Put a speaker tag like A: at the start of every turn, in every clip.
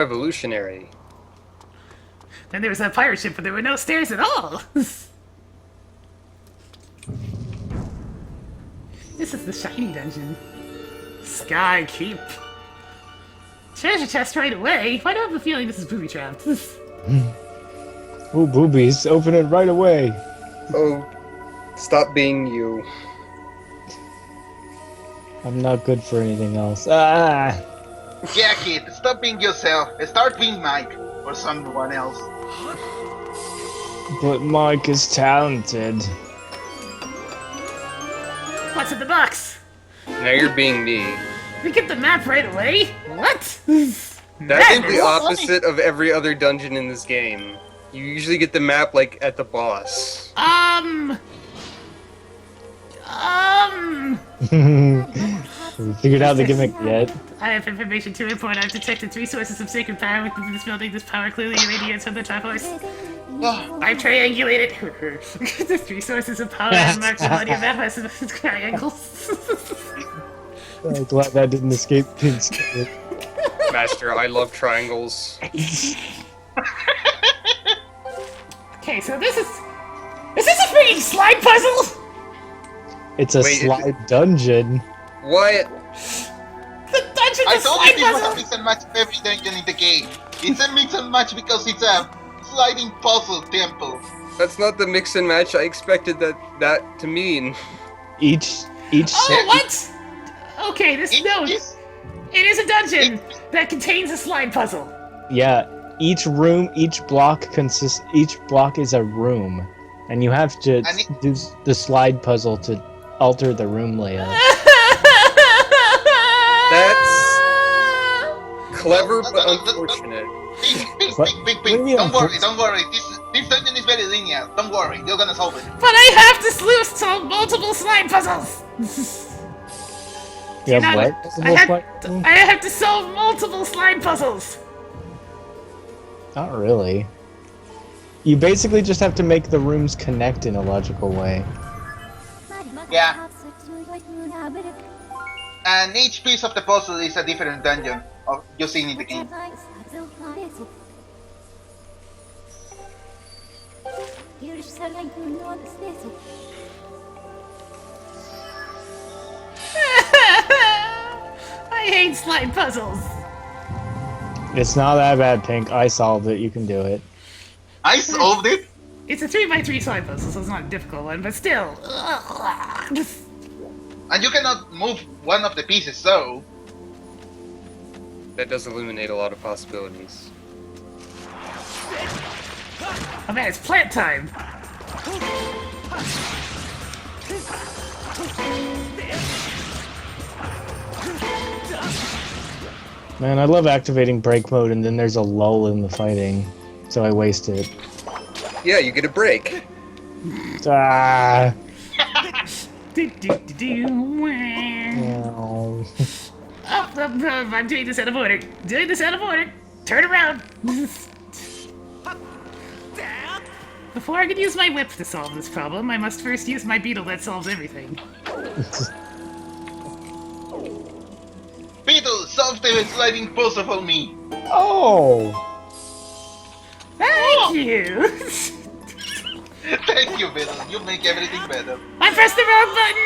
A: Revolutionary.
B: Then there was that pirate ship, but there were no stairs at all. This is the shiny dungeon. Sky Keep. Treasure chest right away. Why do I have a feeling this is booby trapped?
C: Ooh, boobies. Open it right away.
A: Oh, stop being you.
C: I'm not good for anything else. Ah!
D: Yeah, kid, stop being yourself and start being Mike or someone else.
C: But Mike is talented.
B: What's in the box?
A: Now you're being me.
B: We get the map right away? What?
A: That's
B: Madness.
A: the opposite of every other dungeon in this game. You usually get the map, like, at the boss.
C: Have you figured out the gimmick yet?
B: I have information to report. I've detected 3 sources of sacred power within this building. This power clearly radiates from the Triforce. I've triangulated the 3 sources of power and marked the body of map as triangles.
C: I'm glad that didn't escape Pink's.
A: Master, I love triangles.
B: Okay, so this is a freaking slide puzzle?
C: It's a
A: Wait,
C: slide dungeon.
A: What?
B: The dungeon
D: I
B: is
D: told
B: slide
D: you it was a
B: puzzle?
D: mix and match of every dungeon in the game. It's a mix and match because it's a sliding puzzle temple.
A: That's not the mix and match I expected that to mean.
C: Each
B: Oh, what? Okay,
D: It
B: it is a dungeon that contains a slide puzzle.
C: yeah, each block is a room, and you have to do the slide puzzle to alter the room layout.
A: That's clever but unfortunate.
D: Big.
C: What do you mean
D: Don't worry. This dungeon is very linear. Don't worry, you're gonna solve it.
B: But I have to solve multiple slide puzzles.
C: You have what?
B: I have to solve multiple slide puzzles.
C: Not really. You basically just have to make the rooms connect in a logical way.
D: Yeah. And each piece of the puzzle is a different dungeon you've seen in the game.
B: I hate slide puzzles.
C: It's not that bad, Pink. I solved it. You can do it.
D: I solved it.
B: It's a 3x3 slide puzzle, so it's not a difficult one, but still.
D: And you cannot move one of the pieces, so...
A: That does illuminate a lot of possibilities.
B: Oh man, it's plant time.
C: Man, I love activating break mode, and then there's a lull in the fighting, so I waste it.
A: Yeah, you get a break.
C: Ah!
B: Oh, I'm doing this out of order. Turn around. Before I can use my whip to solve this problem, I must first use my beetle that solves everything.
D: Beetle, solve the sliding puzzle for me.
C: Oh!
B: Thank you.
D: Thank you, Beetle. You make everything better.
B: I pressed the wrong button.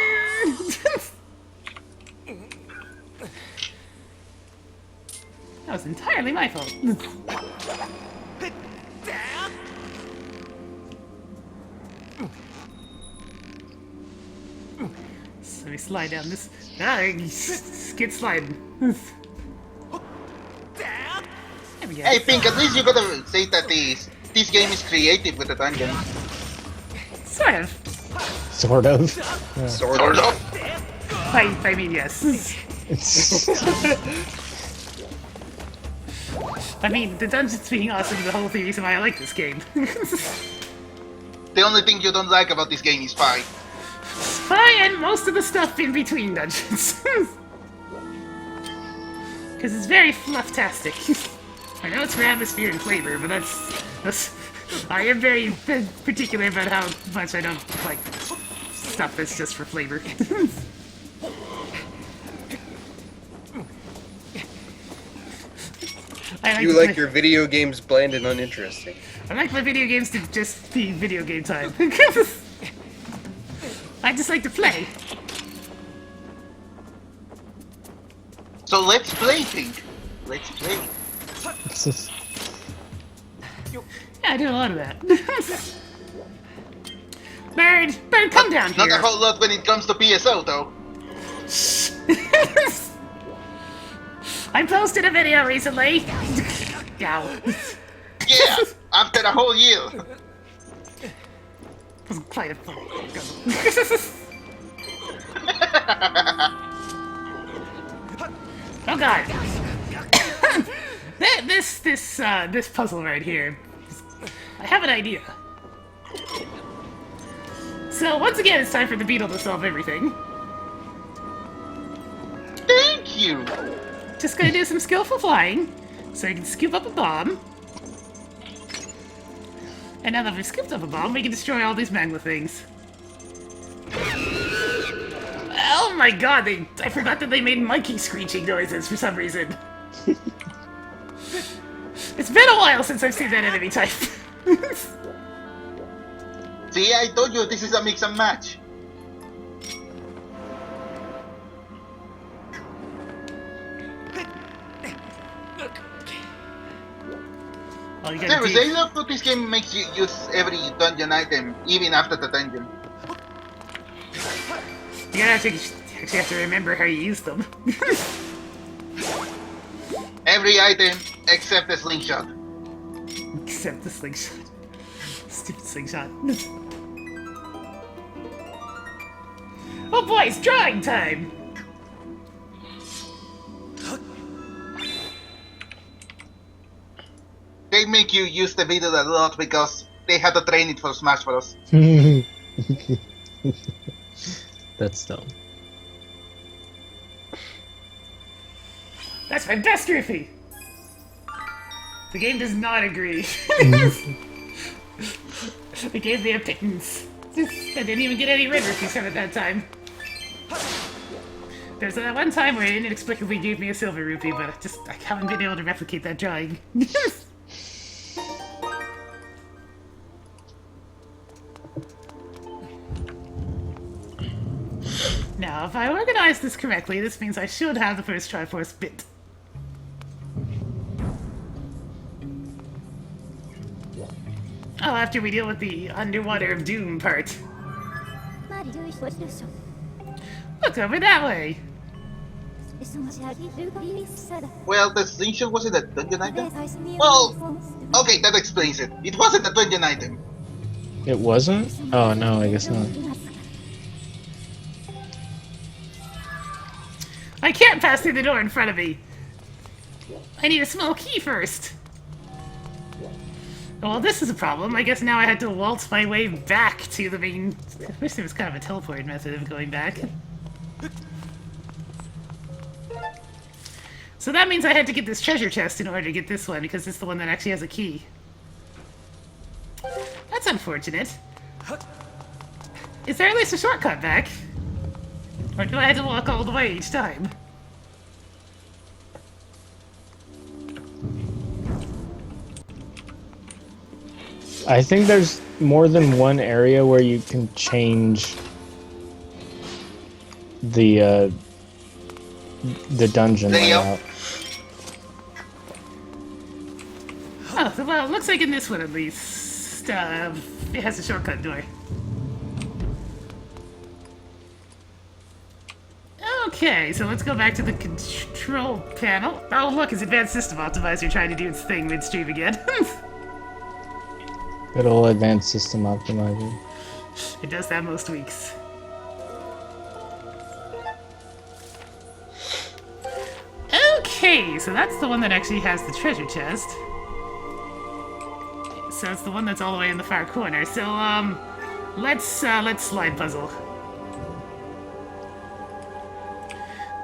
B: That was entirely my fault. So we slide down this. Skid sliding. There we go.
D: Hey, Pink, at least you gotta say that this game is creative with the dungeon.
B: Sort of.
C: Sort of.
A: Sort of.
B: I mean, yes. I mean, the dungeons being awesome is the whole reason why I like this game.
D: The only thing you don't like about this game is Spy.
B: Spy and most of the stuff in between dungeons. Because it's very fluff-tastic. I know it's for atmosphere and flavor, but that's I am very particular about how much I don't like stuff that's just for flavor.
A: You like your video games bland and uninteresting.
B: I like my video games to just be video game time. I just like to play.
D: So let's play, Pink. Let's play.
B: Yeah, I do a lot of that. Bird, come down here.
D: Not a whole lot when it comes to PSO, though.
B: I posted a video recently. Ow.
D: Yeah, after a whole year.
B: Wasn't quite a fun. Oh god. This puzzle right here. I have an idea. So once again, it's time for the beetle to solve everything.
D: Thank you.
B: Just gonna do some skillful flying, so you can scoop up a bomb. And now that we've scooped up a bomb, we can destroy all these magma things. Oh my god, I forgot that they made monkey screeching noises for some reason. It's been a while since I've seen that enemy type.
D: See, I told you this is a mix and match. Seriously, I love that this game makes you use every dungeon item, even after the dungeon.
B: You're gonna actually have to remember how you use them.
D: Every item except the slingshot.
B: Except the slingshot. Stupid slingshot. Oh boy, it's drawing time!
D: They make you use the Beetle a lot because they had to train it for Smash Bros.
C: That's dumb.
B: That's my best Riffy! The game does not agree. It gave me a pittance. I didn't even get any red Riffies from it that time. There's that one time where it inexplicably gave me a silver rupee, but I haven't been able to replicate that drawing. Now, if I organize this correctly, this means I should have the first Triforce bit. Oh, after we deal with the underwater of doom part. Look over that way!
D: Well, the slingshot wasn't a dungeon item? Well, okay, that explains it. It wasn't a dungeon item.
C: It wasn't? Oh no, I guess not.
B: I can't pass through the door in front of me! I need a small key first! Well, this is a problem. I guess now I had to waltz my way back to the main... I wish there was kind of a teleport method of going back. So that means I had to get this treasure chest in order to get this one, because it's the one that actually has a key. That's unfortunate. Is there at least a shortcut back? Or do I have to walk all the way each time?
C: I think there's more than one area where you can change the dungeon layout.
B: Oh, well, it looks like in this one at least, it has a shortcut door. Okay, so let's go back to the control panel. Oh, look, it's Advanced System Optimizer trying to do its thing midstream again.
C: Good old Advanced System Optimizer.
B: It does that most weeks. Okay, so that's the one that actually has the treasure chest. So it's the one that's all the way in the far corner. So, let's slide puzzle.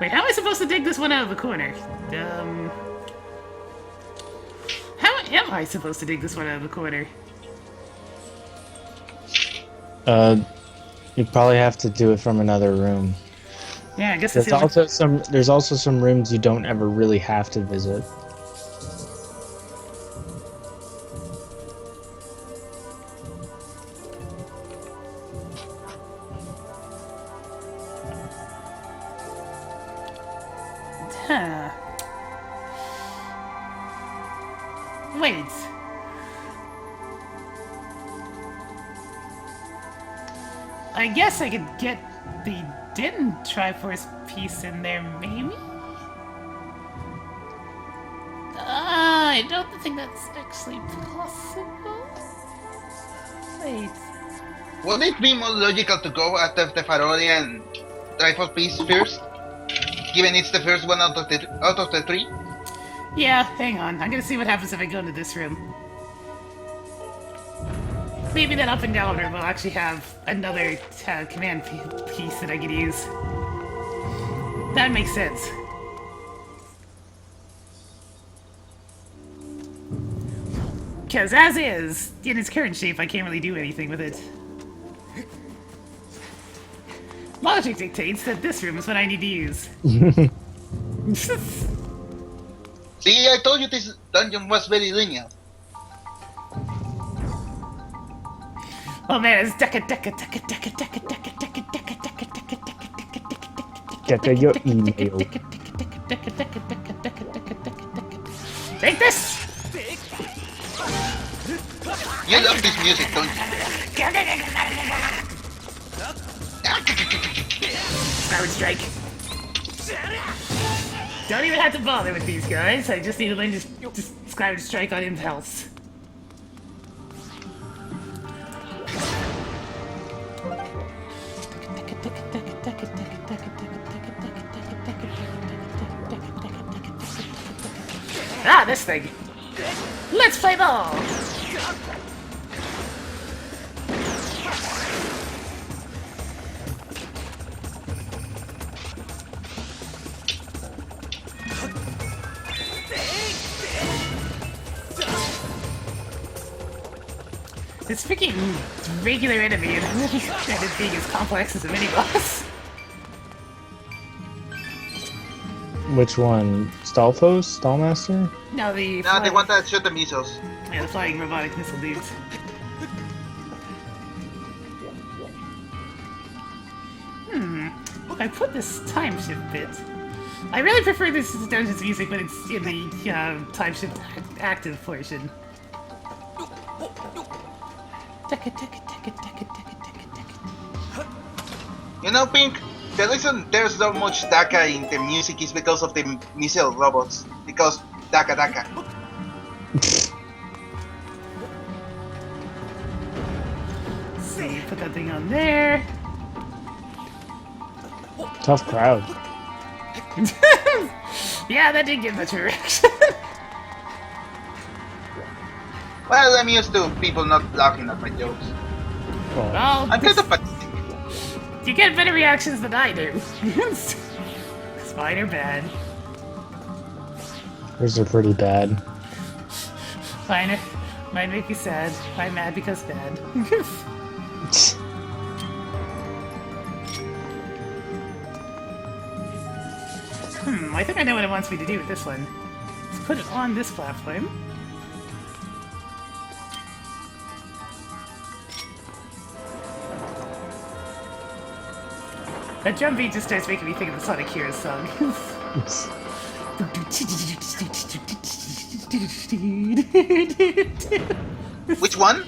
B: Wait, how am I supposed to dig this one out of the corner? How am I supposed to dig this one out of the corner?
C: You probably have to do it from another room.
B: Yeah, I guess
C: There's also some rooms you don't ever really have to visit.
B: Huh. Wait. I guess I could get the Din Triforce piece in there, maybe? I don't think that's actually possible. Wait.
D: Would it be more logical to go after the Farolian Triforce piece first? Given it's the first one out of the three?
B: Yeah, hang on. I'm gonna see what happens if I go into this room. Maybe that up and down room will actually have another command piece that I could use. That makes sense. Because as is, in its current shape, I can't really do anything with it. Logic dictates that this room is what I need to use.
D: See, I told you this dungeon was very linear.
B: Oh man, it's Take this!
D: You love this music, don't you?
B: Skyward Strike. Don't even have to bother with these guys. I just need to learn to just Skyward Strike on impulse. Ah, this thing. Let's play ball. This freaking regular enemy and it being as complex as a mini-boss.
C: Which one? Stalfos? Stallmaster?
B: No, the
D: No, the one that shot the missiles.
B: yeah, the flying robotic missile dudes. I put this time shift bit. I really prefer this dungeon's music when it's in the time shift active portion.
D: You know, Pink, the reason there's so much Daka in the music is because of the missile robots. Because Daka Daka.
B: So you put that thing on there.
C: Tough crowd.
B: Yeah, that didn't get much of a reaction.
D: Well, I'm used to people not laughing at my jokes.
B: Well,
D: I'm kind of pathetic.
B: you get better reactions than I do. It's fine or bad.
C: Hers are pretty bad.
B: Fine. Might make you sad. I'm mad because bad. I think I know what it wants me to do with this one. Let's put it on this platform. That drum beat just starts making me think of the Sonic Heroes song.
D: Which one?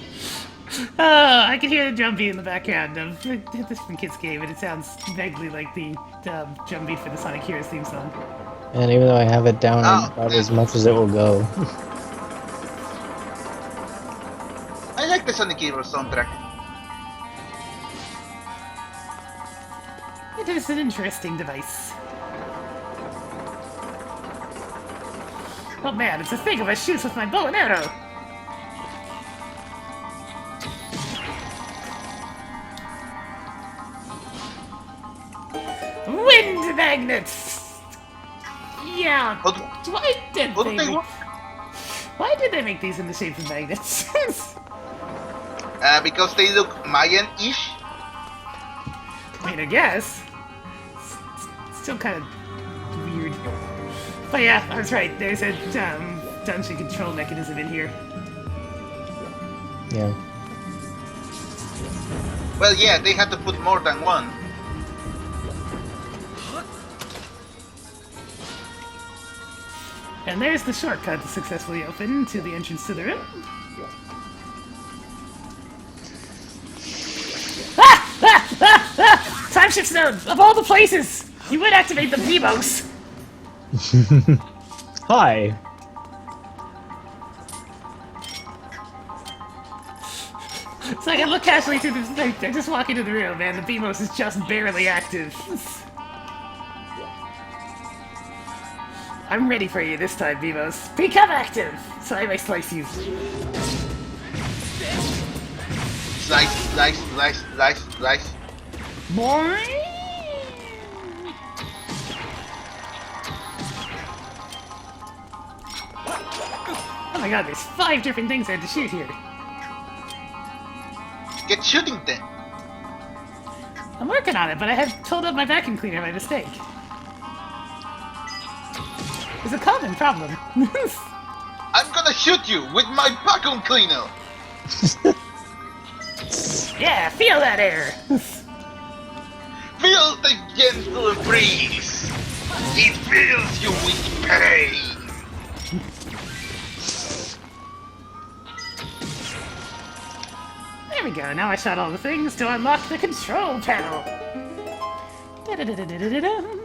B: Oh, I can hear the drum beat in the background of this from Kids Game, and it sounds vaguely like the drum beat for the Sonic Heroes theme song.
C: And even though I have it down about as much as it will go.
D: I like the Sonic Heroes soundtrack.
B: It is an interesting device. Oh man, it's a thing if I shoot with my bow and arrow! Wind magnets! Yeah,
D: But
B: why did
D: wouldn't
B: they
D: they
B: make...
D: work?
B: Why did they make these in the shape of magnets?
D: Because they look Mayan-ish.
B: I mean, I guess. It's still kind of weird. But yeah, I was right. There's a dungeon control mechanism in here.
C: Yeah.
D: Well, yeah, they had to put more than one.
B: And there's the shortcut to successfully open to the entrance to the room. Time shift node! Of all the places! You would activate the Demise!
C: Hi.
B: So I can look casually through the thing. I just walk into the room, and the Demise is just barely active. I'm ready for you this time, Demise. Become active! So I may slice you.
D: Slice, slice, slice, slice, slice.
B: Boing! Oh my god, there's 5 different things I had to shoot here.
D: Get shooting then.
B: I'm working on it, but I have filled up my vacuum cleaner by mistake. It's a common problem.
D: I'm gonna shoot you with my vacuum cleaner.
B: Yeah, feel that air!
D: Feel the gentle breeze. It fills you with pain.
B: There we go, now I shot all the things to unlock the control panel. Da-da-da-da-da-da-da.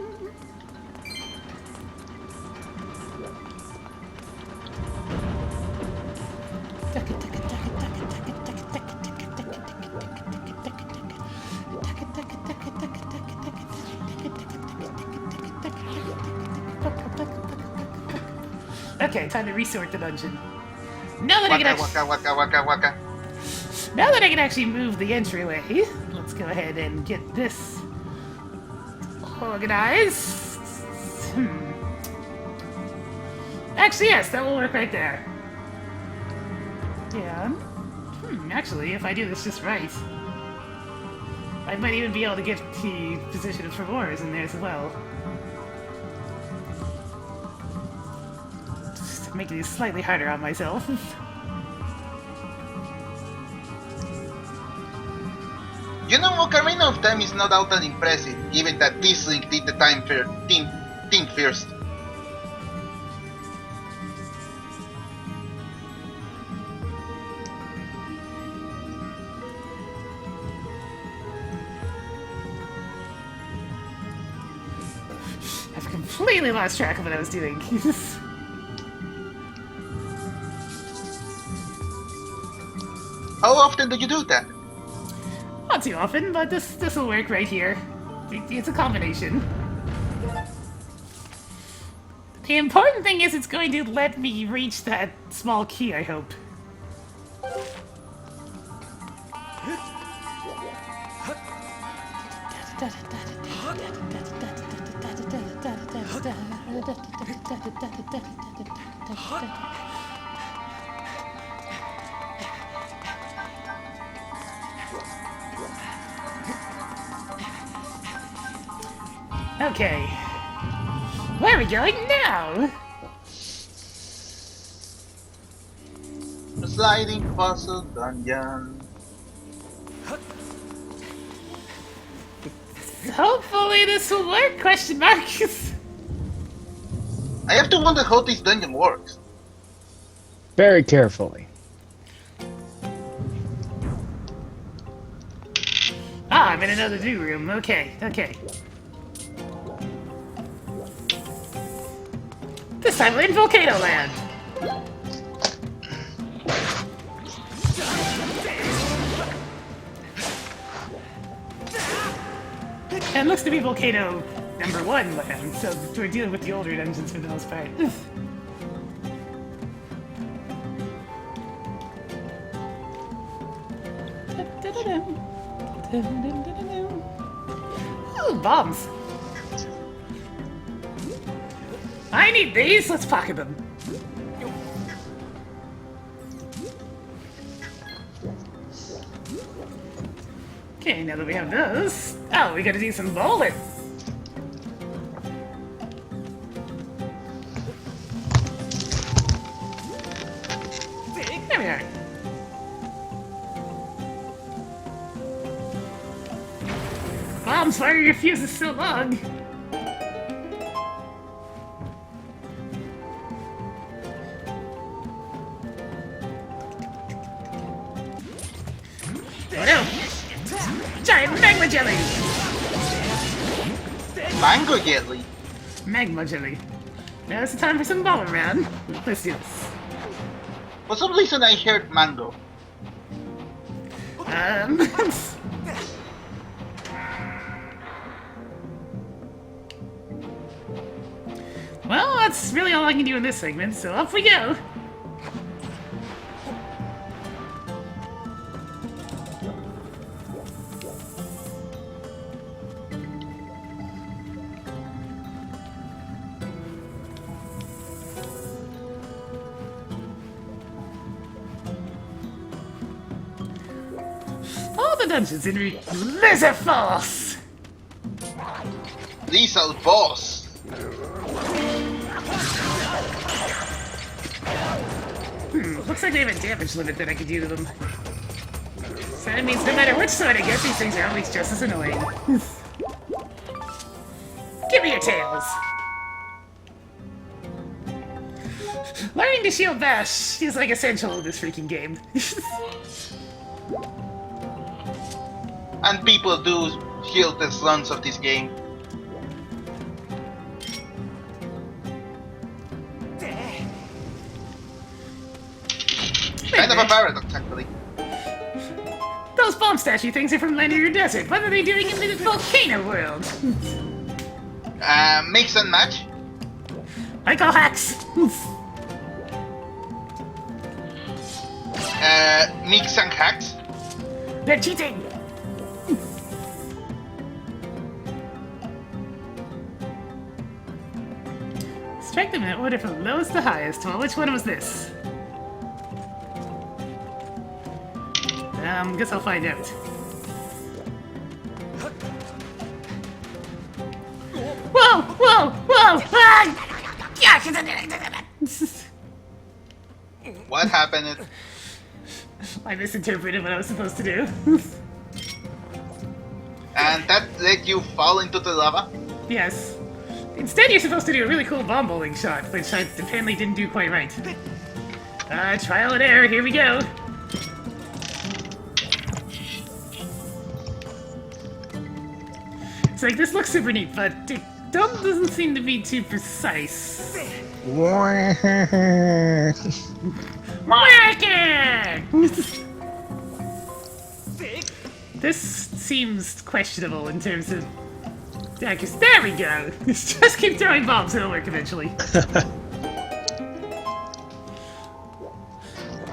B: Okay, time to resort the dungeon. Now that I can
D: Waka, waka, waka, waka, waka.
B: Now that I can actually move the entryway, let's go ahead and get this organized. Actually, yes, that will work right there. Yeah. Actually, if I do this just right, I might even be able to get the position of Triforce in there as well. Just making it slightly harder on myself.
D: You know, Ocarina of Time is not all that impressive, given that this Link did the thing first.
B: I've completely lost track of what I was doing.
D: How often do you do that?
B: Not too often, but this will work right here. It's a combination. The important thing is it's going to let me reach that small key, I hope. Okay. Where are we going now?
D: A sliding puzzle dungeon.
B: Hopefully this will work, question mark.
D: I have to wonder how this dungeon works.
C: Very carefully.
B: Ah, I'm in another new room. Okay. This time we're in Volcano Land. And it looks to be Volcano #1 land, so we're dealing with the older dungeons for the most part. Ooh, bombs. I need these, let's pocket them. Okay, now that we have those, oh, we gotta do some bowling. There we are. Bombs, why are your fuses so long? Oh no! Giant magma jelly!
D: Mango jelly.
B: Magma jelly. Now it's the time for some bomb around. Let's do this.
D: For some reason I heard mango.
B: Well, that's really all I can do in this segment, so off we go! All the dungeons in Triforce!
D: Lethal boss.
B: Looks like they have a damage limit that I can do to them. So that means no matter which sword I get, these things are always just as annoying. Give me your tails! Learning to shield bash is like essential in this freaking game.
D: And people do shield the sluns of this game. Kind of a paradox, actually.
B: Those bomb statue things are from Land or Desert. What are they doing in the volcano world?
D: Mix and match.
B: I call hacks!
D: Mix and hacks.
B: They're cheating! Strike them in order from lowest to highest. Well, which one was this? Guess I'll find out. Whoa! Whoa! Whoa! Ah!
D: What happened?
B: I misinterpreted what I was supposed to do.
D: And that let you fall into the lava?
B: Yes. Instead, you're supposed to do a really cool bomb bowling shot, which I apparently didn't do quite right. Trial and error, here we go. It's like, this looks super neat, but it doesn't seem to be too precise. This seems questionable in terms of... Yeah, 'cause there we go! Just keep throwing bombs, it'll work eventually.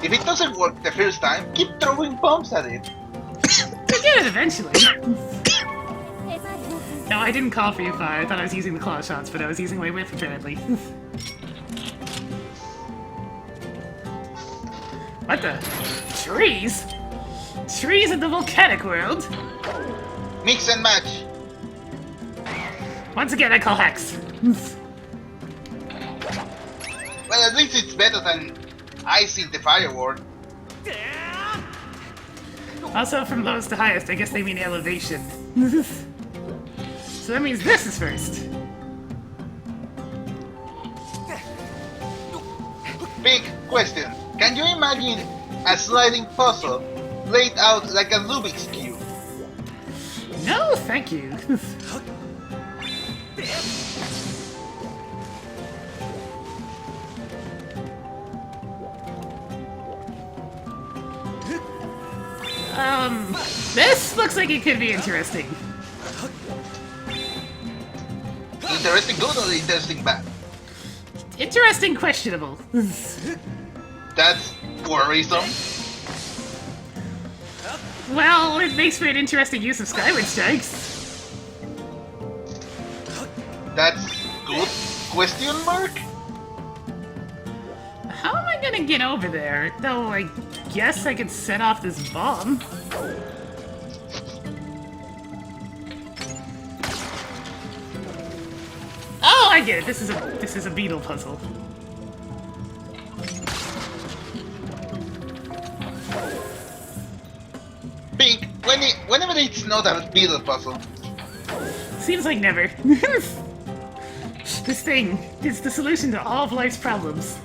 D: If it doesn't work the first time, keep throwing bombs at it.
B: You'll get it eventually. No, I didn't call for you fire. I thought I was using the claw shots, but I was using my whip apparently. What the? Trees? Trees in the volcanic world?
D: Mix and match.
B: Once again, I call hacks.
D: Well, at least it's better than ice in the fire ward.
B: Also, from lowest to highest, I guess they mean elevation. So that means this is first.
D: Big question. Can you imagine a sliding puzzle laid out like a Rubik's Cube?
B: No, thank you. This looks like it could be interesting.
D: Interesting good or interesting bad?
B: Interesting, questionable.
D: That's worrisome.
B: Well, it makes for an interesting use of Skyward Strikes.
D: That's good? Question mark?
B: How am I gonna get over there? Though I guess I could set off this bomb. Oh, I get it. This is a beetle puzzle.
D: Pink, whenever it's not a beetle puzzle.
B: Seems like never. This thing is the solution to all of life's problems.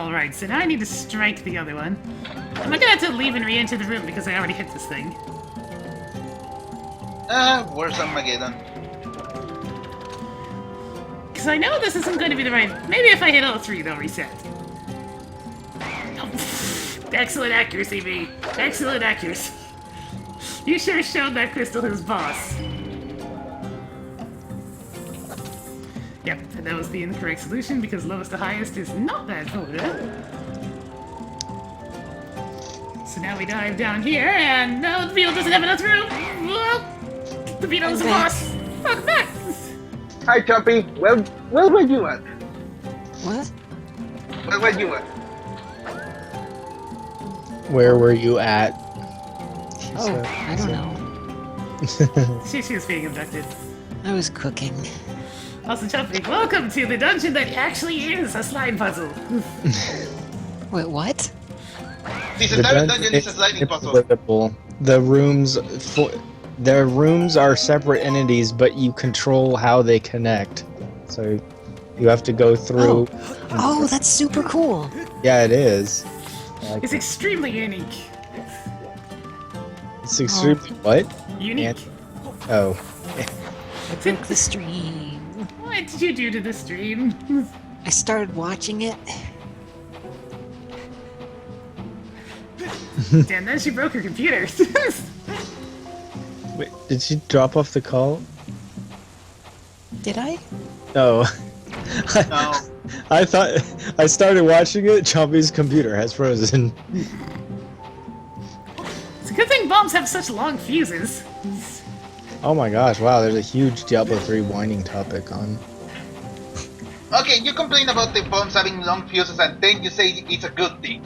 B: Alright, so now I need to strike the other one. Am I gonna have to leave and re-enter the room because I already hit this thing?
D: Where's Armageddon?
B: Because I know this isn't going to be the right... Maybe if I hit all three, they'll reset. Oh, excellent accuracy, V. Excellent accuracy. You sure showed that crystal who's boss. Yep, and that was the incorrect solution because lowest to highest is not that photo. So now we dive down here, and no, the beetle doesn't have enough room. Whoa. The beetle is a boss. Fuck back.
D: Hi, Chompy. Where were you at?
E: What?
D: Where were you at?
C: Where were you at?
E: Oh, I don't know.
B: She was being abducted.
E: I was cooking.
B: Also, Chumpy, welcome to the dungeon that actually is a slide puzzle.
E: Wait, what?
D: This entire dungeon is a sliding puzzle.
C: Political. The rooms are separate entities, but you control how they connect. So you have to go through.
E: Oh, that's super cool.
C: Yeah, it is. Like,
B: It's extremely unique.
C: it's extremely what?
B: Unique.
C: Oh.
E: I broke the stream.
B: What did you do to the stream?
E: I started watching it.
B: Damn, then she broke her computer.
C: Wait, did she drop off the call?
E: Did I?
C: No.
D: No.
C: I thought I started watching it. Chompy's computer has frozen.
B: It's a good thing bombs have such long fuses.
C: Oh my gosh! Wow, there's a huge Diablo 3 whining topic on.
D: Okay, you complain about the bombs having long fuses and then you say it's a good thing.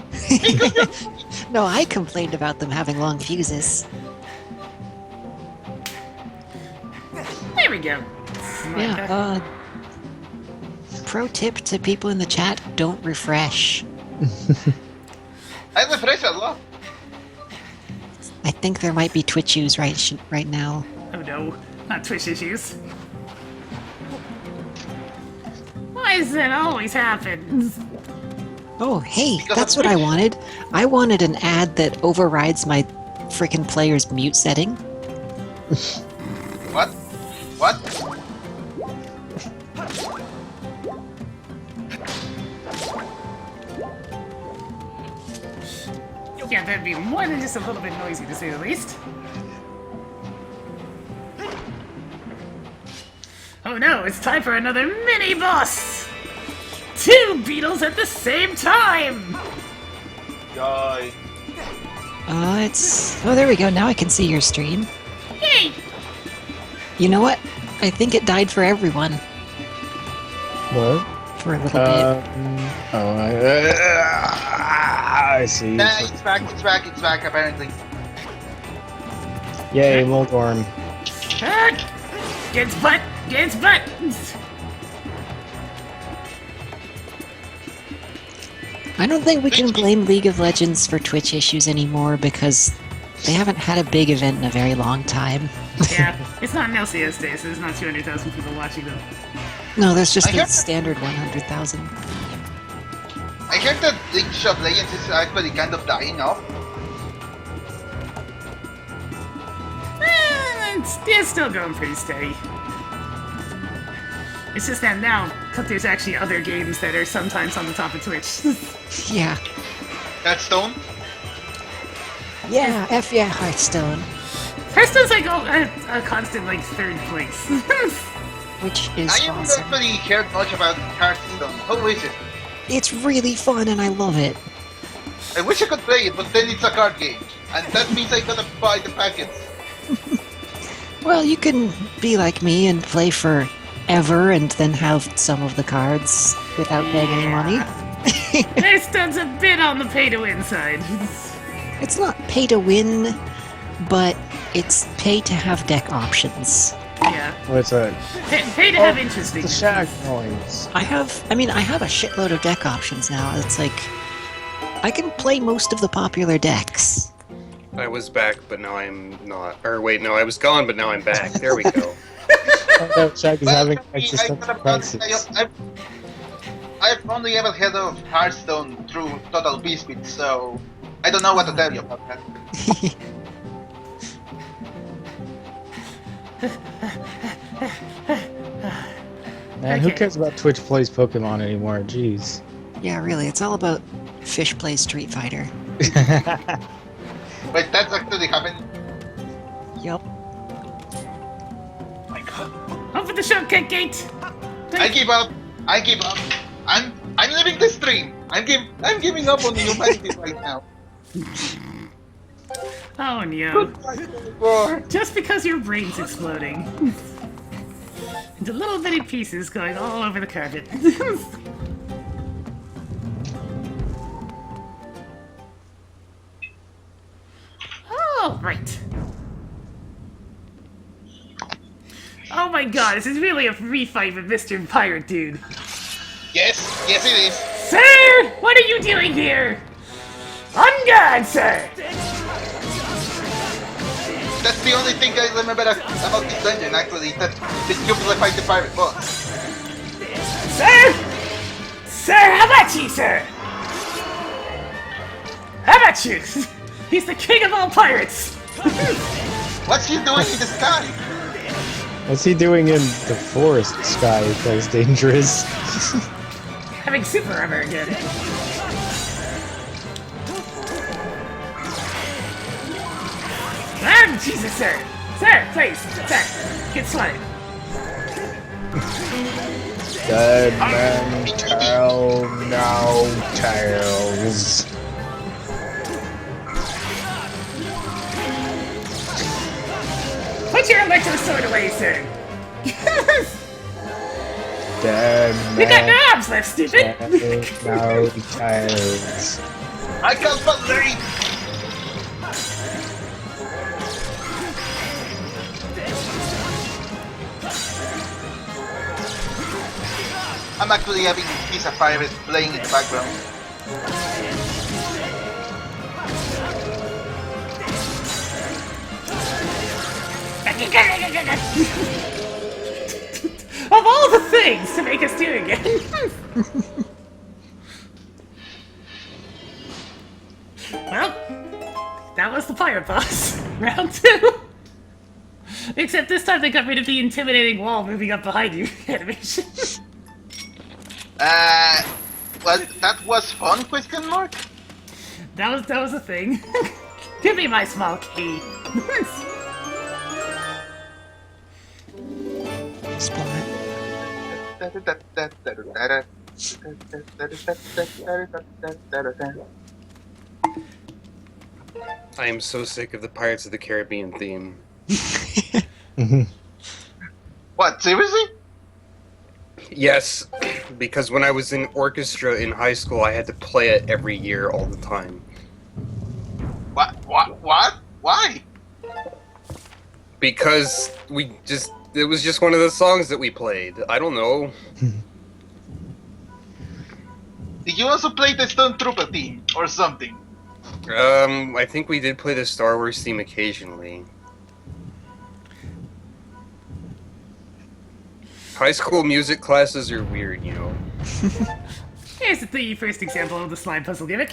E: No, I complained about them having long fuses.
B: There we go.
E: Yeah, pro tip to people in the chat, don't refresh.
D: I refresh a lot.
E: I think there might be Twitch issues right now.
B: Oh no, not Twitch issues. Why does that always happen?
E: Oh, hey,
D: Because
E: that's
D: of
E: what I
D: Twitch.
E: wanted. I wanted an ad that overrides my frickin' player's mute setting.
D: What? What?
B: Yeah, that'd be more than just a little bit noisy, to say the least. Oh no, it's time for another mini-boss! 2 beetles at the same time!
D: Joy.
E: Oh, there we go. Now I can see your stream.
B: Yay!
E: You know what? I think it died for everyone
C: What?
E: for a little bit.
C: I see.
D: Nah, it's back, apparently.
C: Yay, Moldorm.
B: Ah! Get its butt! Get its butt!
E: I don't think we can blame League of Legends for Twitch issues anymore because they haven't had a big event in a very long time.
B: Yeah, it's not an LCS day, so there's not 200,000 people watching them.
E: No, there's just
D: I
E: the
D: heard-
E: standard 100,000.
D: I heard that League of Legends is actually kind of dying off.
B: It's still going pretty steady. It's just that now, there's actually other games that are sometimes on the top of Twitch.
E: Yeah.
D: Hearthstone?
E: Yeah, F yeah, Hearthstone.
B: Hearthstone's like a constant like 3rd place.
E: Which is
D: I haven't
E: awesome.
D: actually heard much about Hearthstone. How is it?
E: It's really fun and I love it.
D: I wish I could play it, but then it's a card game. And that means I gotta buy the packets.
E: Well, you can be like me and play for ever and then have some of the cards without paying any money.
B: Hearthstone's a bit on the pay-to-win side.
E: It's not pay to win, but it's pay to have deck options.
B: Yeah,
C: What's that?
B: pay to have interesting.
C: The shack noise.
E: I have a shitload of deck options now. It's like, I can play most of the popular decks.
A: I was back, but now I'm not. Or wait, no, I was gone, but now I'm back. There we go.
C: Shack is having
D: I
C: existential
D: gotta-
C: crisis.
D: I've only ever heard of Hearthstone through Total Biscuit, so I don't know what to tell you about that.
C: Man, who
B: Okay.
C: cares about Twitch plays Pokemon anymore? Jeez.
E: Yeah, really, it's all about Fish Play Street Fighter.
D: Wait, that's actually happened?
E: Yup.
D: My god.
B: Open the shortcut gate!
D: I give up. I give up. I'm leaving the stream. I'm giving up on humanity right now.
B: Oh no.
D: War.
B: Just because your brain's exploding. Into little bitty pieces going all over the carpet. Oh, right. Oh my god, this is really a free fight with Mr. Pirate Dude.
D: Yes, yes it is.
B: Sir! What are you doing here? On guard, sir!
D: That's the only thing I remember about this dungeon, actually, that you fight the pirate boss.
B: Sir! Sir, how about you, sir? How about you? He's the king of all pirates!
D: What's he doing in the sky?
C: What's he doing in the forest sky? That's dangerous.
B: Having super armor again. Ah, Jesus, sir! Sir, please, sir, get slotted.
C: Dead man tell no tales.
B: Put your electro sword away, sir!
C: Dead
B: You got
C: man
B: no arms left, stupid!
C: tell no tales.
D: I can't believe. I'm actually having Piece of Pirate playing in the background.
B: Of all the things to make us do again! Well, that was the pirate boss. Round 2. Except this time they got rid of the intimidating wall moving up behind you animation.
D: Well, that was fun, question mark?
B: That was a thing. Give me my small key.
E: Splat.
A: I am so sick of the Pirates of the Caribbean theme.
D: What, seriously?
A: Yes, because when I was in orchestra in high school, I had to play it every year all the time.
D: What? Why?
A: Because it was just one of the songs that we played. I don't know.
D: Did you also play the Stone Trooper theme or something?
A: I think we did play the Star Wars theme occasionally. High school music classes are weird, you know.
B: Here's the first example of the slime puzzle gimmick.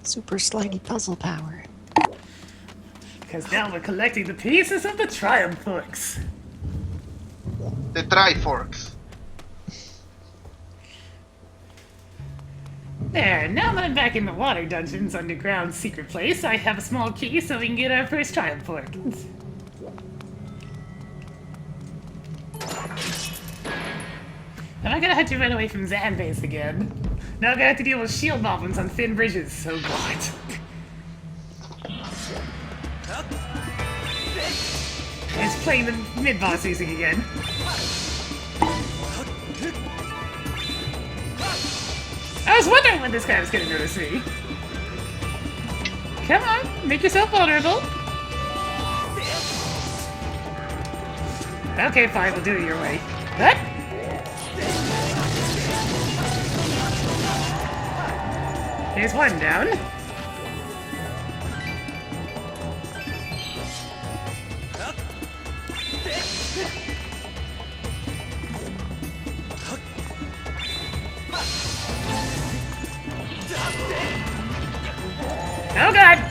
E: Super slidey puzzle power.
B: Because now we're collecting the pieces of the Triumph Forks.
D: The Triforce.
B: There, now that I'm back in the water dungeon's underground secret place, I have a small key so we can get our first Triumph Fork. Am I gonna have to run away from Zanbase again? Now I'm gonna have to deal with shield moblins on thin bridges, oh god. It's playing the mid-boss music again. I was wondering when this guy was gonna notice me. Come on, make yourself vulnerable. Okay, fine, we'll do it your way. What? There's one down.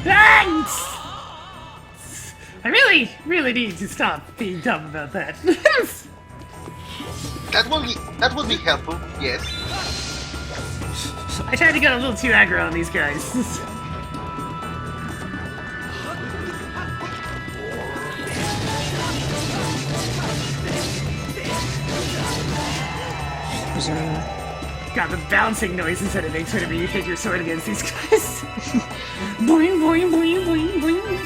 B: Thanks! I really need to stop being dumb about that.
D: That would be helpful, yes.
B: I tried to get a little too aggro on these guys. Got the bouncing noise instead of makes whenever you hit your sword against these guys. Boing, boing, boing, boing, boing.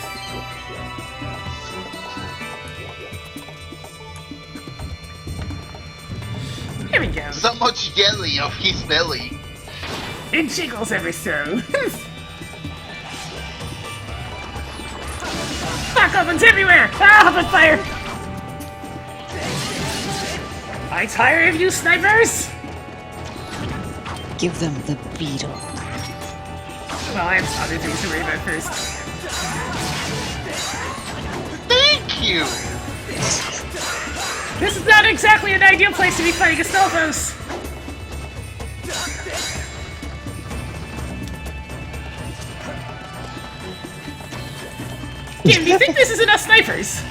B: Here we go.
D: So much jelly of his belly.
B: It jiggles ever so. Fuck ovens everywhere! Ah, I'm on fire! I tire of you snipers!
E: Give them the beetle.
B: Well, I have other things to worry about first.
D: Thank you!
B: This is not exactly an ideal place to be fighting Astolfos! Kim, do you think this is enough snipers?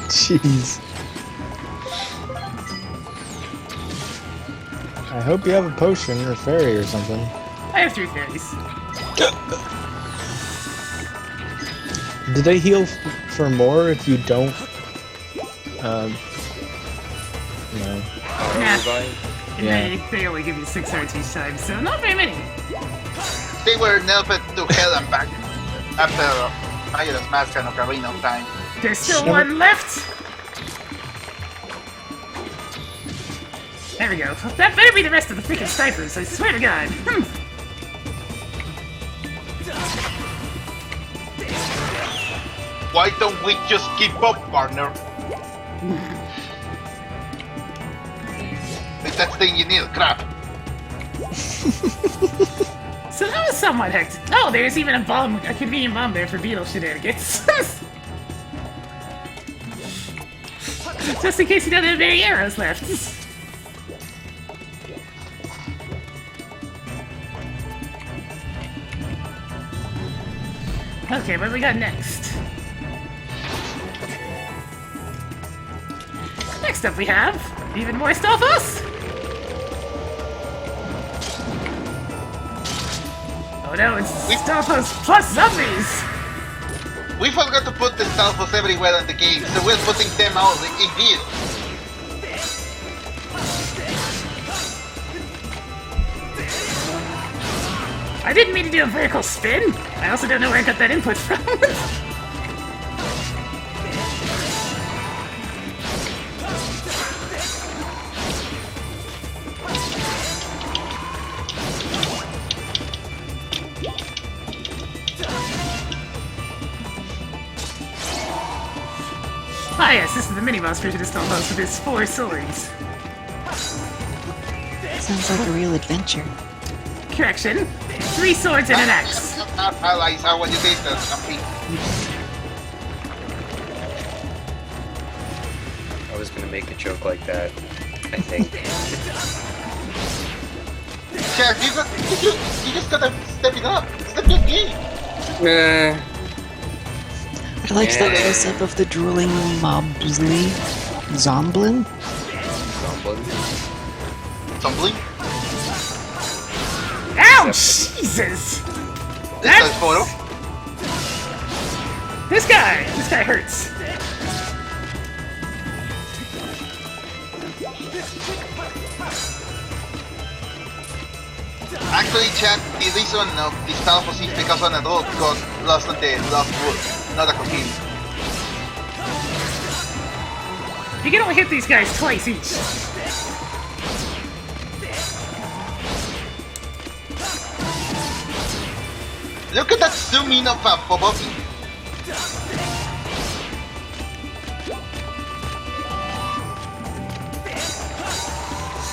C: Jeez. I hope you have a potion or fairy or something.
B: I have 3 fairies.
C: Do they heal for more if you don't? No.
B: Nah.
C: Yeah.
B: They only give you 6 hearts each time, so not very many.
D: They were nerfed to hell and back after Majora's Mask and Ocarina of Time.
B: There's still one left! There we go. That better be the rest of the freaking snipers, I swear to God.
D: Why don't we just keep up, partner? It's that thing you need, crap.
B: So that was somewhat hectic. Oh, there's even a convenient bomb there for Beetle shenanigans. Just in case you don't have any arrows left. Okay, what do we got next? Next up we have even more Stalfos! Oh no, it's Stalfos plus zombies!
D: We forgot to put the Stalfos everywhere in the game, so we're putting them all in here.
B: I didn't mean to do a vertical spin. I also don't know where I got that input from. Ah yes, this is the mini-boss version of Stalfos with his 4 swords.
E: Sounds like a real adventure.
B: Correction. 3 swords and an axe.
D: Allies are what you did, something.
A: I was gonna make a joke like that, I think.
D: Chef, you just gotta step it up. Step your game.
E: I liked that
A: Yeah.
E: close-up of the drooling mobsly. Zomblin?
D: Tumbling.
B: Ow! Jesus!
D: This guy's photo.
B: This guy hurts.
D: Actually, chat, the reason of the Stalfos is because an adult got lost on the Lost Wood, not a kid.
B: You can only hit these guys twice each.
D: Look at that zoom in of a Boboki.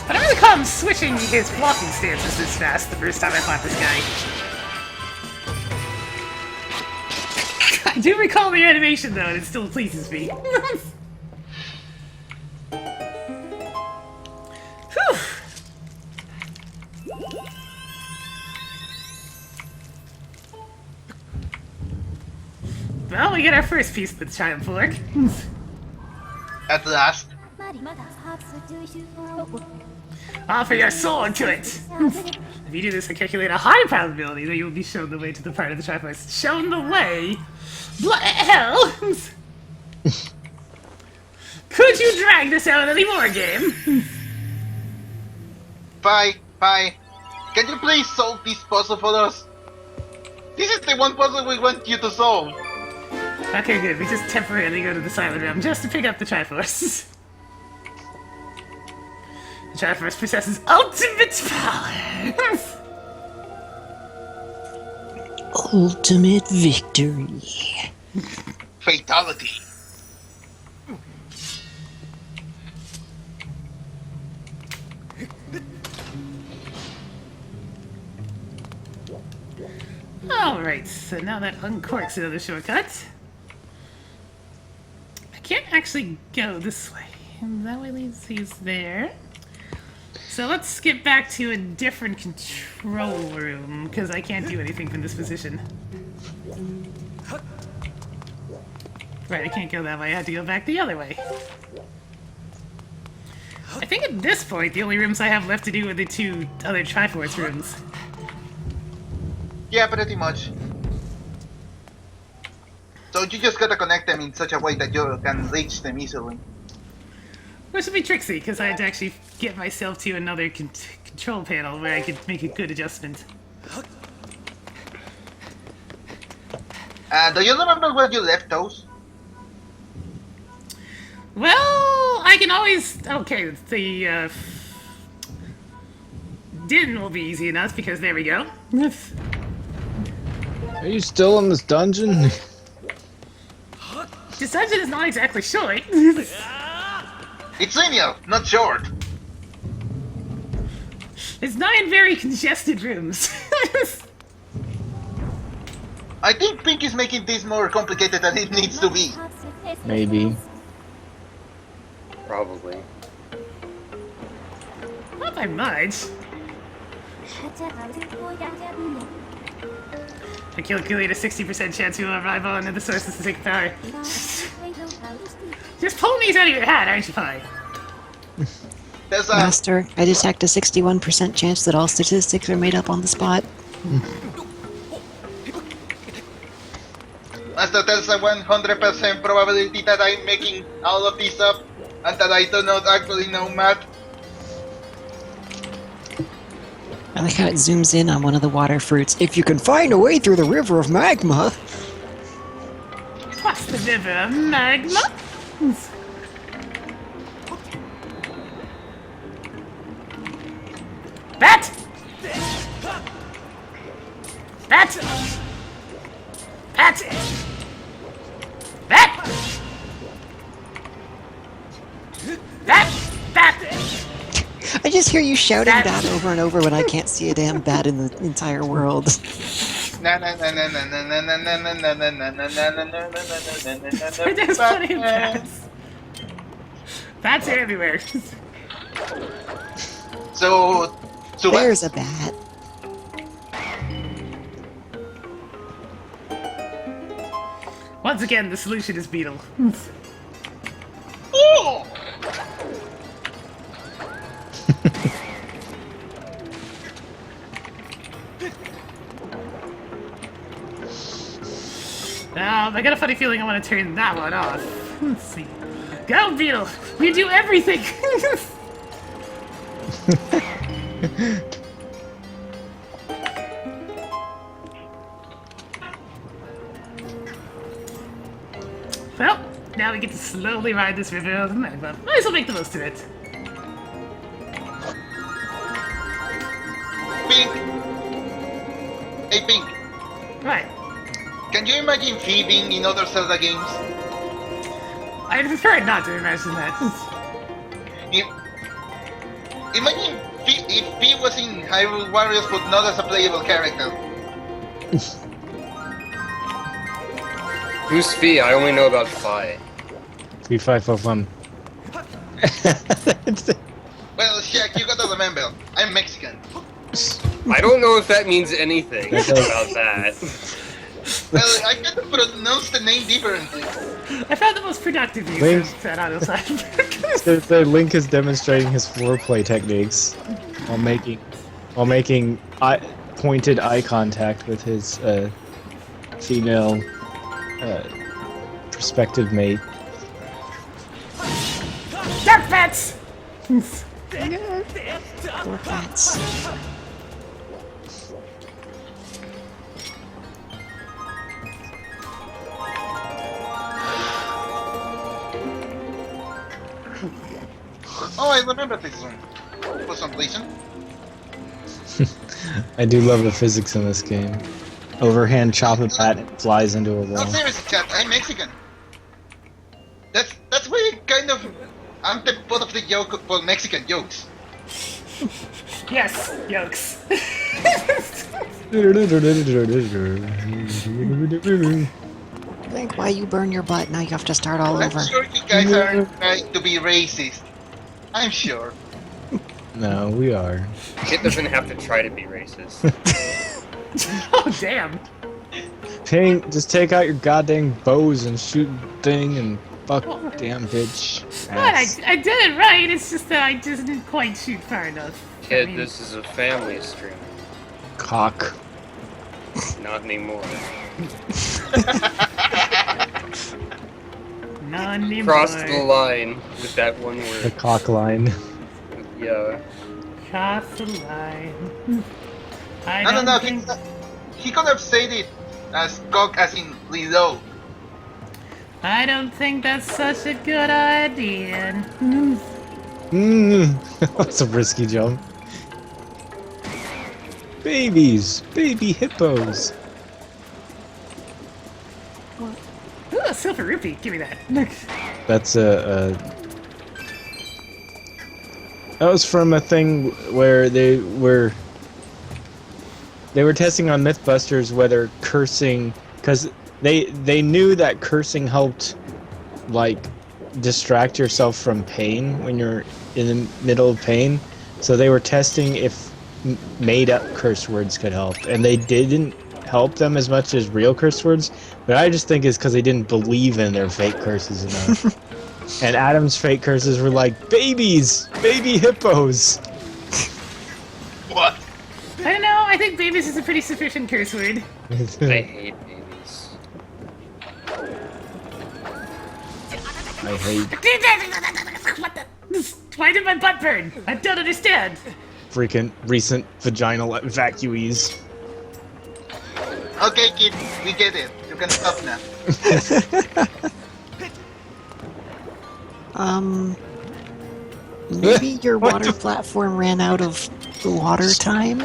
B: I don't recall him switching his blocking stances this fast the first time I fought this guy. I do recall the animation though, and it still pleases me. Whew. Well, we get our first piece of the triumph fork.
D: At last.
B: Offer your soul to it! If you do this, I calculate a high probability that you will be shown the way to the part of the Triforce. Shown the way? Hell! Could you drag this out any more, game?
D: Bye. Can you please solve this puzzle for us? This is the one puzzle we want you to solve.
B: Okay, good. We just temporarily go to the Silent Realm just to pick up the Triforce. The Triforce possesses ultimate power!
E: Ultimate victory.
D: Fatality.
B: Alright, so now that uncorks another shortcut. I can't actually go this way. And that way leads these there. So let's skip back to a different control room, because I can't do anything from this position. Right, I can't go that way, I have to go back the other way. I think at this point, the only rooms I have left to do are the two other Triforce rooms.
D: Yeah, pretty much. So you just gotta connect them in such a way that you can reach them easily.
B: Which would be tricksy, because I had to actually get myself to another control panel where I could make a good adjustment.
D: Do you remember where you left those?
B: Well, I can always... Okay, the, Din will be easy enough, because there we go.
C: Are you still in this dungeon?
B: This dungeon is not exactly short.
D: It's linear, not short.
B: It's 9 very congested rooms.
D: I think Pink is making this more complicated than it needs to be.
C: Maybe.
A: Probably.
B: Not by much. I calculate a 60% chance you will arrive on the sources to take power. Just pull these out of your hat, aren't you fine?
D: There's
E: Master, I detect a 61% chance that all statistics are made up on the spot.
D: Master, there's a 100% probability that I'm making all of this up and that I do not actually know math.
E: I like how it zooms in on one of the water fruits. If you can find a way through the river of magma.
B: What's the river of magma? Bat! Bat! Bat! Bat! Bat! Bat!
E: I just hear you shouting bat over and over when I can't see a damn bat in the entire world.
D: Na na na na na na na na na na na na na na na na.
B: There's plenty of bats. Bats are everywhere.
D: So
E: There's a bat.
B: Once again, the solution is Beetle.
D: Oh!
B: I got a funny feeling I want to turn that one off. Let's see. Go, Beetle! You do everything! Well, now we get to slowly ride this river of the magma. Might as well make the most of it.
D: Pink! Hey, Pink!
B: Right.
D: Can you imagine Fee being in other Zelda games?
B: I prefer not to imagine that.
D: Imagine if Fee was in Hyrule Warriors but not as a playable character.
A: Who's Fee? I only know about Phi.
C: 3541.
D: Well, Shaq, you gotta remember, I'm Mexican.
A: I don't know if that means anything about that.
D: Well, I can pronounce the name differently.
B: I found the most productive use
C: Link.
B: of that auto sign.
C: Link is demonstrating his floor play techniques while making pointed eye contact with his female prospective mate.
B: Dark Pets!
E: Poor cats.
D: Oh, I remember this one. For some reason.
C: I do love the physics in this game. Overhand chop a bat and flies into a
D: No,
C: wall.
D: seriously, chat, I'm Mexican. That's why kind of antipode of the joke for Mexican jokes.
B: Yes, yokes.
E: Think why you burn your butt, now you have to start all
D: I'm
E: over.
D: sure you guys are trying to be racist. I'm sure.
C: No, we are.
A: Kit doesn't have to try to be racist.
B: Oh, damn.
C: Pink, just take out your goddamn bows and shoot thing and fuck damn bitch.
B: What?
C: Ass.
B: I did it right, it's just that I just didn't quite shoot far enough.
A: Kid,
B: I mean,
A: this is a family stream.
C: Cock.
A: Not anymore.
B: not anymore.
A: Crossed the line with that one
C: The
A: word.
C: cock line.
A: Yeah.
B: Cross the line. I
D: No,
B: don't
D: no,
B: think...
D: he could have said it as cock as in reload.
B: I don't think that's such a good idea.
C: That's a risky jump. Babies! Baby hippos!
B: Ooh, a silver rupee. Give me that.
C: That's that was from a thing where they were testing on Mythbusters whether cursing, because they knew that cursing helped like distract yourself from pain when you're in the middle of pain. So they were testing if made up curse words could help, and they didn't help them as much as real curse words, but I just think it's because they didn't believe in their fake curses enough. And Adam's fake curses were like, babies! Baby hippos!
D: What?
B: I don't know. I think babies is a pretty sufficient curse word.
A: I hate babies.
C: I hate
B: What the? Why did my butt burn? I don't understand.
C: freaking recent vaginal evacuees.
D: Okay, kid, we get it. You can stop now.
E: Maybe your
C: What
E: water platform ran out of water time?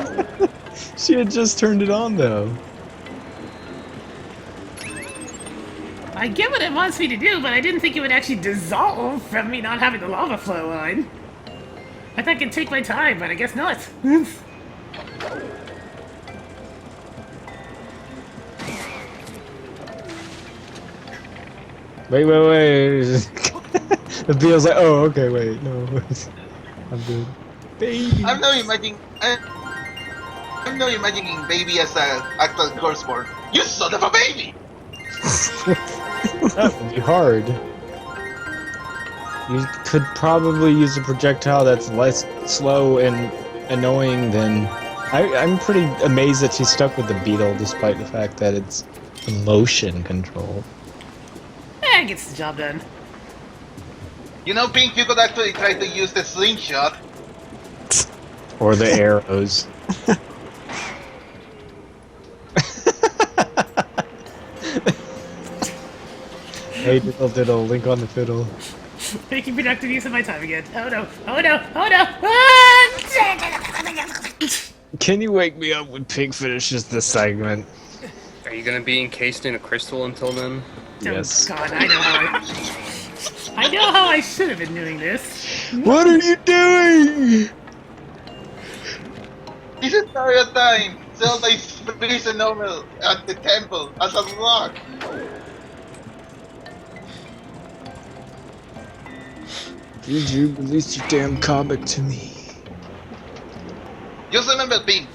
C: She had just turned it on though.
B: I get what it wants me to do, but I didn't think it would actually dissolve from me not having the lava flow on. I thought I could take my time, but I guess not.
C: Wait. The Beetle's like, oh, okay, wait, no. I'm good. Baby!
D: I'm not imagining baby as an actual curse word. You son of a baby!
C: That would be hard. You could probably use a projectile that's less slow and annoying than... I'm pretty amazed that she stuck with the Beetle despite the fact that it's motion control.
B: It gets the job done.
D: You know, Pink, you could actually try to use the slingshot.
C: Or the arrows. Hey, diddle, link on the fiddle.
B: Making productive use of my time again. Oh no! Oh no! Oh no! Ah!
C: Can you wake me up when Pink finishes this segment?
A: Are you gonna be encased in a crystal until then?
C: Yes.
B: Oh God, I know how I should have been doing this.
C: What are you doing?
D: This entire time, Zelda is freezing normal at the temple as a rock.
C: Did you release your damn comic to me?
D: Just remember, Pink,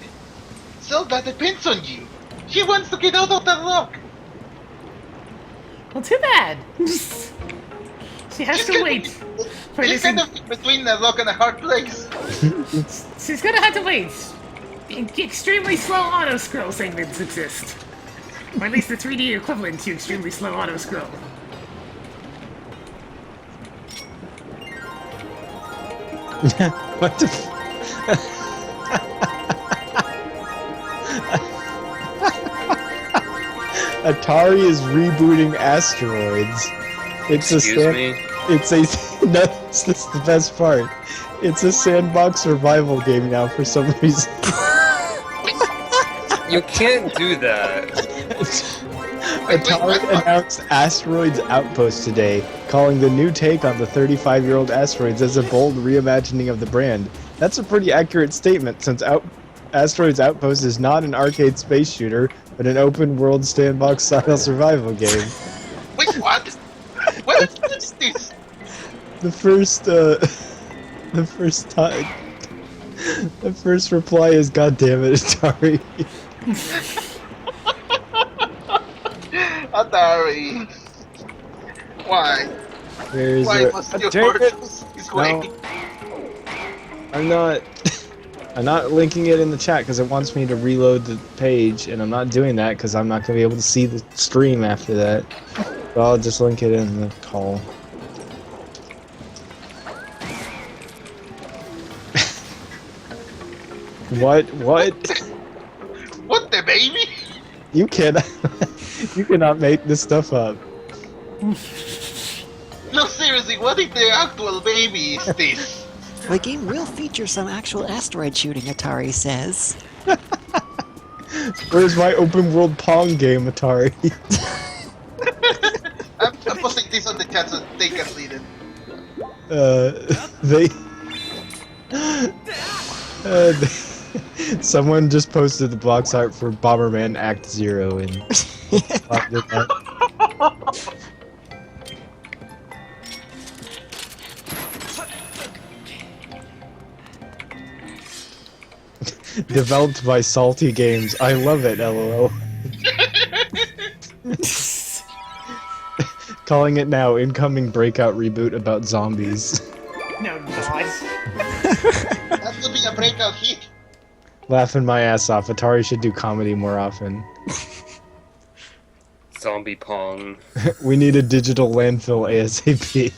D: Zelda depends on you. She wants to get out of the rock.
B: Well, too bad. She has
D: She's
B: to
D: kind
B: wait
D: of,
B: for
D: she's
B: this.
D: kind of between a rock and a hard place.
B: She's gonna have to wait. Extremely slow auto scroll segments exist. Or at least the 3D equivalent to extremely slow auto scroll.
C: What the? Atari is rebooting Asteroids. It's
A: Excuse me?
C: It's a no. This is the best part. It's a sandbox survival game now for some reason.
A: You can't do that.
C: Atari announced Asteroids Outpost today, calling the new take on the 35-year-old Asteroids as a bold reimagining of the brand. That's a pretty accurate statement, since Asteroids Outpost is not an arcade space shooter, but an open-world sandbox-style survival game.
D: Wait, what? What is this?
C: The first reply is, "God damn it, Atari."
D: Atari. Why?
C: Here's
D: Why
C: a-
D: must you
C: Damn
D: hurt
C: it!
D: us this way?
C: No, I'm not linking it in the chat because it wants me to reload the page, and I'm not doing that because I'm not going to be able to see the stream after that. So I'll just link it in the call. What?
D: What the baby?
C: You cannot make this stuff up.
D: No, seriously, what if the actual baby is this?
E: The game will feature some actual asteroid shooting, Atari says.
C: Where's my open world Pong game, Atari?
D: I'm posting this on the chat so they can see it.
C: Someone just posted the box art for Bomberman Act 0 and developed by Salty Games. I love it, LOL. Calling it now, incoming breakout reboot about zombies.
B: No, God.
D: That would be a breakout hit.
C: Laughing my ass off. Atari should do comedy more often.
A: Zombie Pong.
C: We need a digital landfill ASAP.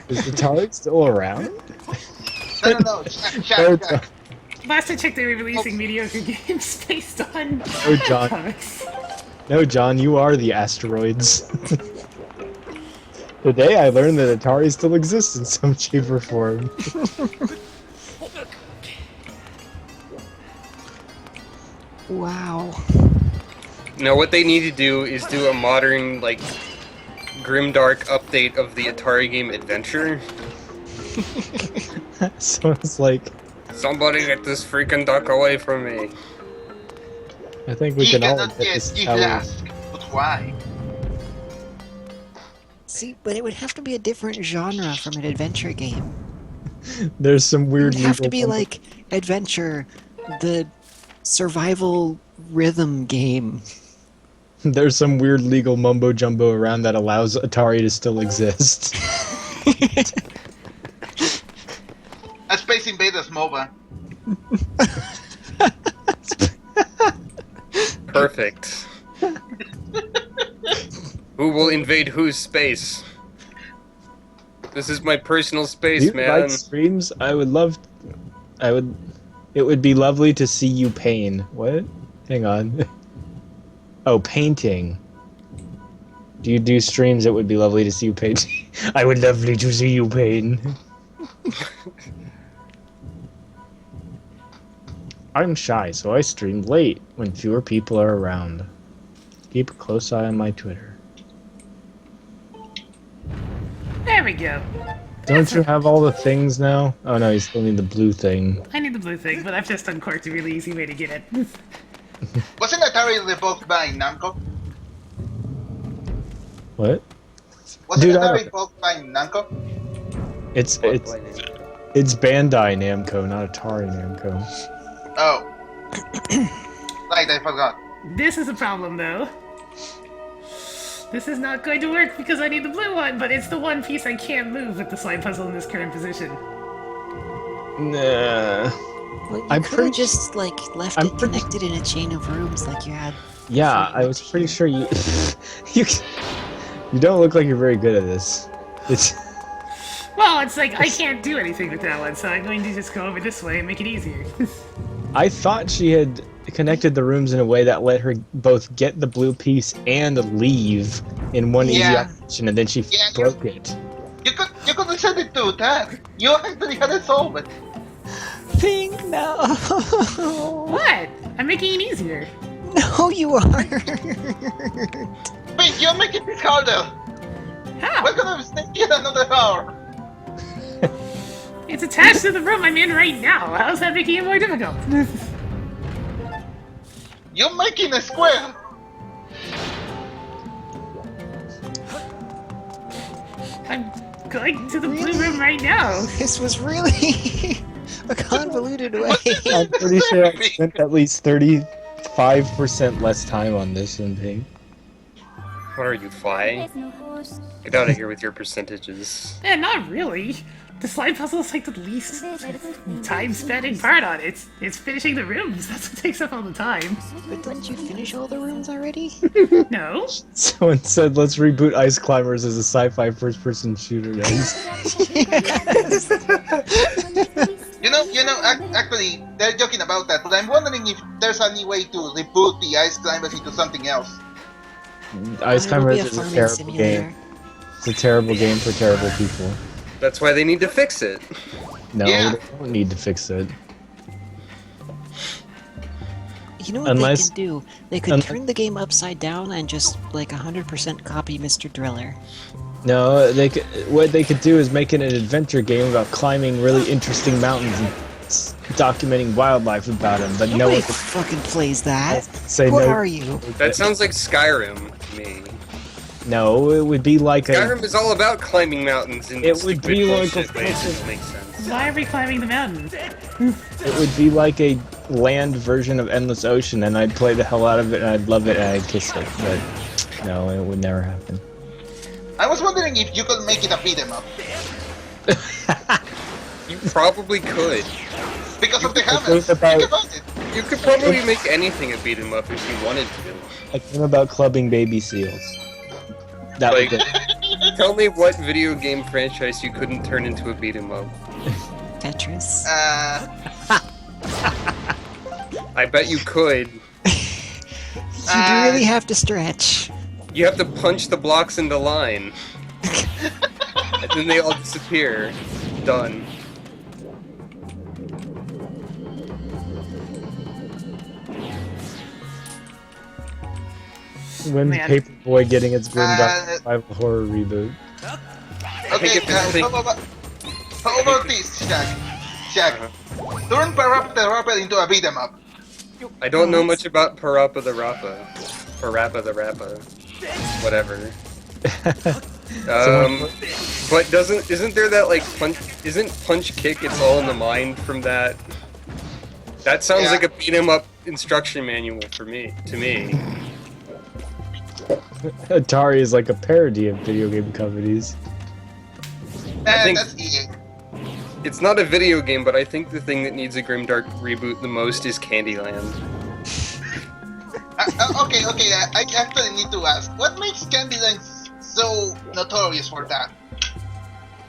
C: Is Atari still around?
D: No, chat.
B: Last I checked, they were releasing mediocre games based on
C: Oh, John.
B: comics.
C: No, John, you are the asteroids. Today I learned that Atari still exists in some shape or form.
E: Wow.
A: Now what they need to do is do a modern, like, grimdark update of the Atari game Adventure.
C: So it's like,
A: Somebody get this freaking duck away from me.
C: I think we
D: He
C: can all
D: cannot
C: admit
D: get
C: this is
D: his
C: how we-
D: ask, but why?
E: See, but it would have to be a different genre from an adventure game.
C: There's some
E: It
C: weird
E: would have to
C: legal
E: be
C: compli-
E: like adventure, the survival rhythm game.
C: There's some weird legal mumbo jumbo around that allows Atari to still exist.
D: A Space Invaders MOBA.
A: Perfect. Who will invade whose space? This is my personal space,
C: Do you
A: man.
C: like streams? It would be lovely to see you pain. What? Hang on. Oh, painting. Do you do streams? It would be lovely to see you paint. I would lovely to see you paint. I'm shy, so I stream late when fewer people are around. Keep a close eye on my Twitter.
B: There we go.
C: Don't you have all the things now? Oh no, you still need the blue thing.
B: I need the blue thing, but I've just uncorked a really easy way to get it.
D: Wasn't Atari revoked by Namco?
C: What?
D: Wasn't
C: Dude, I
D: Atari
C: don't-
D: revoked by Namco?
C: It's Bandai Namco, not Atari Namco.
D: Oh. Right, I forgot.
B: This is a problem, though. This is not going to work because I need the blue one, but it's the one piece I can't move with the slide puzzle in this current position.
C: Nah.
E: Well, you
C: I'm
E: could
C: pretty
E: have just like left
C: I'm
E: it
C: pretty-
E: connected in a chain of rooms like you had.
C: Yeah, I was pretty sure you. you. You don't look like you're very good at this. It's.
B: Well, it's like I can't do anything with that one, so I'm going to just go over this way and make it easier.
C: I thought she had connected the rooms in a way that let her both get the blue piece and leave in one easy
D: Yeah.
C: operation, and then she
D: Yeah,
C: broke it.
D: You could have said it to that. You actually had it solved.
E: Pink, no.
B: What? I'm making it easier.
E: No, you are.
D: Wait, you're making this harder.
B: How?
D: We're gonna sneak in another hour.
B: It's attached to the room I'm in right now. How's that making it more difficult?
D: You're making a square.
B: I'm going to the blue room right now.
E: This was really a convoluted way.
C: I'm pretty sure I spent at least 35% less time on this than Pink.
A: What are you, flying? Get out of here with your percentages.
B: Not really. The slide puzzle is like the least time-spending part on it. It's finishing the rooms. That's what takes up all the time.
E: But didn't you finish all the rooms already?
B: No?
C: Someone said, let's reboot Ice Climbers as a sci-fi first-person shooter, guys.
D: Actually, they're joking about that, but I'm wondering if there's any way to reboot the Ice Climbers into something else.
C: Ice
E: It'll
C: Climbers
E: be a
C: is a
E: farming
C: terrible
E: simulator.
C: game. It's a terrible game for terrible people.
A: That's why they need to fix it.
C: No,
D: Yeah.
C: they don't need to fix it.
E: You know what
C: Unless-
E: they could do? They could
C: unless-
E: turn the game upside down and just like 100% copy Mr. Driller.
C: No, what they could do is make it an adventure game about climbing really interesting mountains and documenting wildlife about them, but no
E: Nobody
C: one could
E: fucking plays that.
C: say
E: What
C: no.
E: are you?
A: That sounds like Skyrim to me.
C: No, it would be like
A: Skyrim is all about climbing mountains in
C: It would
A: stupid
C: be like
A: bullshit
C: a
A: ways.
C: fucking-
A: Doesn't make sense.
B: Why are we climbing the mountain?
C: it would be like a land version of Endless Ocean, and I'd play the hell out of it, and I'd love it, and I'd kiss it. But no, it would never happen.
D: I was wondering if you could make it a beat 'em up
A: You probably could.
D: because of the
C: think
D: hammers.
C: about-
D: Think about it.
A: You could probably make anything a beat 'em up if you wanted to.
C: A game about clubbing baby seals. That
A: Like,
C: would
A: tell me what video game franchise you couldn't turn into a beat 'em up.
E: Tetris.
A: I bet you could.
E: You really have to stretch.
A: You have to punch the blocks into line. And then they all disappear. Done.
C: When's
B: Man.
C: Paperboy getting its Grim Dark
D: Uh,
C: Survival Horror reboot?
D: Okay,
A: think it-
D: how about this, Shaq? Shaq, turn Parappa the Rapper into a beat 'em up.
A: I don't know much about Parappa the Rappa. Parappa the Rappa. Whatever. But isn't there that like punch kick, it's all in the mind from that? That sounds
D: Yeah.
A: like a beat 'em up instruction manual to me.
C: Atari is like a parody of video game companies.
A: think-
D: That's EA.
A: It's not a video game, but I think the thing that needs a Grimdark reboot the most is Candyland.
D: Okay, I actually need to ask, what makes Candyland so notorious for that?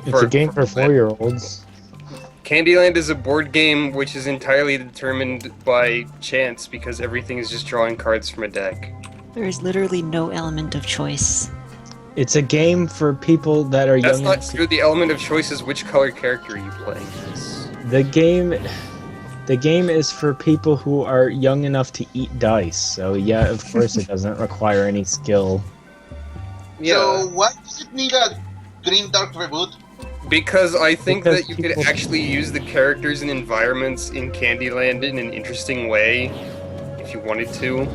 C: It's a game for 4-year-olds.
A: Candyland is a board game which is entirely determined by chance because everything is just drawing cards from a deck.
E: There is literally no element of choice.
C: It's a game for people that are
A: That's
C: young.
A: not true. The element of choice is which color character are you playing as.
C: The game is for people who are young enough to eat dice. So yeah, of course it doesn't require any skill.
A: Yeah,
D: So why does it need a Grimdark reboot?
A: because I think
C: Because
A: that you could
C: people-
A: actually use the characters and environments in Candyland in an interesting way if you wanted to.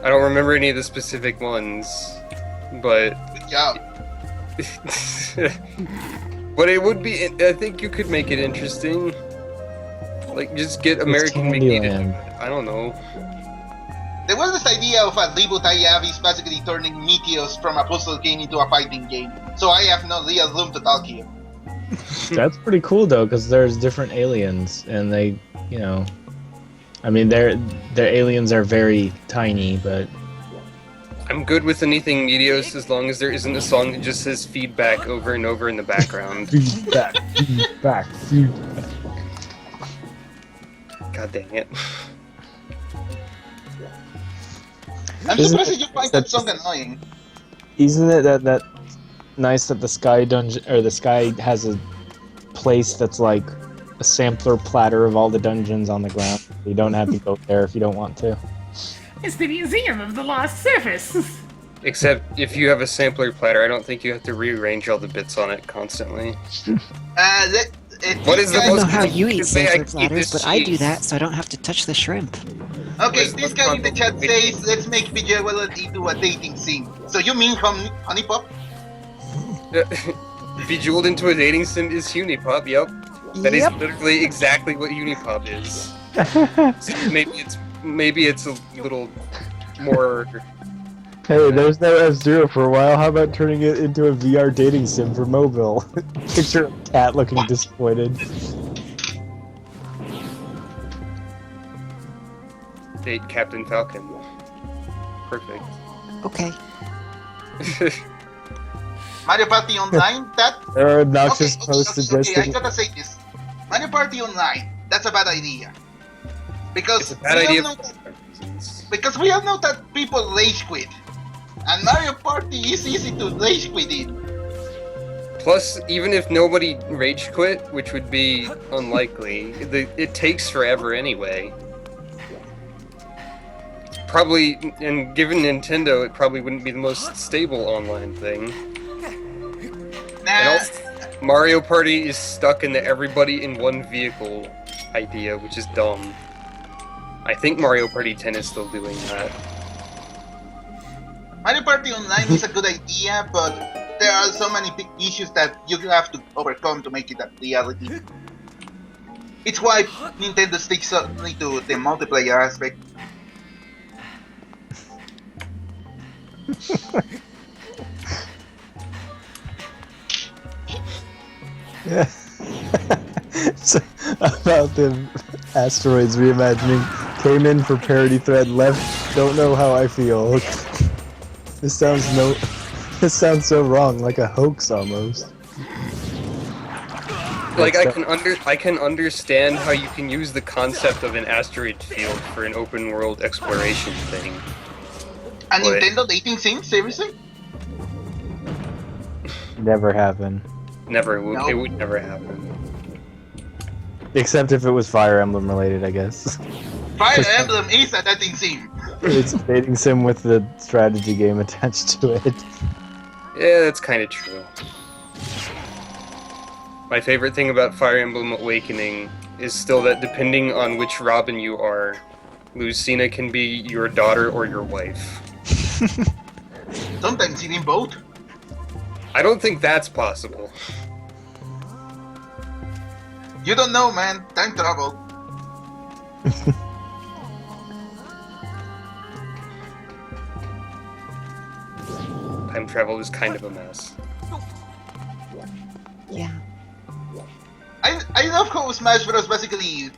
A: I don't remember any of the specific ones, but
D: Good job.
A: but it would be. I think you could make it interesting. Like just get American McGee to do
C: Candyland.
A: it. I don't know.
D: The wildest idea of a reboot I have is basically turning Meteos from a puzzle game into a fighting game. So I have no real room to talk here.
C: That's pretty cool though, because there's different aliens, and they, you know, I mean, their aliens are very tiny, but
A: I'm good with anything Meteos as long as there isn't a song that just says feedback over and over in the background.
C: feedback.
A: God dang it.
D: I'm surprised you find that song annoying.
C: Isn't it that nice that the Sky dungeon or the Sky has a place that's like a sampler platter of all the dungeons on the ground? You don't have to go there if you don't want to.
B: It's the Museum of the Lost Surface.
A: Except if you have a sampler platter, I don't think you have to rearrange all the bits on it constantly. What is the
E: I don't know
A: most
E: how you eat
A: to say I
E: sampler
A: eat
E: platters,
A: this
E: but I do
A: cheese?
E: that so I don't have to touch the shrimp.
D: Okay,
A: Where's
D: this
A: the
D: guy in the chat
A: content?
D: says, let's make Bejeweled into a dating scene. So you mean Honey Pop?
A: Bejeweled into a dating sim is Unipop, yep. That is
E: Yep.
A: literally exactly what Unipop is. Maybe it's a little more.
C: Hey, there was no F-Zero for a while. How about turning it into a VR dating sim for mobile? Picture a cat looking disappointed.
A: Date Captain Falcon. Perfect.
E: Okay.
D: Mario Party Online? That
C: There are obnoxious
D: okay,
C: posts
D: okay, I
C: suggesting.
D: gotta say this. Mario Party Online, that's a bad idea. Because
A: It's a bad
D: we all
A: idea
D: know
A: for
D: that,
A: reasons.
D: because we all know that people rage quit. And Mario Party is easy to rage quit in.
A: Plus, even if nobody rage quit, which would be unlikely, it takes forever anyway. Probably, and given Nintendo, it probably wouldn't be the most stable online thing. And
D: Nah,
A: also, Mario Party is stuck in the everybody in one vehicle idea, which is dumb. I think Mario Party 10 is still doing that.
D: Mario Party Online is a good idea, but there are so many big issues that you have to overcome to make it a reality. It's why Nintendo sticks only to the multiplayer aspect.
C: Yeah. So, about the asteroids reimagining, came in for parody thread, left, don't know how I feel. This sounds so wrong, like a hoax almost.
A: Like, I can understand how you can use the concept of an asteroid field for an open world exploration thing.
D: And
A: What?
D: Nintendo dating sim? Seriously?
C: Never happened.
A: Never,
D: No.
A: it would never happen.
C: Except if it was Fire Emblem related, I guess.
D: Fire Emblem is a dating sim.
C: It's a dating sim with the strategy game attached to it.
A: Yeah, that's kind of true. My favorite thing about Fire Emblem Awakening is still that depending on which Robin you are, Lucina can be your daughter or your wife.
D: Sometimes even both.
A: I don't think that's possible.
D: You don't know, man. Time travel.
A: Time travel is kind of a mess.
E: Yeah.
D: I love how Smash Bros. Basically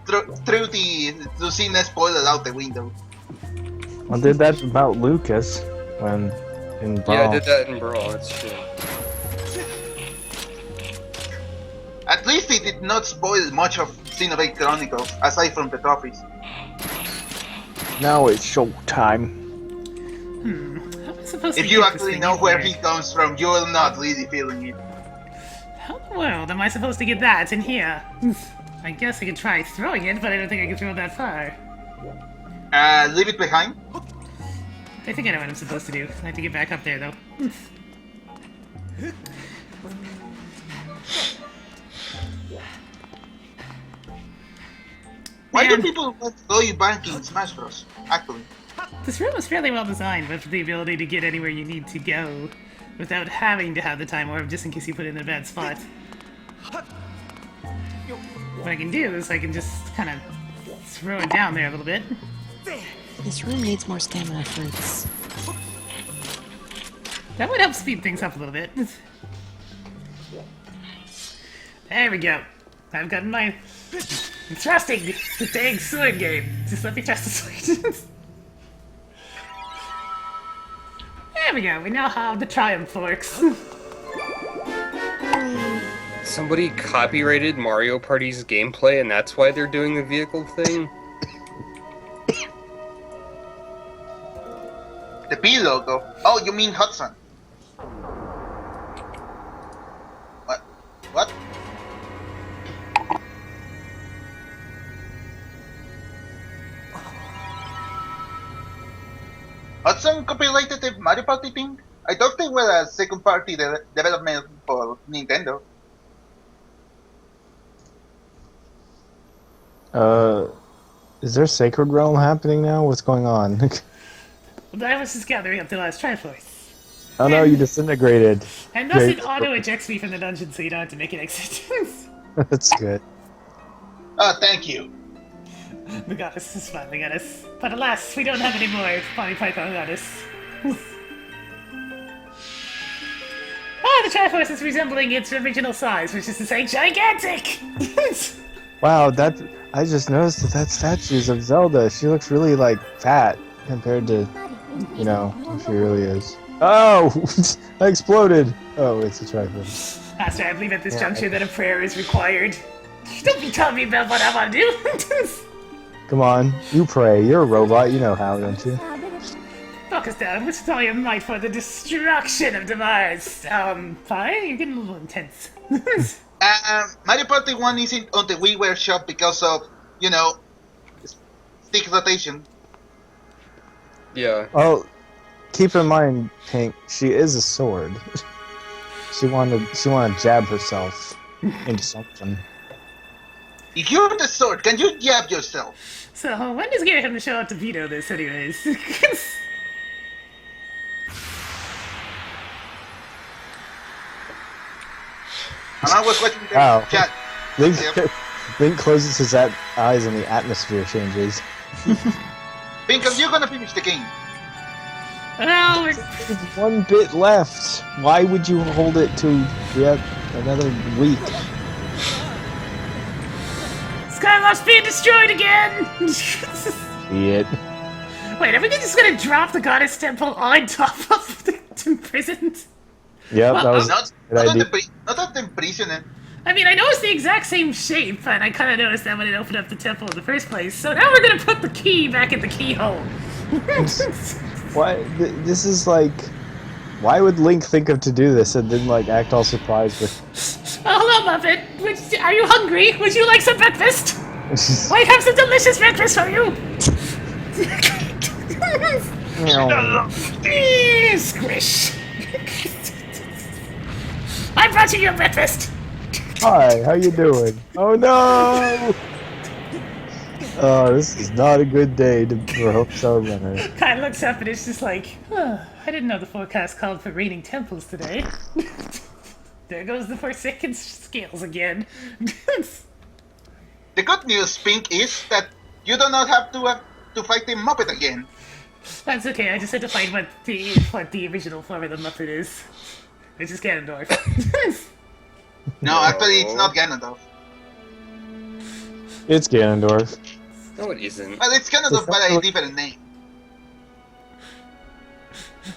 D: threw the Lucina spoiler out the window.
C: I did that about Lucas when in Brawl.
A: Yeah, I did that in Brawl, that's true.
D: At least it did not spoil much of Xenoblade Chronicles, aside from the trophies.
C: Now it's showtime.
B: How am I supposed to
D: If you
B: get this
D: actually
B: thing
D: know
B: in
D: where
B: here?
D: he comes from, you're not really feeling it.
B: How in the world am I supposed to get that in here? I guess I could try throwing it, but I don't think I can throw it that far.
D: Leave it behind?
B: I think I know what I'm supposed to do. I have to get back up there, though.
D: Why do
B: Man.
D: people throw you back in Smash Bros? Actually.
B: This room is fairly well designed, with the ability to get anywhere you need to go without having to have the time orb just in case you put it in a bad spot. What I can do is I can just kind of throw it down there a little bit.
E: This room needs more stamina fruits.
B: That would help speed things up a little bit. There we go. I've gotten my trusting the dang sword game. Just let me trust the sword. There we go. We now have the Triumph Forks.
A: Somebody copyrighted Mario Party's gameplay, and that's why they're doing the vehicle thing?
D: The B logo. Oh, you mean Hudson? What? What? Hudson copyrighted the Mario Party thing? I thought they were a second party development for Nintendo.
C: Is there Sacred Realm happening now? What's going on?
B: Well, I was just gathering up the last Triforce.
C: Oh no, you disintegrated.
B: And thus it auto-ejects me from the dungeon so you don't have to make an exit.
C: That's good.
D: Oh, thank you.
B: The goddess is smiling at us. But alas, we don't have any more Bonnie Python goddess. The Triforce is resembling its original size, which is to say gigantic!
C: Wow, I just noticed that statue's of Zelda. She looks really, like, fat compared to, you know, who she really is. Oh! I exploded! Oh, it's a Triforce.
B: Master, I believe at this juncture that a prayer is required. Don't be telling me about what I want to do!
C: Come on, you pray. You're a robot. You know how, don't you?
B: Focus down. What's all your might for the destruction of Demise? Fine, you're getting a little intense.
D: Mario Party 1 isn't on the WiiWare shop because of, you know, stick rotation.
A: Yeah.
C: Oh, keep in mind, Pink, she is a sword. She wanted to jab herself into something.
D: If you're the sword, can you jab yourself?
B: So, when does Ghirahim show up to veto this, anyways?
D: And I was watching the
C: Wow.
D: chat.
C: Link closes his eyes and the atmosphere changes.
D: Pink, are you gonna finish the game?
B: Well,
C: There's one bit left. Why would you hold it to yet another week?
B: Skyloft's being destroyed again!
C: Shit.
B: Wait, are we just gonna drop the goddess temple on top of the imprisoned?
C: Yep,
B: Well,
C: that was
D: Not
C: a good idea.
D: at the imprisonment.
B: I mean, I know it's the exact same shape, and I kind of noticed that when it opened up the temple in the first place. So now we're gonna put the key back in the keyhole.
C: Why? This is like... Why would Link think of to do this and then, like, act all surprised with...
B: Oh, hello, Muppet. Are you hungry? Would you like some breakfast? I have some delicious breakfast for you. Squish. I brought you your breakfast.
C: Hi, how you doing? Oh no! Oh, this is not a good day for Hope Runner.
B: Kind of looks up and it's just like, I didn't know the forecast called for raining temples today. There goes the Forsaken scales again.
D: The good news, Pink, is that you do not have to fight the Muppet again.
B: That's okay, I just had to find what the original form of the Muppet is. It's just Ganondorf.
D: No, actually, it's not Ganondorf.
C: It's Ganondorf.
A: No, it isn't.
D: Well, it's Ganondorf, but a different name.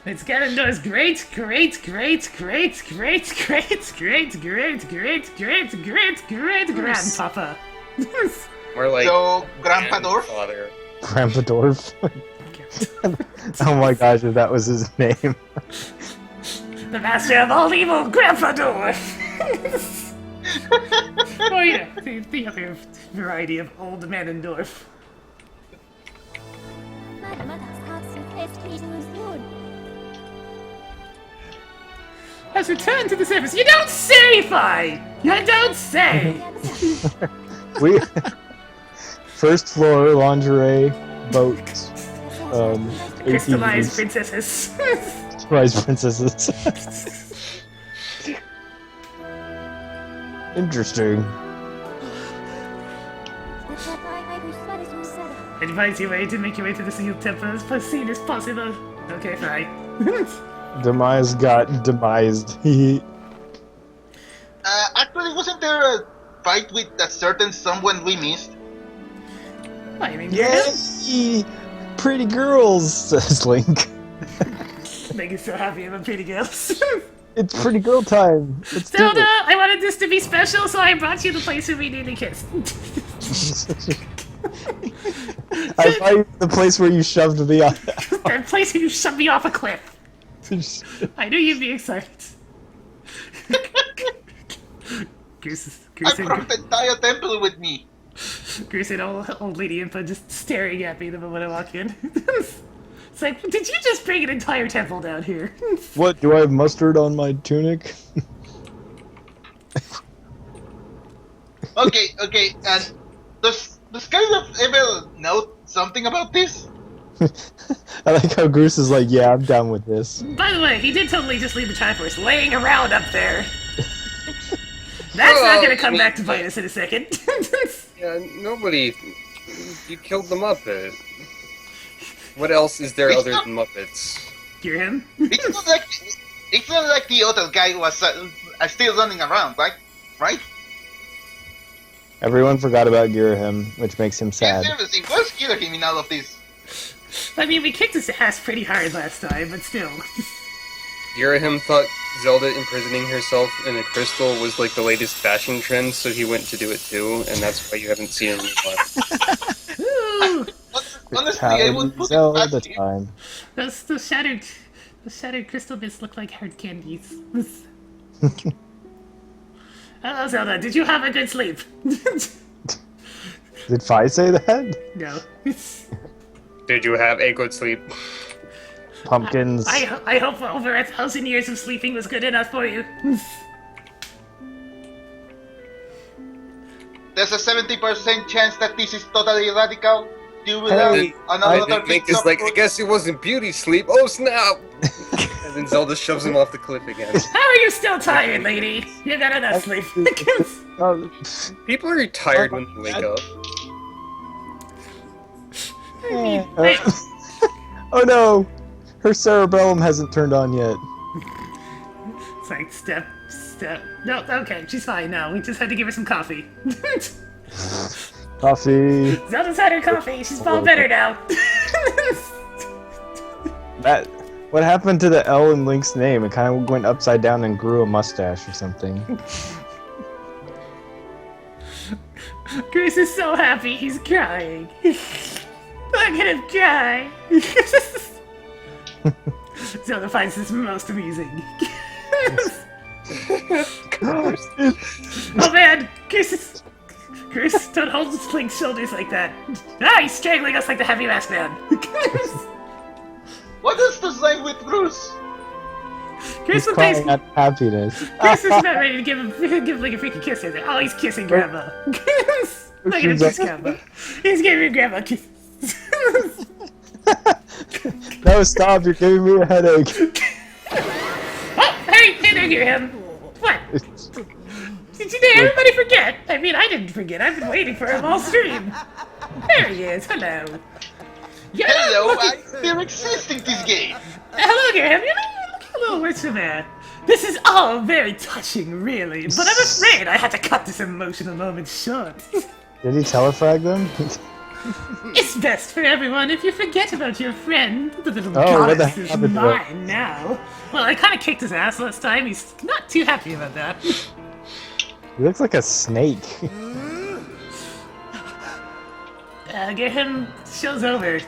B: It's Ganondorf's great grandpapa.
A: More like
D: So, Grandpa Dorf?
A: Father.
C: Grandpa Dorf. Oh my gosh, if that was his name.
B: The master of all evil, Grandpa Dorf. Oh yeah, the other variety of old Manendorf. Has returned to the surface. You don't say, Fi! You don't say!
C: We first floor lingerie boats.
B: Crystallized
C: ATVs,
B: princesses.
C: crystallized princesses. Interesting.
B: Advise your way to make your way to the sealed temple as soon as possible. Okay, fine.
C: Demise got demised.
D: Actually, wasn't there a fight with a certain someone we missed?
B: I mean,
C: Yay! Pretty girls, says Link.
B: Make you so happy about pretty girls.
C: It's pretty girl time. Let's do
B: Zelda,
C: it.
B: I wanted this to be special, so I brought you the place where we nearly kissed.
C: I bought you the place where you shoved me off.
B: That place where you shoved me off a cliff. I knew you'd be excited.
D: I brought the entire temple with me.
B: Groose and old lady Impa just staring at me the moment I walk in. It's like, did you just bring an entire temple down here?
C: What, do I have mustard on my tunic?
D: Okay, and does Skyward ever know something about this?
C: I like how Groose is like, yeah, I'm down with this.
B: By the way, he did totally just leave the Triforce laying around up there. That's not gonna come back to bite us in a second.
A: Yeah, nobody. You killed the Muppet. What else is there other than Muppets?
B: Hear him?
D: It's not like the other guy was still running around, right? Right?
C: Everyone forgot about Ghirahim, which makes him sad.
D: Yeah, seriously, where's Ghirahim in all of this?
B: I mean, we kicked his ass pretty hard last time, but still.
A: Ghirahim thought Zelda imprisoning herself in a crystal was like the latest fashion trend, so he went to do it too, and that's why you haven't seen him in a while.
B: Ooh,
D: Honestly, I would put it
C: Zelda
D: past him.
C: time.
B: those shattered crystal bits look like hard candies. Hello, Zelda. Did you have a good sleep?
C: Did Fi say that?
B: No.
A: Did you have a good sleep?
C: Pumpkins.
B: I hope over 1,000 years of sleeping was good enough for you.
D: There's a 70% chance that this is totally radical. You will
C: Hey,
D: have another
A: I think it's like, I guess it wasn't beauty sleep. Oh snap! And then Zelda shoves him off the cliff again.
B: How are you still tired, lady? You got enough sleep.
C: Oh,
A: People are tired when they wake up.
C: oh no! Her cerebellum hasn't turned on yet.
B: It's like, step. No, okay, she's fine now. We just had to give her some coffee.
C: Coffee.
B: Zelda's had her coffee. She's all better now.
C: What happened to the L in Link's name? It kind of went upside down and grew a mustache or something.
B: Groose is so happy. He's crying. Look at him cry. Zelda finds this most amusing. Oh man, Groose, don't hold Link's shoulders like that. Ah, he's strangling us like the heavy mask man.
D: What is the sign with Groose?
B: Groose is
C: Crying at happiness.
B: Groose is about ready to give Link a freaking kiss. Oh, he's kissing Grandma. Look at him kiss Grandma. He's giving Grandma kisses.
C: No, stop! You're giving me a headache.
B: Oh, hey there, Ghirahim. What? Did everybody forget? I mean, I didn't forget. I've been waiting for him all stream. There he is. Hello. Yeah,
D: Hello,
B: look,
D: I still exist in this game.
B: hello, Ghirahim. You look a little worse than that. This is all very touching, really, but I'm afraid I had to cut this emotional moment short.
C: Did he telefrag them?
B: It's best for everyone if you forget about your friend. The little
C: what the
B: goddess is
C: hell happened to it?
B: mine now. Well, I kind of kicked his ass last time. He's not too happy about that.
C: He looks like a snake.
B: Ghirahim shows over.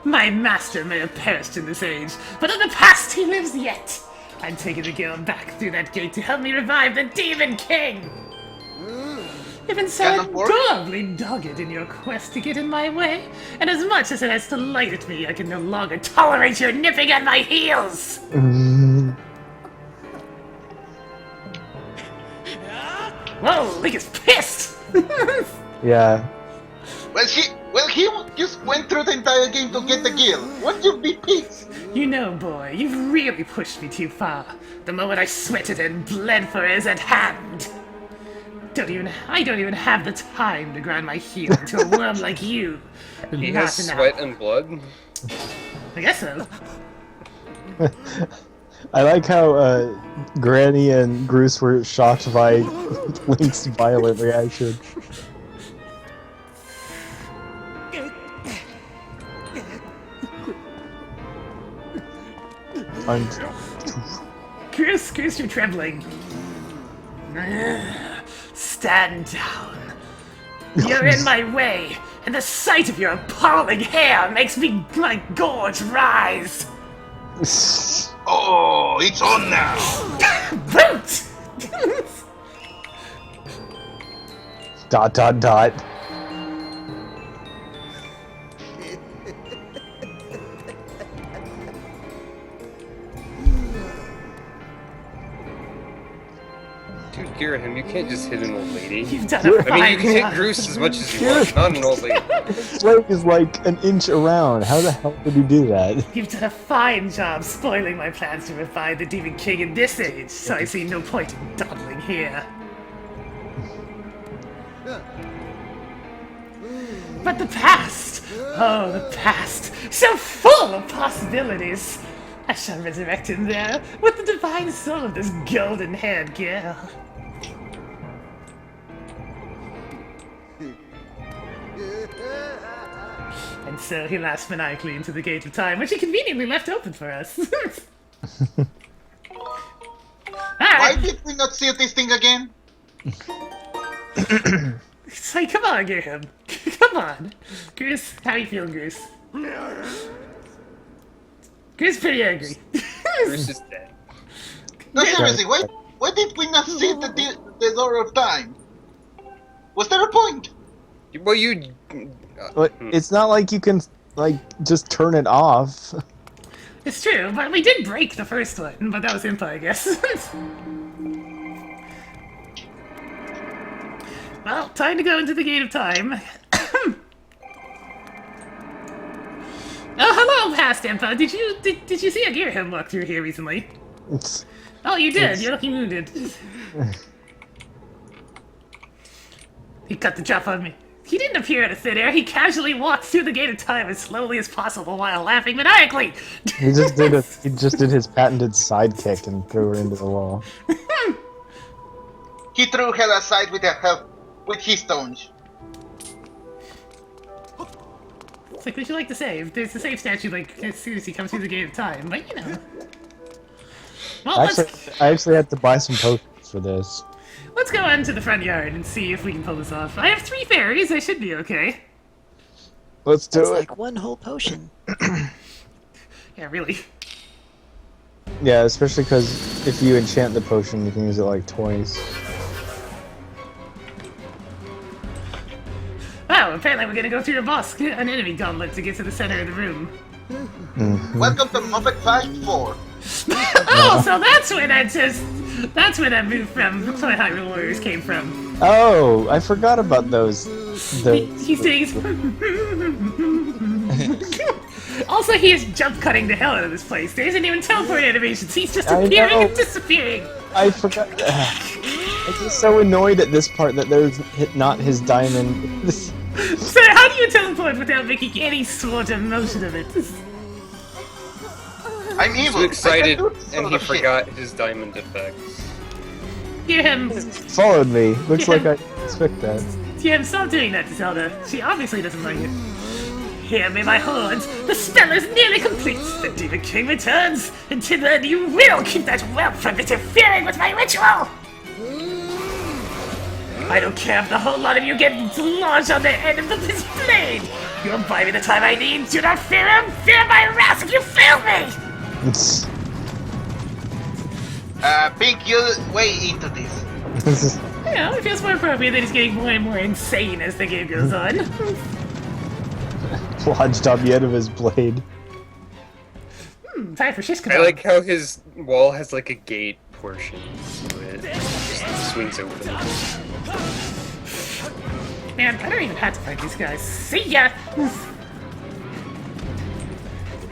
B: My master may have perished in this age, but in the past he lives yet. I'm taking the guild back through that gate to help me revive the Demon King. You've been so
D: Cannot work.
B: adorably dogged in your quest to get in my way, and as much as it has delighted me, I can no longer tolerate your nipping at my heels! Whoa, Link is pissed!
C: Yeah.
D: Well, he just went through the entire game to get the guild. Won't you be pissed?
B: You know, boy, you've really pushed me too far. The moment I sweated and bled for is at hand. I don't even have the time to grind my heel into a worm like you.
A: He
B: Not
A: has
B: enough.
A: sweat and blood.
B: I guess so.
C: I like how Granny and Groose were shocked by Link's violent reaction.
B: Groose, you're trembling. Stand down. You're in my way, and the sight of your appalling hair makes my gorge rise.
D: Oh, it's on now!
B: Boot! ...
A: Dude, Ghirahim, you can't just hit an old lady.
B: You've done a fine
A: I mean, you can hit
B: job.
A: Groose as much as you want, not an old lady.
C: His leg is like an inch around. How the hell did he do that?
B: You've done a fine job spoiling my plans to revive the Demon King in this age, so I see no point in dawdling here. But the past! Oh, the past! So full of possibilities! I shall resurrect him there, with the divine soul of this golden-haired girl. And so he laughs maniacally into the gate of time, which he conveniently left open for us.
D: Why
B: Alright,
D: did we not see this thing again?
B: it's like, come on, Ghirahim. Come on. Groose, how you feeling, Groose? Groose pretty angry.
A: Groose is dead.
D: No, seriously, why did we not see the door of time? Was there a point?
A: Well, you...
C: But it's not like you can just turn it off.
B: It's true, but we did break the first one, but that was impa, I guess. Well, time to go into the gate of time. Oh, hello, past impa. Did you see a Ghirahim walk through here recently? Oh, you did. You're looking wounded. He cut the jump on me. He didn't appear out of thin air. He casually walked through the gate of time as slowly as possible while laughing maniacally.
C: He just did his patented sidekick and threw her into the wall.
D: He threw her aside with his stones.
B: It's like, would you like to save? There's the save statue, like, as soon as he comes through the gate of time, but you know. Well,
C: I actually had to buy some potions for this.
B: let's go on to the front yard and see if we can pull this off. I have 3 fairies, I should be okay.
C: Let's do
E: It's
C: it.
E: like one whole potion.
B: Yeah, really.
C: Yeah, especially because if you enchant the potion, you can use it like twice.
B: Wow, apparently we're gonna go through an enemy gauntlet to get to the center of the room.
D: Welcome to Muppet Fight 4.
B: Oh, so that's where that move from Play Hyrule Warriors came from.
C: Oh, I forgot about those.
B: He's doing his... Also, he is jump cutting the hell out of this place. There isn't even teleport animations. He's just
C: I
B: appearing
C: know.
B: and disappearing.
C: I forgot. I'm just so annoyed at this part that there's not his diamond.
B: So how do you teleport without making any sort of motion of it?
D: I'm evil.
A: Too excited,
D: I can do this
A: and
D: sort
A: he
D: of shit.
A: forgot his diamond effects.
C: Followed me. Looks like I expect that.
B: Stop doing that to Zelda. She obviously doesn't like it. Hear me, my horns. The spell is nearly complete. The Demon King returns. Until then, you will keep that whelp from interfering with my ritual. I don't care if the whole lot of you get lodged on the end of this blade. You'll buy me the time I need. Do not fear him. Fear my wrath if you fail me.
D: Pink, you way into this.
B: You know, it feels more appropriate that he's getting more and more insane as the game goes on.
C: Lodged on the end of his blade.
B: Time for Shishka.
A: I like how his wall has like a gate portion, so it just swings open.
B: Man, I don't even have to fight these guys. See ya!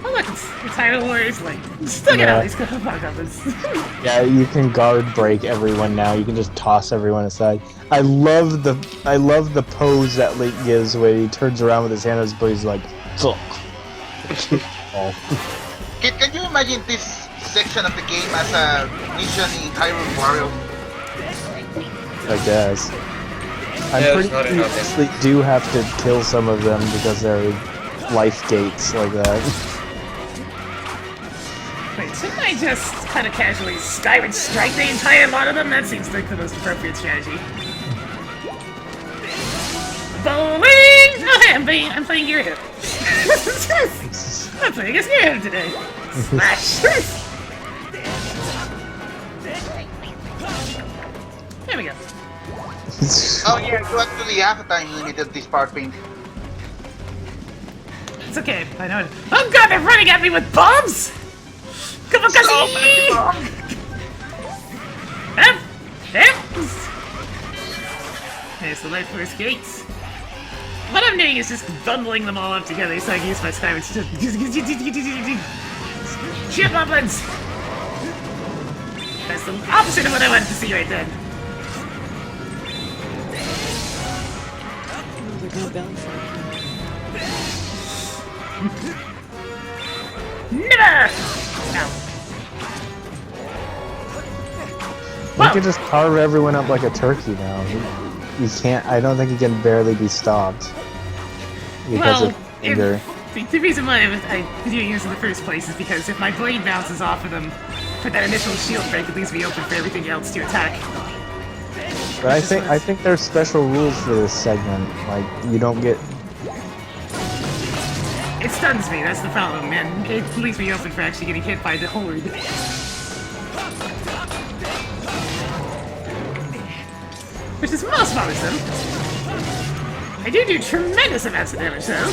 B: Oh What? The title war is like, still get
C: Yeah.
B: all these goblins.
C: Yeah, you can guard break everyone now. You can just toss everyone aside. I love the pose that Link gives when he turns around with his hand on his butt. He's like, "Fuck." Oh.
D: Can you imagine this section of the game as a mission in Hyrule Warriors?
C: I guess. I'm
A: Yeah,
C: pretty
A: it's not
C: sure you
A: enough.
C: actually do have to kill some of them because they're life gates like that.
B: Wait, shouldn't I just kind of casually Skyward Strike the entire lot of them? That seems like the most appropriate strategy. Bowling! No, hey, I'm playing Ghirahim. I'm playing as Ghirahim today. Slash! There we go.
D: Oh yeah, you actually have a time limit at this part, Pink.
B: It's okay, I know it. Oh god, they're running at me with bombs! Come on, Kazi! There's the light force gates. What I'm doing is just bundling them all up together so I can use my Skyward Sword. Shoot goblins! That's the opposite of what I wanted to see right then. Never! No.
C: You can just carve everyone up like a turkey now. You can't. I don't think he can barely be stopped because of anger.
B: The reason why I was doing this in the first place is because if my blade bounces off of them for that initial shield break, it leaves me open for everything else to attack.
C: But I think there's special rules for this segment. Like you don't get.
B: It stuns me, that's the problem, and it leaves me open for actually getting hit by the horde. Which is most bothersome. I do tremendous amounts of damage, though.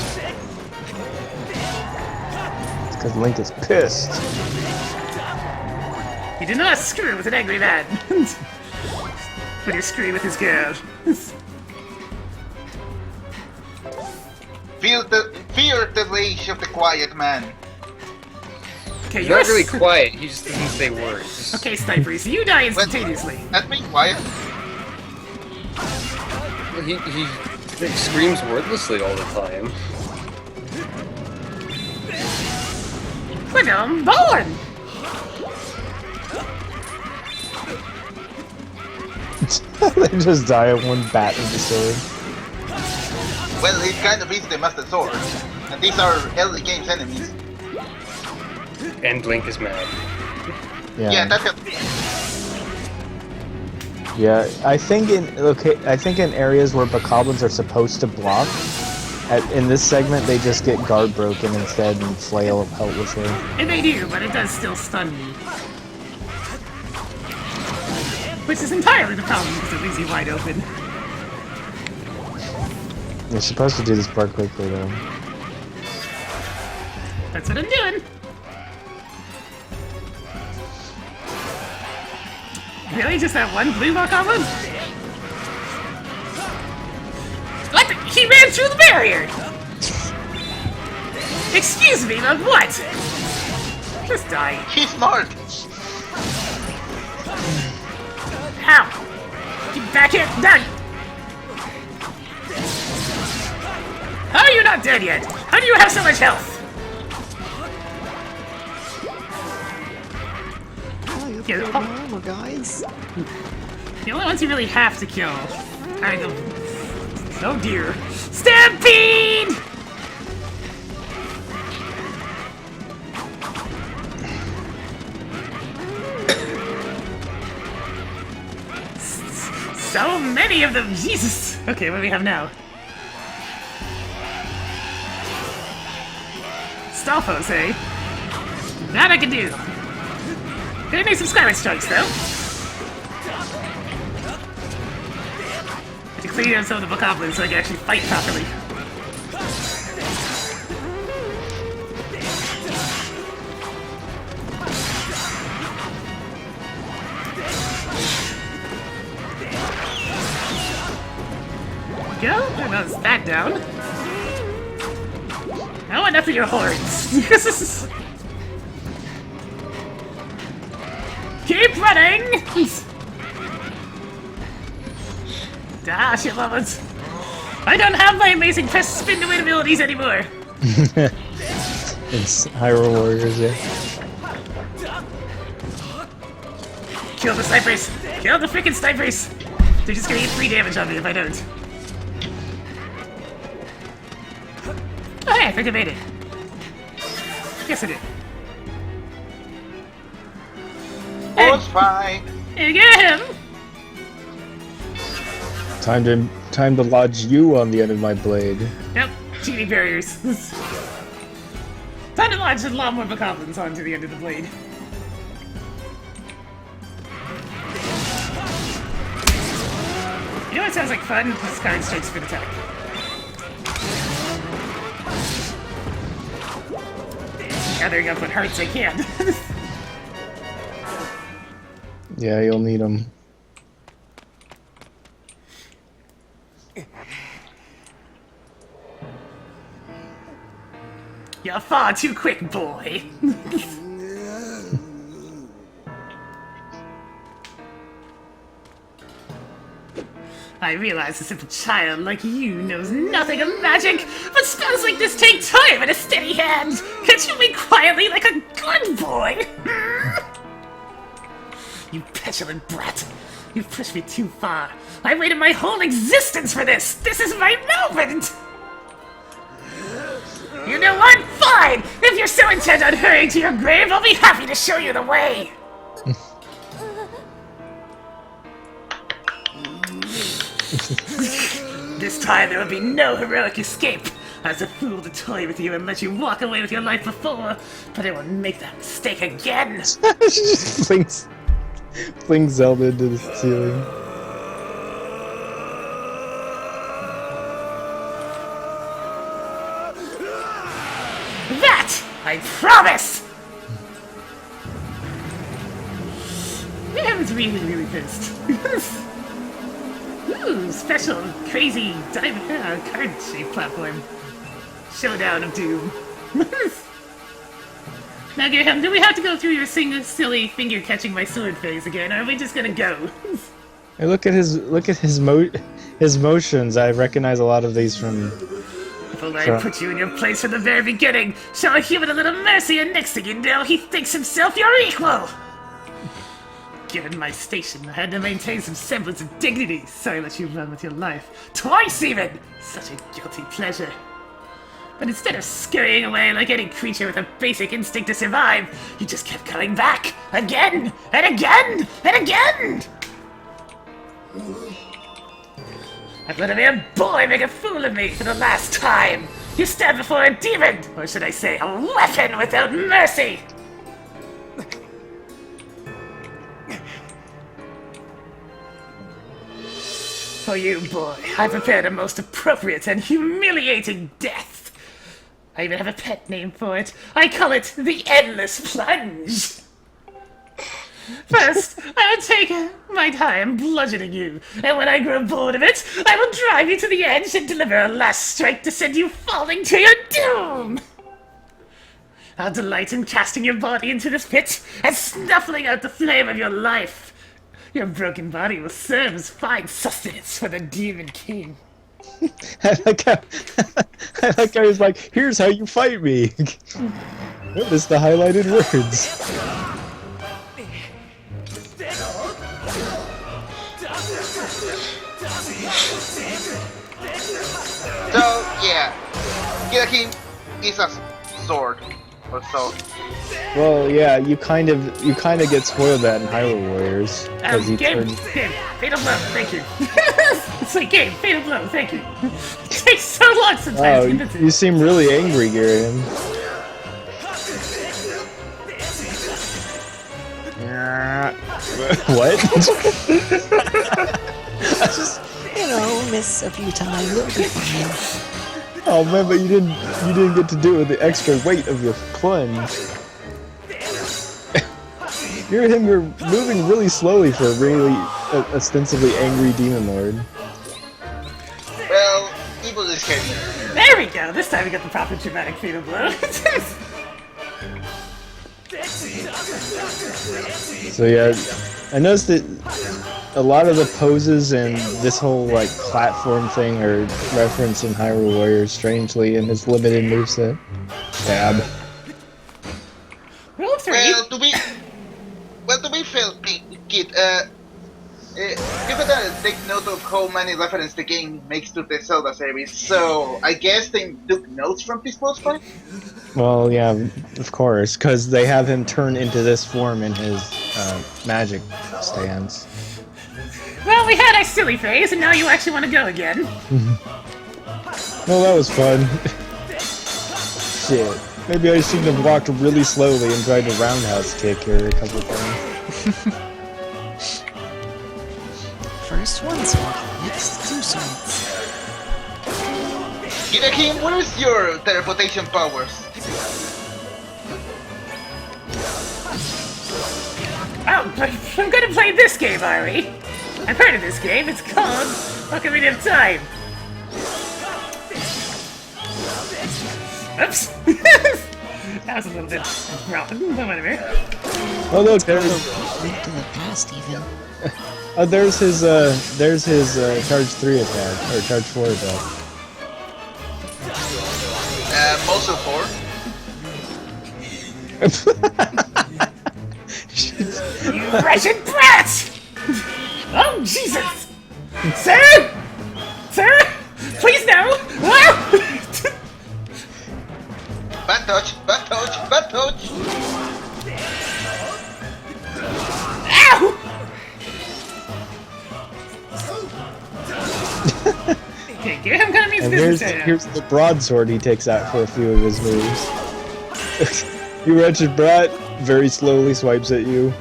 C: It's because Link is pissed.
B: He did not screw with an angry man. But he's screwing with his girl.
D: Fear the rage of the quiet man.
B: Okay,
A: He's not really quiet, he just doesn't say words.
B: Okay, Sniper, so you die instantaneously.
D: That's me quiet.
A: He screams wordlessly all the time.
B: Put him born!
C: They just die of one bat with the sword.
D: Well, it kind of is the Master Sword. And these are early game's enemies.
A: And Link is mad.
D: Yeah, that's a...
C: Yeah, I think in areas where bokoblins are supposed to block, in this segment they just get guard broken instead and flail helplessly.
B: And they do, but it does still stun me. Which is entirely the problem because it leaves you wide open.
C: You're supposed to do this part quickly though.
B: That's what I'm doing. Really? Just that one blue bokoblin? What? He ran through the barrier! Excuse me, but what? Just die.
D: He's smart!
B: Ow! Get back here! Done! How are you not dead yet? How do you have so much health?
E: Get armor, guys.
B: The only ones you really have to kill are the... Oh dear. Stampede! So many of them! Jesus! Okay, what do we have now? Stalfos, eh? That I can do. Gonna make some Skyward Strikes, though. To clean up some of the bokoblins so I can actually fight properly. Go, and that's that down. Oh, one up in your horns. Keep running! Dash, you lovers. I don't have my amazing press spin to win abilities anymore.
C: It's Hyrule Warriors, yeah.
B: Kill the snipers! Kill the freaking snipers! They're just gonna get 3 damage on me if I don't. Oh hey, I think I made it. Yes I did.
D: Boss fight!
B: Hey, get him!
C: Time to lodge you on the end of my blade.
B: Yep, cheating barriers. Time to launch a lot more bokoblins onto the end of the blade. You know what sounds like fun? Skyward Sword spin attack. Gathering up what hearts I can.
C: Yeah, you'll need them.
B: You're far too quick, boy. I realize a simple child like you knows nothing of magic, but spells like this take time and a steady hand. Can't you wait quietly like a good boy? You petulant brat. You've pushed me too far. I waited my whole existence for this. This is my moment. You know what? Fine! If you're so intent on hurrying to your grave, I'll be happy to show you the way! This time there will be no heroic escape! I was a fool to toy with you and let you walk away with your life before, but I won't make that mistake again!
C: She just flings Zelda into the ceiling.
B: That! I promise! I was really pissed. Ooh, special, crazy, diamond card-shaped platform. Showdown of Doom. Now, Ghirahim, do we have to go through your silly finger-catching my sword phase again, or are we just gonna go?
C: Hey, look at his motions. I recognize a lot of these from.
B: If only I put you in your place from the very beginning, show a human a little mercy, and next thing you know, he thinks himself your equal! Given my station, I had to maintain some semblance of dignity, so I let you run with your life. Twice even! Such a guilty pleasure. But instead of scurrying away like any creature with a basic instinct to survive, you just kept coming back! Again! And again! And again! I've let a mere boy make a fool of me for the last time! You stand before a demon! Or should I say, a weapon without mercy! For you, boy, I prepared a most appropriate and humiliating death. I even have a pet name for it. I call it the Endless Plunge. First, I will take my time bludgeoning you, and when I grow bored of it, I will drive you to the edge and deliver a last strike to send you falling to your doom. I'll delight in casting your body into this pit and snuffling out the flame of your life. Your broken body will serve as fine sustenance for the Demon King.
C: I like how he's like, here's how you fight me. Notice the highlighted words.
D: So, yeah. Ghirahim is a sword, or so.
C: Well, yeah, you kind of get spoiled that in Hyrule Warriors.
B: Game, Fatal Blow, thank you. It's like game, Fatal Blow, thank you. It takes so long sometimes.
C: Oh, you seem really angry, Ghirahim. What?
E: I just, miss a few times. It'll be fine.
C: Oh man, but you didn't get to do it with the extra weight of your plunge. You're moving really slowly for a really ostensibly angry demon lord.
D: Well, evil is heavy.
B: There we go. This time we got the proper dramatic fatal blow.
C: So yeah, I noticed that a lot of the poses and this whole like platform thing are referencing Hyrule Warriors strangely in his limited moveset. Stab.
B: Roll 3.
D: Well, to be fair, Kid, you gotta take note of how many references the game makes to the Zelda series, so I guess they took notes from this boss fight?
C: Well, yeah, of course, because they have him turn into this form in his magic stance.
B: Well, we had a silly phase, and now you actually want to go again.
C: Well, that was fun. Shit. Maybe I shouldn't have walked really slowly and tried to roundhouse kick her a couple times.
E: First one sword, next 2 swords.
D: Ghirahim, what is your teleportation powers?
B: Oh, I'm gonna play this game, Ari. I've heard of this game. It's called Ocarina of Time. Oops. That was a little bit wrong, but whatever.
C: Oh look, there's
E: Link to the past, even.
C: there's his charge 3 attack or charge 4 attack.
D: Also 4?
B: You wretched brat! Oh, Jesus! Sir! Sir! Please no! Ah!
D: Bad touch, bad touch, bad touch!
B: Ow! Okay, I'm gonna mean
C: And
B: business
C: here's the broadsword he takes out for a few of his moves. You wretched brat! Very slowly swipes at you.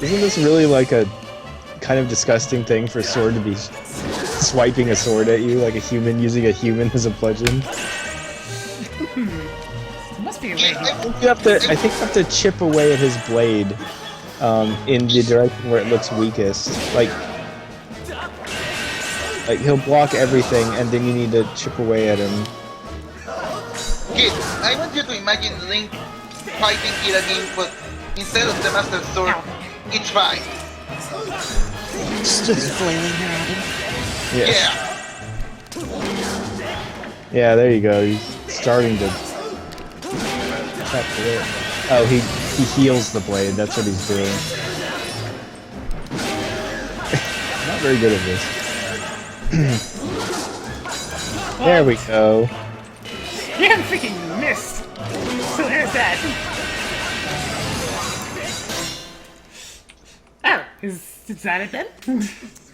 C: Isn't this really like a kind of disgusting thing for Sword to be swiping a sword at you, like a human using a human as a bludgeon?
B: Must be a way.
C: I think you have to chip away at his blade in the direction where it looks weakest. Like he'll block everything, and then you need to chip away at him.
D: Kid, I want you to imagine Link fighting Ghirahim, but instead of the Master Sword, it's fine.
E: Just flailing her at him.
D: Yeah.
C: Yeah, there you go. He's starting to tap the it. Oh, he heals the blade. That's what he's doing. Not very good at this. There we go.
B: You freaking missed! So there's that. Oh, is that it then?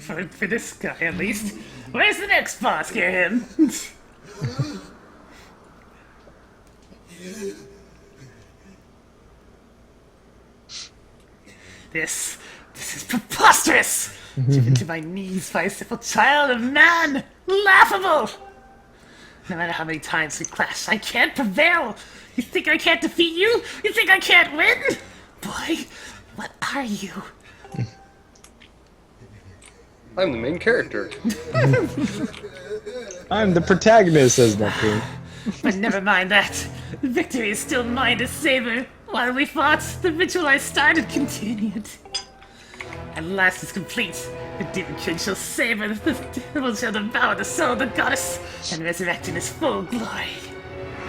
B: for this guy, at least. Where's the next boss, Ghirahim? This is preposterous! Driven to my knees by a simple child of man! Laughable! No matter how many times we clash, I can't prevail! You think I can't defeat you? You think I can't win? Boy, what are you?
A: I'm the main character.
C: I'm the protagonist, says Neptune.
B: But never mind that. Victory is still mine to savor. While we fought, the ritual I started continued. At last it's complete. The demon king shall savor, the devil shall devour the soul of the goddess, and resurrect in his full glory.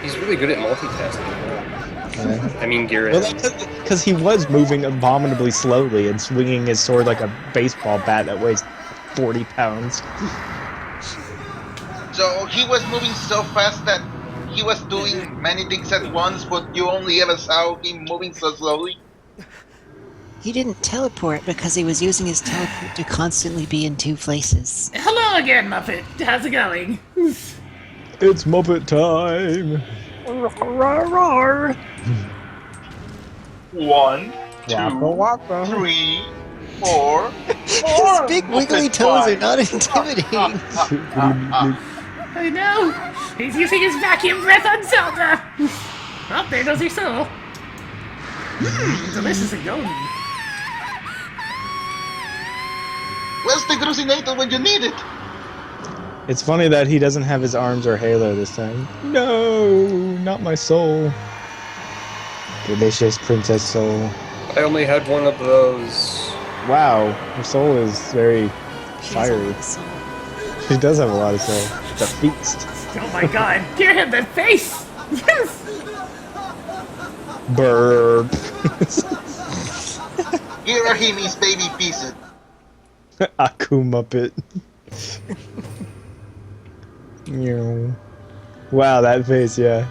A: He's really good at multitasking. I mean,
C: Well,
A: Ghirahim.
C: that's because he was moving abominably slowly and swinging his sword like a baseball bat that weighs 40 pounds.
D: So he was moving so fast that he was doing many things at once, but you only ever saw him moving so slowly?
E: He didn't teleport because he was using his teleport to constantly be in 2 places.
B: Hello again, Muppet. How's it going?
C: It's Muppet time!
D: 1, 2, 3, 4.
E: His big wiggly toes are not intimidating.
B: I know. He's using his vacuum breath on Zelda. Oh, there goes your soul. Delicious and golden.
D: Where's the Groosinator when you need it?
C: It's funny that he doesn't have his arms or halo this time. No, not my soul. Delicious Princess Soul.
A: I only had one of those.
C: Wow, her soul is very
E: She's
C: fiery.
E: a soul.
C: She does have a lot of soul. It's a feast.
B: Oh my god, give him the face! Yes!
C: Burp.
D: Ghirahim is baby pieces.
C: Aku Muppet. Meow. Wow, that face, yeah.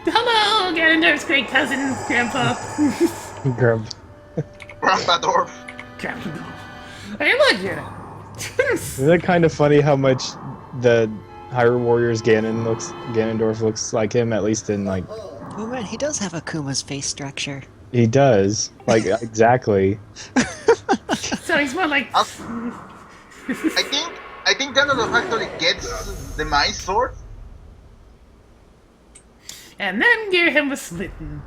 B: Hello, Ganondorf's great cousin, Grandpa.
C: Grub.
D: Grandpa Dwarf.
B: Grandpa. I love you.
C: Isn't it kind of funny how much the Hyrule Warriors Ganondorf looks like him, at least in like...
E: Oh man, he does have Akuma's face structure.
C: He does. Like, exactly.
B: So he's more like...
D: I think Ganondorf actually gets the Demise sword.
B: And then Ghirahim was smitten.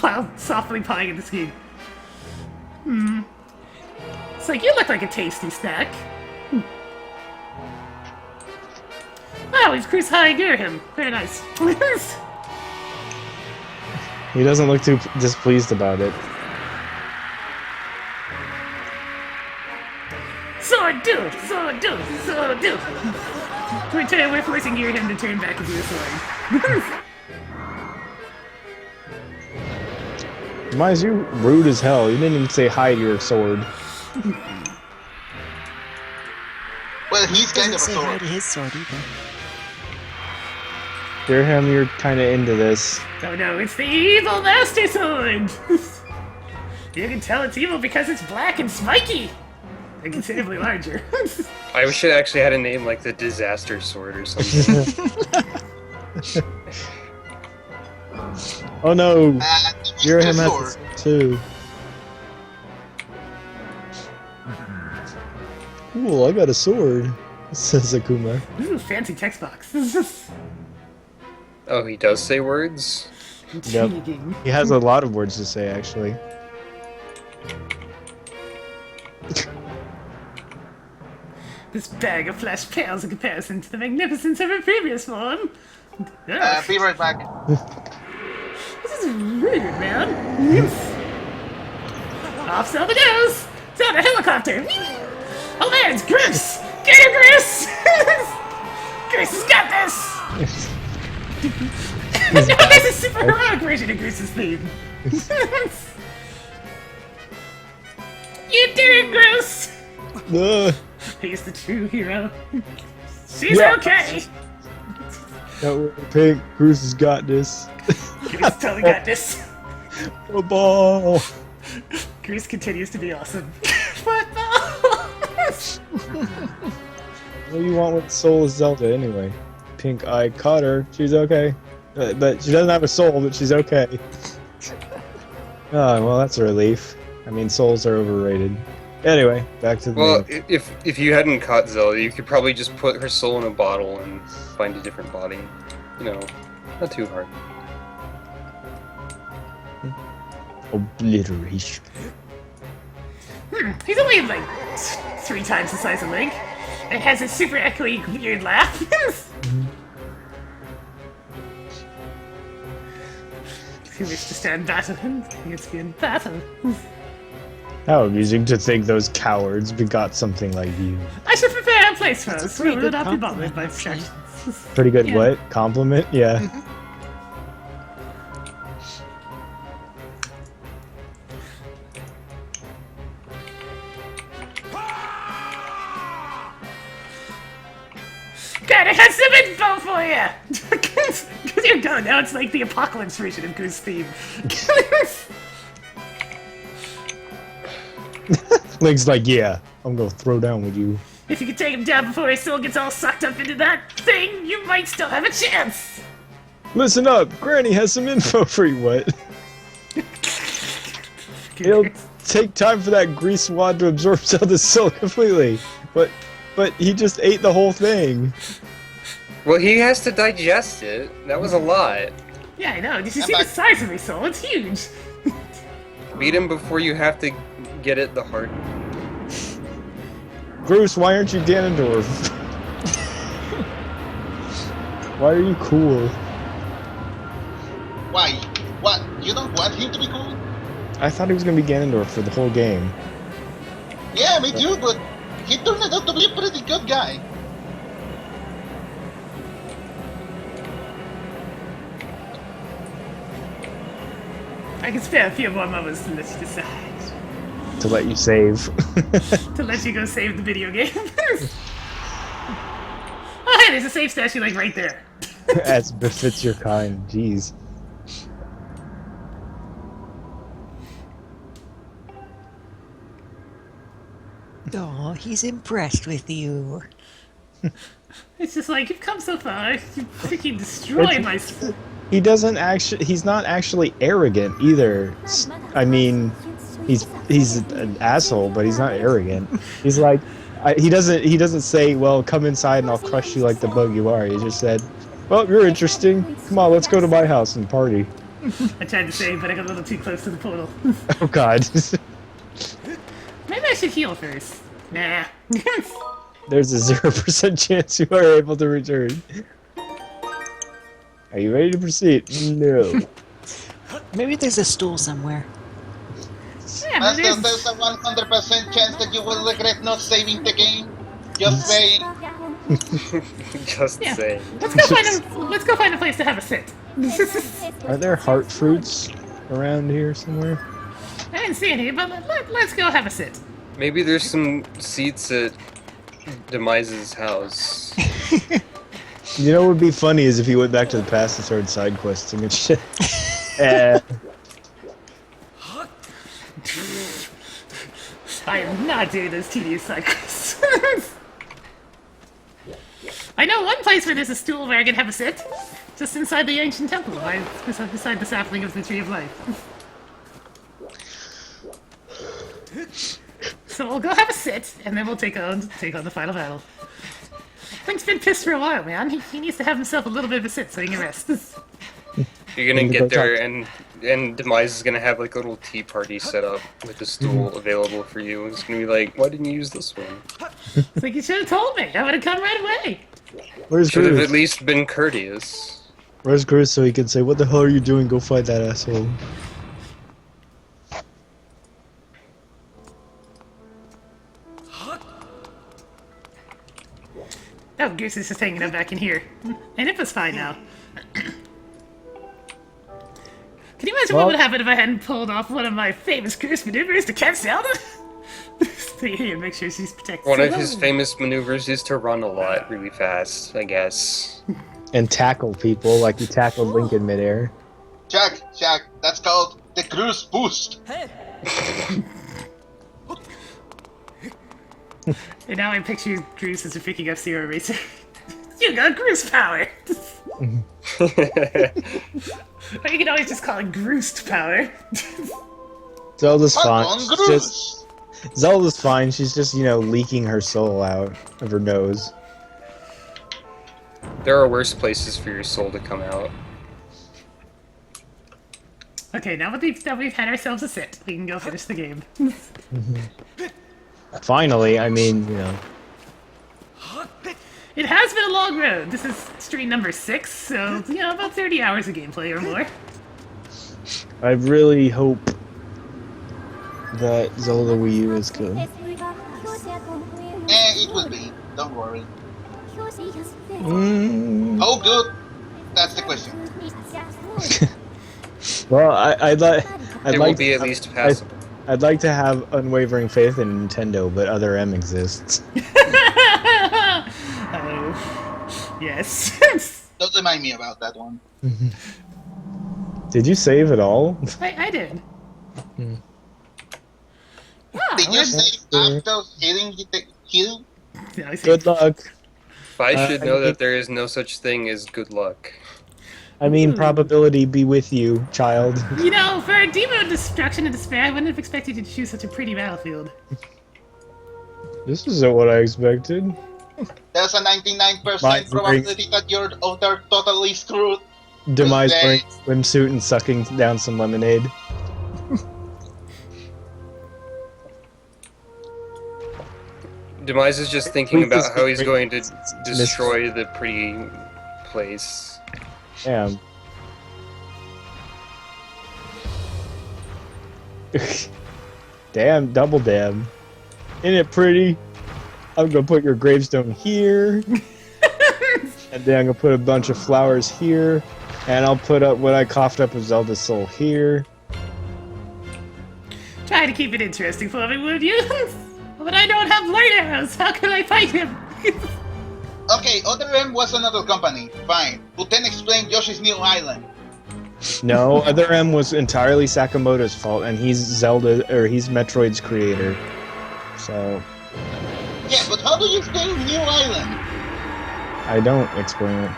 B: While softly pawing at the skin. It's like, you look like a tasty snack. Wow, we've cruised high Ghirahim. Very nice.
C: He doesn't look too displeased about it.
B: Sword do! Sword do! Sword do! We're forcing Ghirahim to turn back into a sword.
C: Demise, you rude as hell. You didn't even say hi to your sword.
D: Well, he's kind
E: Doesn't
D: of a
E: say hi
D: sword.
E: to his sword either.
C: Ghirahim, you're kind of into this.
B: Oh no, it's the evil Master Sword! You can tell it's evil because it's black and spiky! And considerably larger.
A: I wish it actually had a name like the Disaster Sword or something.
C: Oh no!
D: It's
C: Ghirahim
D: a
C: has
D: sword.
C: this too. Cool, I got a sword, says Akuma.
B: Ooh, fancy text box.
A: Oh, he does say words?
B: Intriguing.
C: He has a lot of words to say, actually.
B: This bag of flesh pales in comparison to the magnificence of her previous form. Ugh,
D: Be right back.
B: this is rude, man. Off Zelda goes! Zelda helicopter! Oh man, it's Groose! Get her, Groose! Groose has got this! No, there's a super heroic version of Groose's theme. You did it, Groose! He's the true hero. She's
C: Yeah.
B: okay!
C: Don't worry, Pink. Groose has got this.
B: Groose totally got this.
C: Football!
B: Groose continues to be awesome. Football!
C: What do you want with Soul is Zelda, anyway? Pink, I caught her. She's okay. But she doesn't have a soul, but she's okay. Oh, well, that's a relief. I mean, souls are overrated. Anyway, back to the
A: Well,
C: main.
A: if you hadn't caught Zelda, you could probably just put her soul in a bottle and find a different body. You know, not too hard.
C: Obliteration.
B: He's only like 3 times the size of Link. It has a super echoey, weird laugh. If you wish to stand battle him, he gets to be in battle.
C: How amusing to think those cowards begot something like you.
B: I should prepare a place
E: That's a
B: first.
E: pretty
B: We will
E: good
B: not be bothered
E: compliment,
B: by
E: actually.
B: distractions.
C: Pretty good
B: Yeah.
C: what? Compliment? Yeah.
B: God, I had some info for you! Because you're done. Now it's like the apocalypse version of Goose theme.
C: Link's like, yeah, I'm gonna throw down with you.
B: If you can take him down before his soul gets all sucked up into that thing, you might still have a chance!
C: Listen up, Granny has some info for you, what? It'll take time for that grease wad to absorb Zelda's soul completely. But he just ate the whole thing.
A: Well, he has to digest it. That was a lot.
B: Yeah, I know. Did you
D: I'm
B: see the
D: back.
B: size of my soul? It's huge.
A: Beat him before you have to get it the hard.
C: Groose, why aren't you Ganondorf? Why are you cool?
D: Why? What? You don't want him to be cool?
C: I thought he was gonna be Ganondorf for the whole game.
D: Yeah, me too, but he turned out to be a pretty good guy.
B: I can spare a few more moments to let you decide.
C: To let you save.
B: To let you go save the video game. Oh, hey, there's a save statue like right there.
C: As befits your kind. Jeez.
E: Oh, he's impressed with you.
B: It's just like, you've come so far, you freaking destroyed my...
C: He doesn't actually. He's not actually arrogant either. I mean, he's an asshole, but he's not arrogant. He's like, he doesn't say, "Well, come inside and I'll crush you like the bug you are." He just said, "Well, you're interesting. Come on, let's go to my house and party."
B: I tried to save, but I got a little too close to the portal.
C: Oh God.
B: Maybe I should heal first. Nah.
C: There's a 0% chance you are able to return. Are you ready to proceed? No.
E: Maybe there's a stool somewhere.
B: Yeah, but
D: Master,
B: there's...
D: there's a 100% chance that you will regret not saving the game. Just saying.
A: Just
B: Yeah.
A: saying.
B: Let's go find a place to have a sit.
C: Are there heart fruits around here somewhere?
B: I didn't see any, but let's go have a sit.
A: Maybe there's some seats at Demise's house.
C: You know what would be funny is if he went back to the past and started side questing and shit.
B: I am not doing those tedious side quests. I know one place where there's a stool where I can have a sit. Just inside the ancient temple, beside the sapling of the Tree of Life. So we'll go have a sit, and then we'll take on the final battle. Link's been pissed for a while, man. He needs to have himself a little bit of a sit so he can rest.
A: You're gonna get there, and Demise is gonna have like a little tea party set up with a stool available for you. It's gonna be like, why didn't you use this one?
B: It's like, you should have told me. I would have come right away.
C: Where's
A: Should have at
C: Groose?
A: least been courteous.
C: Where's Groose so he can say, "What the hell are you doing? Go fight that asshole."
B: Oh, Goose is just hanging out back in here. And it was fine now. Can you imagine what would happen if I hadn't pulled off one of my famous Goose maneuvers to catch Zelda? Stay here and make sure she's protected.
A: One of his famous maneuvers is to run a lot really fast, I guess.
C: And tackle people like you tackled Link in midair.
D: Jack, that's called the Groose boost.
B: And now I picture Groose as picking up Zero Racer. You got Groose power! Or you can always just call it Groosed power.
C: Zelda's
D: Fuck
C: fine.
D: on
C: She's
D: Groose.
C: just, Zelda's fine. She's just, leaking her soul out of her nose.
A: There are worse places for your soul to come out.
B: Okay, now that we've had ourselves a sit, we can go finish the game.
C: Finally, I mean,
B: It has been a long road. This is stream number 6, so, about 30 hours of gameplay or more.
C: I really hope that Zelda Wii U is good.
D: It will be. Don't worry.
C: Mm.
D: How good? That's the question.
C: Well, I'd
A: It will
C: like
A: be
C: to
A: at
C: have-
A: least passable.
C: I'd like to have unwavering faith in Nintendo, but other M exists.
B: Oh, yes.
D: Don't remind me about that one.
C: Did you save at all?
B: I did.
D: Did you save after hitting the hill?
C: Good luck.
A: If I should know that there is no such thing as good luck.
C: I mean, probability be with you, child.
B: For a demon of destruction and despair, I wouldn't have expected you to choose such a pretty battlefield.
C: This isn't what I expected.
D: There's a 99%
C: Mine's
D: probability that you're totally screwed.
C: Demise wearing a swimsuit and sucking down some lemonade.
A: Demise is just thinking about how he's going to destroy the pretty place.
C: Damn. Damn, double damn. Isn't it pretty? I'm gonna put your gravestone here. And then I'm gonna put a bunch of flowers here. And I'll put up what I coughed up of Zelda's soul here.
B: Try to keep it interesting for me, would you? But I don't have light arrows. How can I fight him?
D: Okay, Other M was another company. Fine. But then explain Yoshi's New Island.
C: No, Other M was entirely Sakamoto's fault, and he's he's Metroid's creator. So.
D: Yeah, but how do you explain New Island?
C: I don't explain it.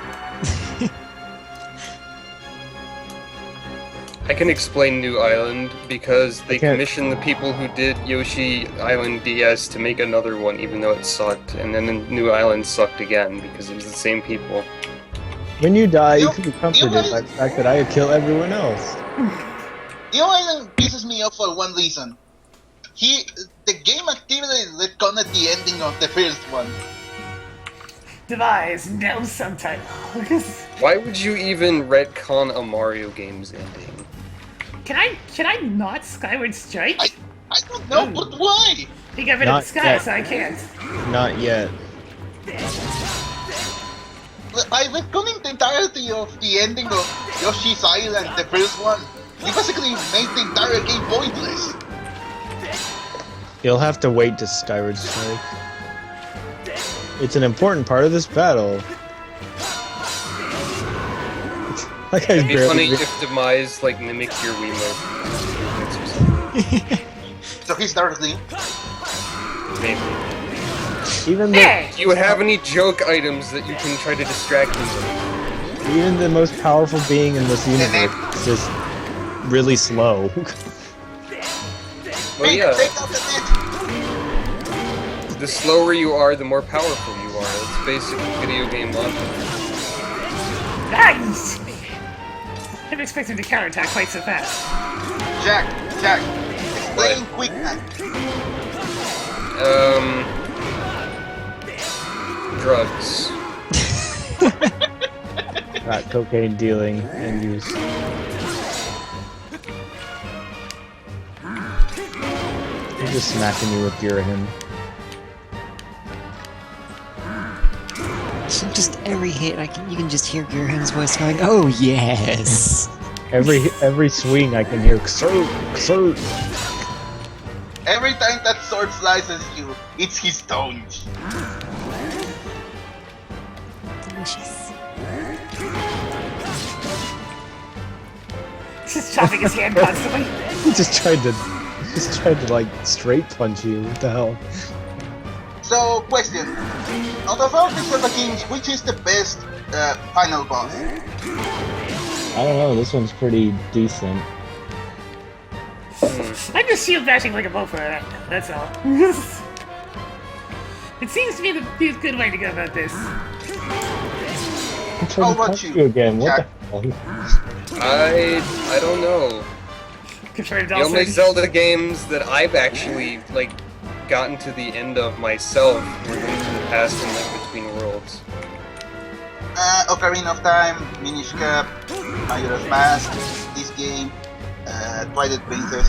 A: I can explain New Island because they commissioned the people who did Yoshi Island DS to make another one, even though it sucked, and then the New Island sucked again because it was the same people.
C: When you die, you can be comforted by the fact that I kill everyone else.
D: New Island pisses me off for one reason. The game actively retconned the ending of the first one.
B: Demise, no subtitle.
A: Why would you even retcon a Mario game's ending?
B: Can I not Skyward Strike?
D: I don't know, but why?
B: He got rid of the sky, so I can't.
C: Not yet.
D: I retconning the entirety of the ending of Yoshi's Island, the first one. You basically made the entire game pointless.
C: You'll have to wait to Skyward Strike. It's an important part of this battle. Like
A: It'd be funny if Demise mimicked your Wiimote.
D: So he's directly.
A: Maybe.
C: Even
A: do you have any joke items that you can try to distract him with?
C: Even the most powerful being in this universe is just really slow.
A: Well, yeah. The slower you are, the more powerful you are. It's basic video game logic.
B: Nice! I didn't expect him to counterattack quite so fast.
D: Jack, explain quick.
A: Drugs.
C: Not cocaine dealing and use. I'm just smacking you with Ghirahim.
E: Just every hit, you can just hear Ghirahim's voice going, "Oh yes!"
C: Every swing, I can hear "Xert, xert."
D: Every time that sword slices you, it's his tone.
E: Delicious.
B: Just chopping his hand constantly.
C: He just tried to straight punch you. What the hell?
D: So, question. Out of all the Zelda games, which is the best final boss?
C: I don't know, this one's pretty decent.
B: I'm just shield bashing like a mofo, that's all. It seems to be the good way to go about this.
D: How about you
C: again? What
D: Jack?
C: the hell?
A: I don't know. The only Zelda games that I've actually gotten to the end of myself were Link to the Past and Link Between Worlds.
D: Ocarina of Time, Minish Cap, Majora's Mask, this game, Twilight Princess.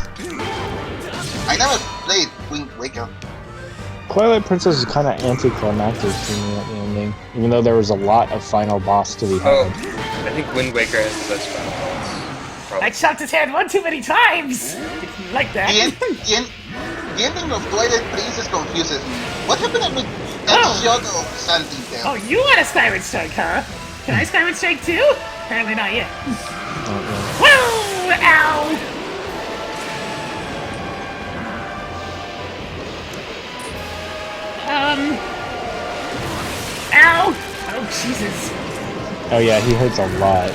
D: I never played Wind Waker.
C: Twilight Princess is kind of anticlimactic to me at the ending, even though there was a lot of final boss to be had.
A: Oh, I think Wind Waker has the best final boss. Probably.
B: I chopped his hand one too many times! Like that.
D: The ending of Twilight Princess confuses me. What happened with that shot of something there?
B: Oh, you want a Skyward Strike, huh? Can I Skyward Strike too? Apparently not yet. Woo! Ow! Ow! Oh, Jesus.
C: Oh yeah, he hurts a lot.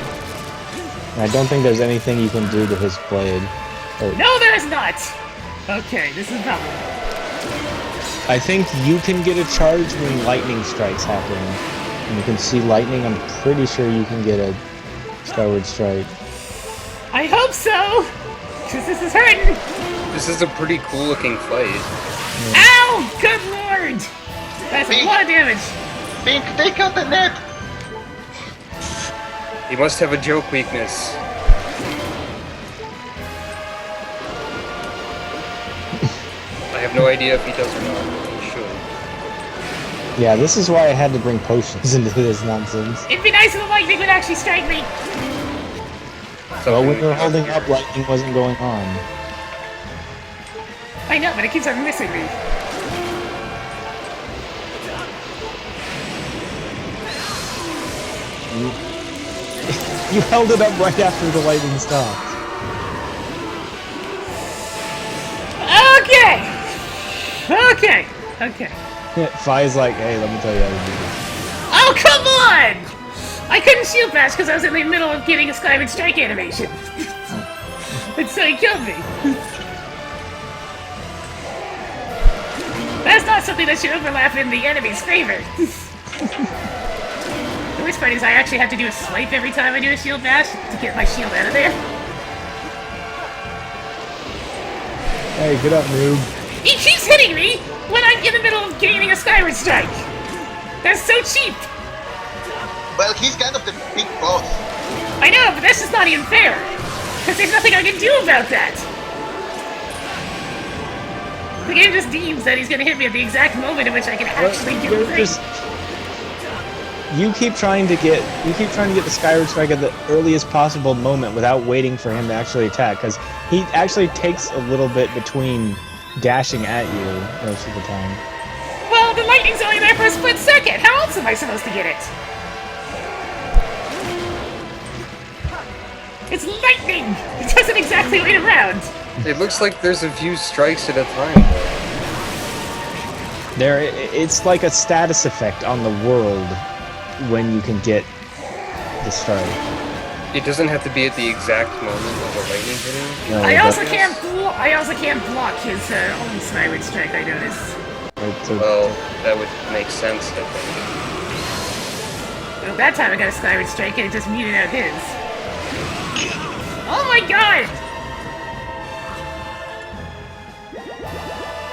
C: And I don't think there's anything you can do to his blade.
B: No, there is not! Okay, this is a problem.
C: I think you can get a charge when lightning strikes happen. And you can see lightning, I'm pretty sure you can get a Skyward Strike.
B: I hope so! Because this is hurting!
A: This is a pretty cool looking fight.
B: Ow! Good lord! That's a lot of damage!
D: Pink, take out the net!
A: He must have a joke weakness. I have no idea if he does or not. He should.
C: Yeah, this is why I had to bring potions into this nonsense.
B: It'd be nice if the lightning would actually strike me!
C: Well, when you're holding up, lightning wasn't going on.
B: I know, but it keeps on missing me.
C: You held it up right after the lightning stopped.
B: Okay! Okay! Okay.
C: Yeah, Fi's like, hey, let me tell you how to do this.
B: Oh, come on! I couldn't shield bash because I was in the middle of getting a Skyward Strike animation. And so he killed me. That's not something that should overlap in the enemy's favor. The worst part is I actually have to do a swipe every time I do a shield bash to get my shield out of there.
C: Hey, get up, noob.
B: He keeps hitting me when I'm in the middle of gaining a Skyward Strike. That's so cheap.
D: Well, he's kind of the big boss.
B: I know, but that's just not even fair. Because there's nothing I can do about that. The game just deems that he's going to hit me at the exact moment in which I can actually do a thing.
C: You keep trying to get the Skyward Strike at the earliest possible moment without waiting for him to actually attack, because he actually takes a little bit between dashing at you most of the time.
B: Well, the lightning's only there for a split second. How else am I supposed to get it? It's lightning! It doesn't exactly wait around.
A: It looks like there's a few strikes at a time.
C: It's like a status effect on the world when you can get the strike.
A: It doesn't have to be at the exact moment of the lightning hitting.
C: No,
B: I also can't block his own Skyward Strike, I notice.
A: Well, that would make sense, I think.
B: Well, that time I got a Skyward Strike and it just muted out his. Oh my god!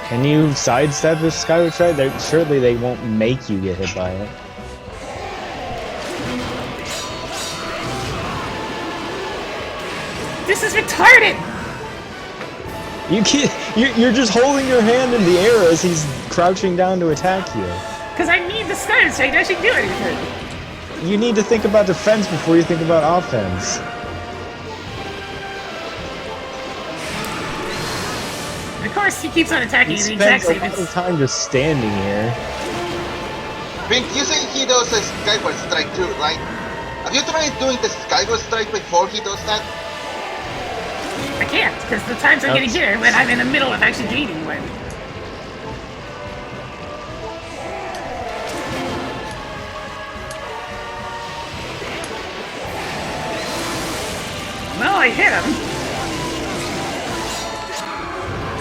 C: Can you sidestep with Skyward Strike? Surely they won't make you get hit by it.
B: This is retarded!
C: You're just holding your hand in the air as he's crouching down to attack you.
B: Because I need the Skyward Strike to actually do anything.
C: You need to think about defense before you think about offense.
B: Of course, he keeps on attacking
C: He
B: the exact
C: spends a
B: same.
C: lot of time just standing here.
D: Pink, you say he does a Skyward Strike too, right? Have you tried doing the Skyward Strike before he does that?
B: I can't, because the times I'm getting hit are when I'm in the middle of actually gaining one. Well, I hit him.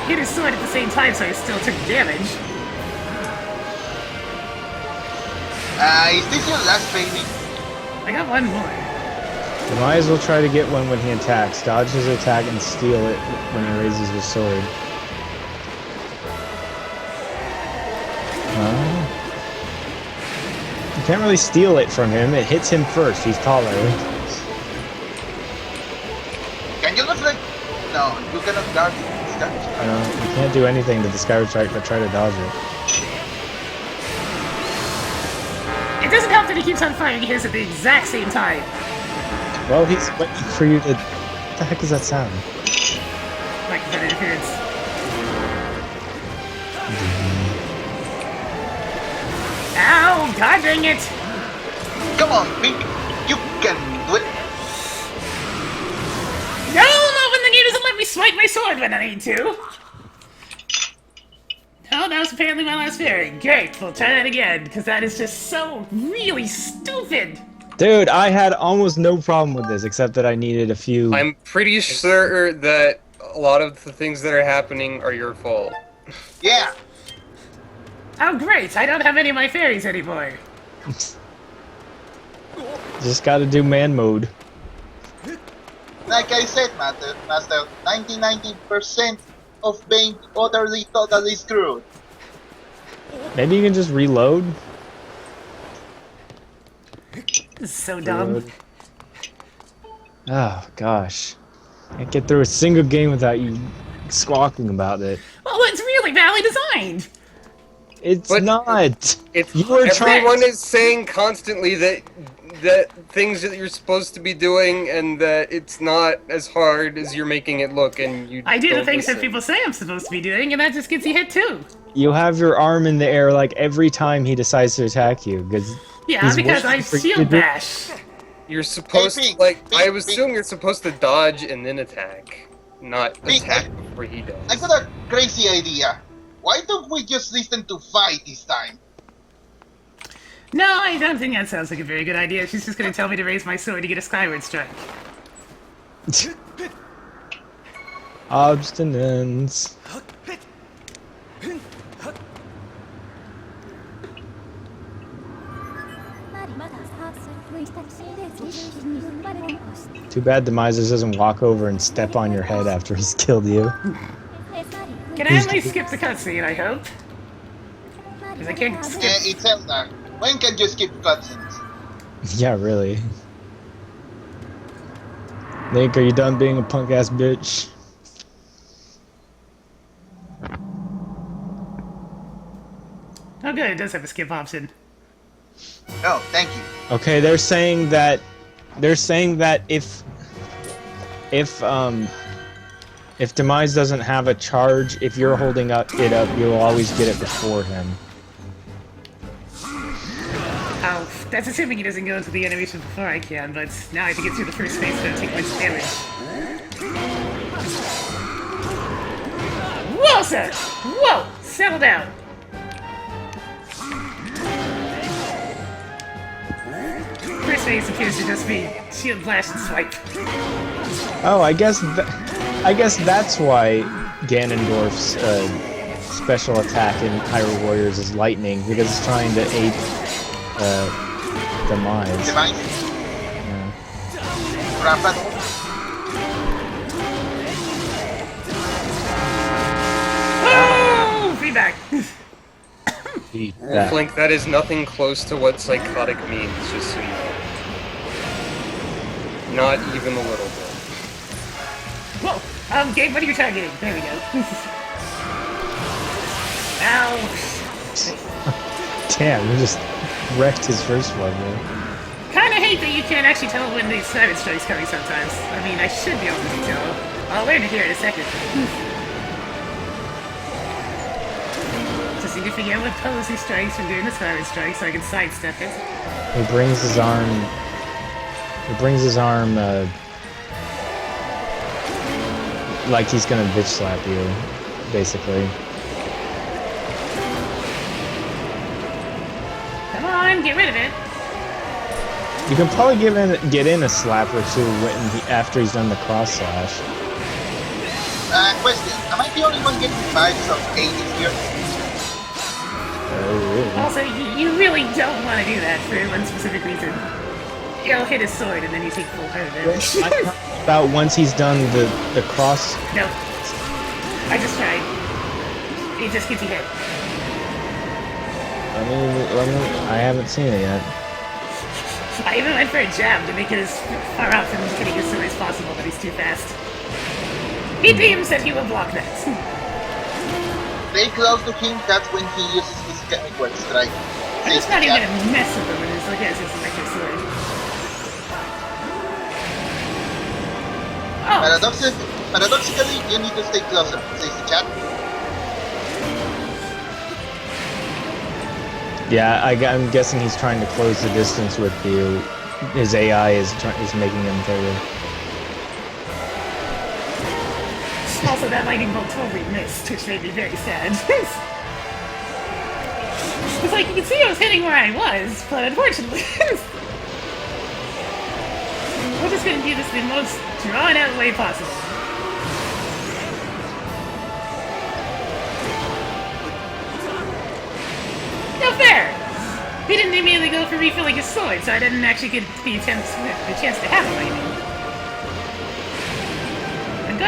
B: Hit his sword at the same time, so I still took damage.
D: Is this your last baby?
B: I got one more.
C: You might as well try to get one when he attacks. Dodge his attack and steal it when he raises his sword. You can't really steal it from him. It hits him first. He's taller.
D: Can you look like... No, you cannot dodge.
C: You can't do anything to the Skyward Strike but try to dodge it.
B: It doesn't help that he keeps on firing his at the exact same time.
C: Well, he's waiting for you to... What the heck does that sound?
B: Microphone interference. Ow! God dang it!
D: Come on, Pink. You can do it.
B: No, not when the game doesn't let me swipe my sword when I need to. Oh, that was apparently my last fairy. Great, we'll try that again, because that is just so really stupid.
C: Dude, I had almost no problem with this, except that I needed a few...
A: I'm pretty sure that a lot of the things that are happening are your fault.
D: Yeah.
B: Oh, great, I don't have any of my fairies anymore.
C: Just gotta do man mode.
D: like I said, Master, 90% of being utterly, totally screwed.
C: Maybe you can just reload?
B: This is so dumb.
C: Oh, gosh. Can't get through a single game without you squawking about it.
B: Well, it's really badly designed.
C: It's
A: But
C: not!
A: It's
C: You were
A: everyone is saying constantly that things that you're supposed to be doing and that it's not as hard as you're making it look, and you
B: I do the
A: don't
B: things that
A: listen.
B: people say I'm supposed to be doing, and that just gets you hit too.
C: You have your arm in the air like every time he decides to attack you, because
B: Yeah, because I shield bash.
A: You're supposed to, like, I assume you're supposed to dodge and then attack, not attack before he does.
D: I got a crazy idea. Why don't we just listen to Fight this time?
B: No, I don't think that sounds like a very good idea. She's just gonna tell me to raise my sword to get a Skyward Strike.
C: Obstinance. Too bad Demise doesn't walk over and step on your head after he's killed you.
B: Can I at least skip the cutscene, I hope? Because I can't skip.
D: Yeah, it's Zelda. When can you skip cutscenes?
C: Yeah, really. Link, are you done being a punk ass bitch?
B: Oh good, it does have a skip option.
D: Oh, thank you.
C: Okay, they're saying that if Demise doesn't have a charge, if you're holding it up, you'll always get it before him.
B: Oh, that's assuming he doesn't go into the animation before I can, but now I have to get through the first phase to take much damage. Whoa, sir! Whoa! Settle down! First phase appears to just be shield flash and swipe.
C: Oh, I guess that's why Ganondorf's special attack in Hyrule Warriors is lightning, because it's trying to aid Demise.
D: Demise.
C: Yeah.
D: Rapid.
B: Oh! Feedback!
A: Wolflink, that is nothing close to what psychotic means, just so you know. Not even a little bit.
B: Whoa! Gabe, what are you targeting? There we go. Ow!
C: Damn, you just wrecked his first one, man.
B: Kinda hate that you can't actually tell when the Skyward Strike's coming sometimes. I mean, I should be able to tell. I'll learn it here in a second. To see if you get what pose he strikes from doing the Skyward Strike so I can sidestep it.
C: He brings his arm... like he's gonna bitch slap you, basically.
B: Come on, get rid of it.
C: You can probably get in a slap or two after he's done the cross slash.
D: Question. Am I the only one getting vibes of 80s here?
C: Oh, really?
B: Also, you really don't want to do that for one specific reason. He'll hit his sword and then you take full heart of damage.
C: About once he's done the cross...
B: No. I just tried. It just gets you hit.
C: I haven't seen it yet.
B: I even went for a jab to make it as far out from hitting his sword as possible, but he's too fast. He deems that he will block that.
D: Stay close to him, that's when he uses his chemical strike.
B: I'm just not even gonna mess with him when it's like, yes, it's like your sword. Oh!
D: Paradoxically, you need to stay closer, says the chat.
C: Yeah, I'm guessing he's trying to close the distance with you. His AI is making him further.
B: Also, that lightning bolt totally missed, which made me very sad. It's like, you can see I was hitting where I was, but unfortunately... we're just gonna do this in the most drawn-out way possible. No fair! He didn't immediately go for refilling his sword, so I didn't actually get the chance to have a lightning.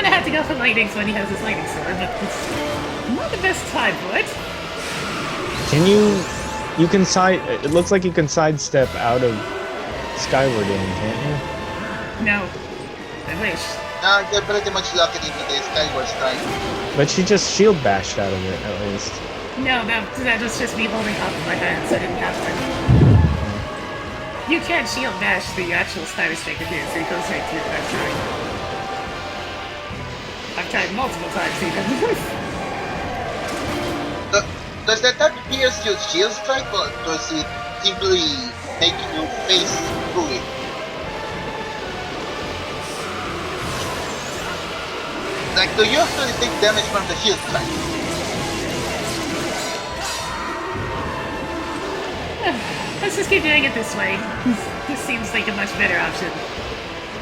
B: gonna have to go for lightnings when he has his lightning sword, but it's not the best time for it.
C: Can you can side, it looks like you can sidestep out of Skyward in, can't you?
B: No. I wish.
D: They're pretty much locked into the Skyward Strike.
C: But she just shield bashed out of it, at least.
B: No, that was just me holding up in my hand, so I didn't have to. You can't shield bash the actual Spider Striker here, so he goes right through it. I've tried multiple times even.
D: Does the attack pierce your shield strike, or does it simply make you face through it? Like, do you actually take damage from the shield strike?
B: Let's just keep doing it this way. This seems like a much better option.